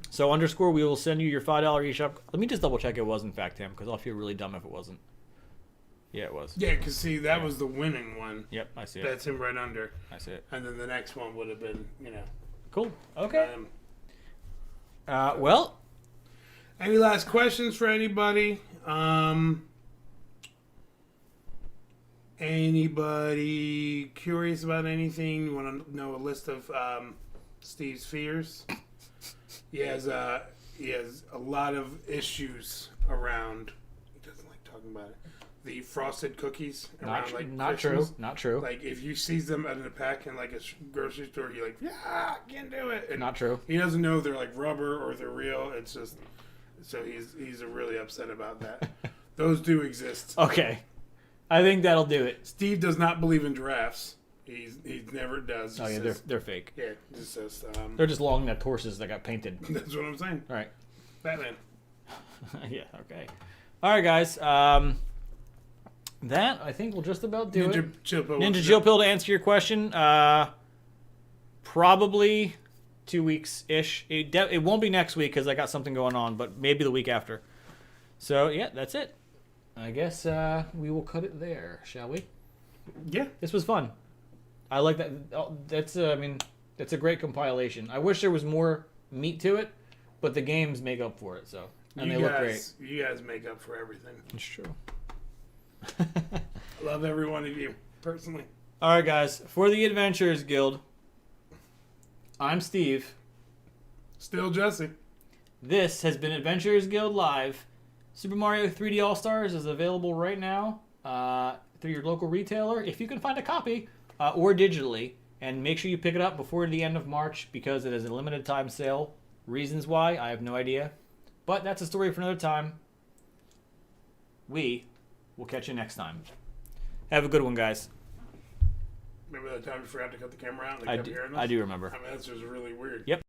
So underscore, we will send you your $5 eShop. Let me just double check it was in fact him because I'll feel really dumb if it wasn't. Yeah, it was. Yeah, because see, that was the winning one. Yep, I see it. That's him right under. I see it. And then the next one would have been, Cool. Okay. Well. Any last questions for anybody? Anybody curious about anything? You want to know a list of Steve's fears? He has a lot of issues around. He doesn't like talking about it. The frosted cookies around not Christmas. true. Not true. Like if you see them in a pack in like a grocery store, you're like, yeah, can't do it. And not true. He doesn't know they're like rubber or they're real. It's just so he's really upset about that. Those do exist. Okay, I think that'll do it. Steve does not believe in giraffes. He never does. Oh yeah, they're fake. Yeah, just says they're just long necked horses that got painted. That's what I'm saying. All right. Batman. Yeah. Okay. All right, guys. That I think will just about do it. Ninja Chill Pill, to answer your question, probably 2 weeks ish. It won't be next week because I got something going on, but maybe the week after. So yeah, that's it. I guess we will cut it there, shall we? Yeah, this was fun. I like that. That's that's a great compilation. I wish there was more meat to it, but the games make up for it. So and they look great. You guys make up for everything. It's true. Love every one of you, personally. All right, guys. For the Adventurers Guild, I'm Steve. Still Jesse. This has been Adventurers Guild Live. Super Mario 3D All-Stars is available right now through your local retailer, if you can find a copy, or digitally. And make sure you pick it up before the end of March because it is a limited time sale. Reasons why, I have no idea. But that's a story for another time. We'll catch you next time. Have a good one, guys. Remember that time you forgot to cut the camera out and they kept hearing us? I do remember. I mean, that's just really weird. Yep.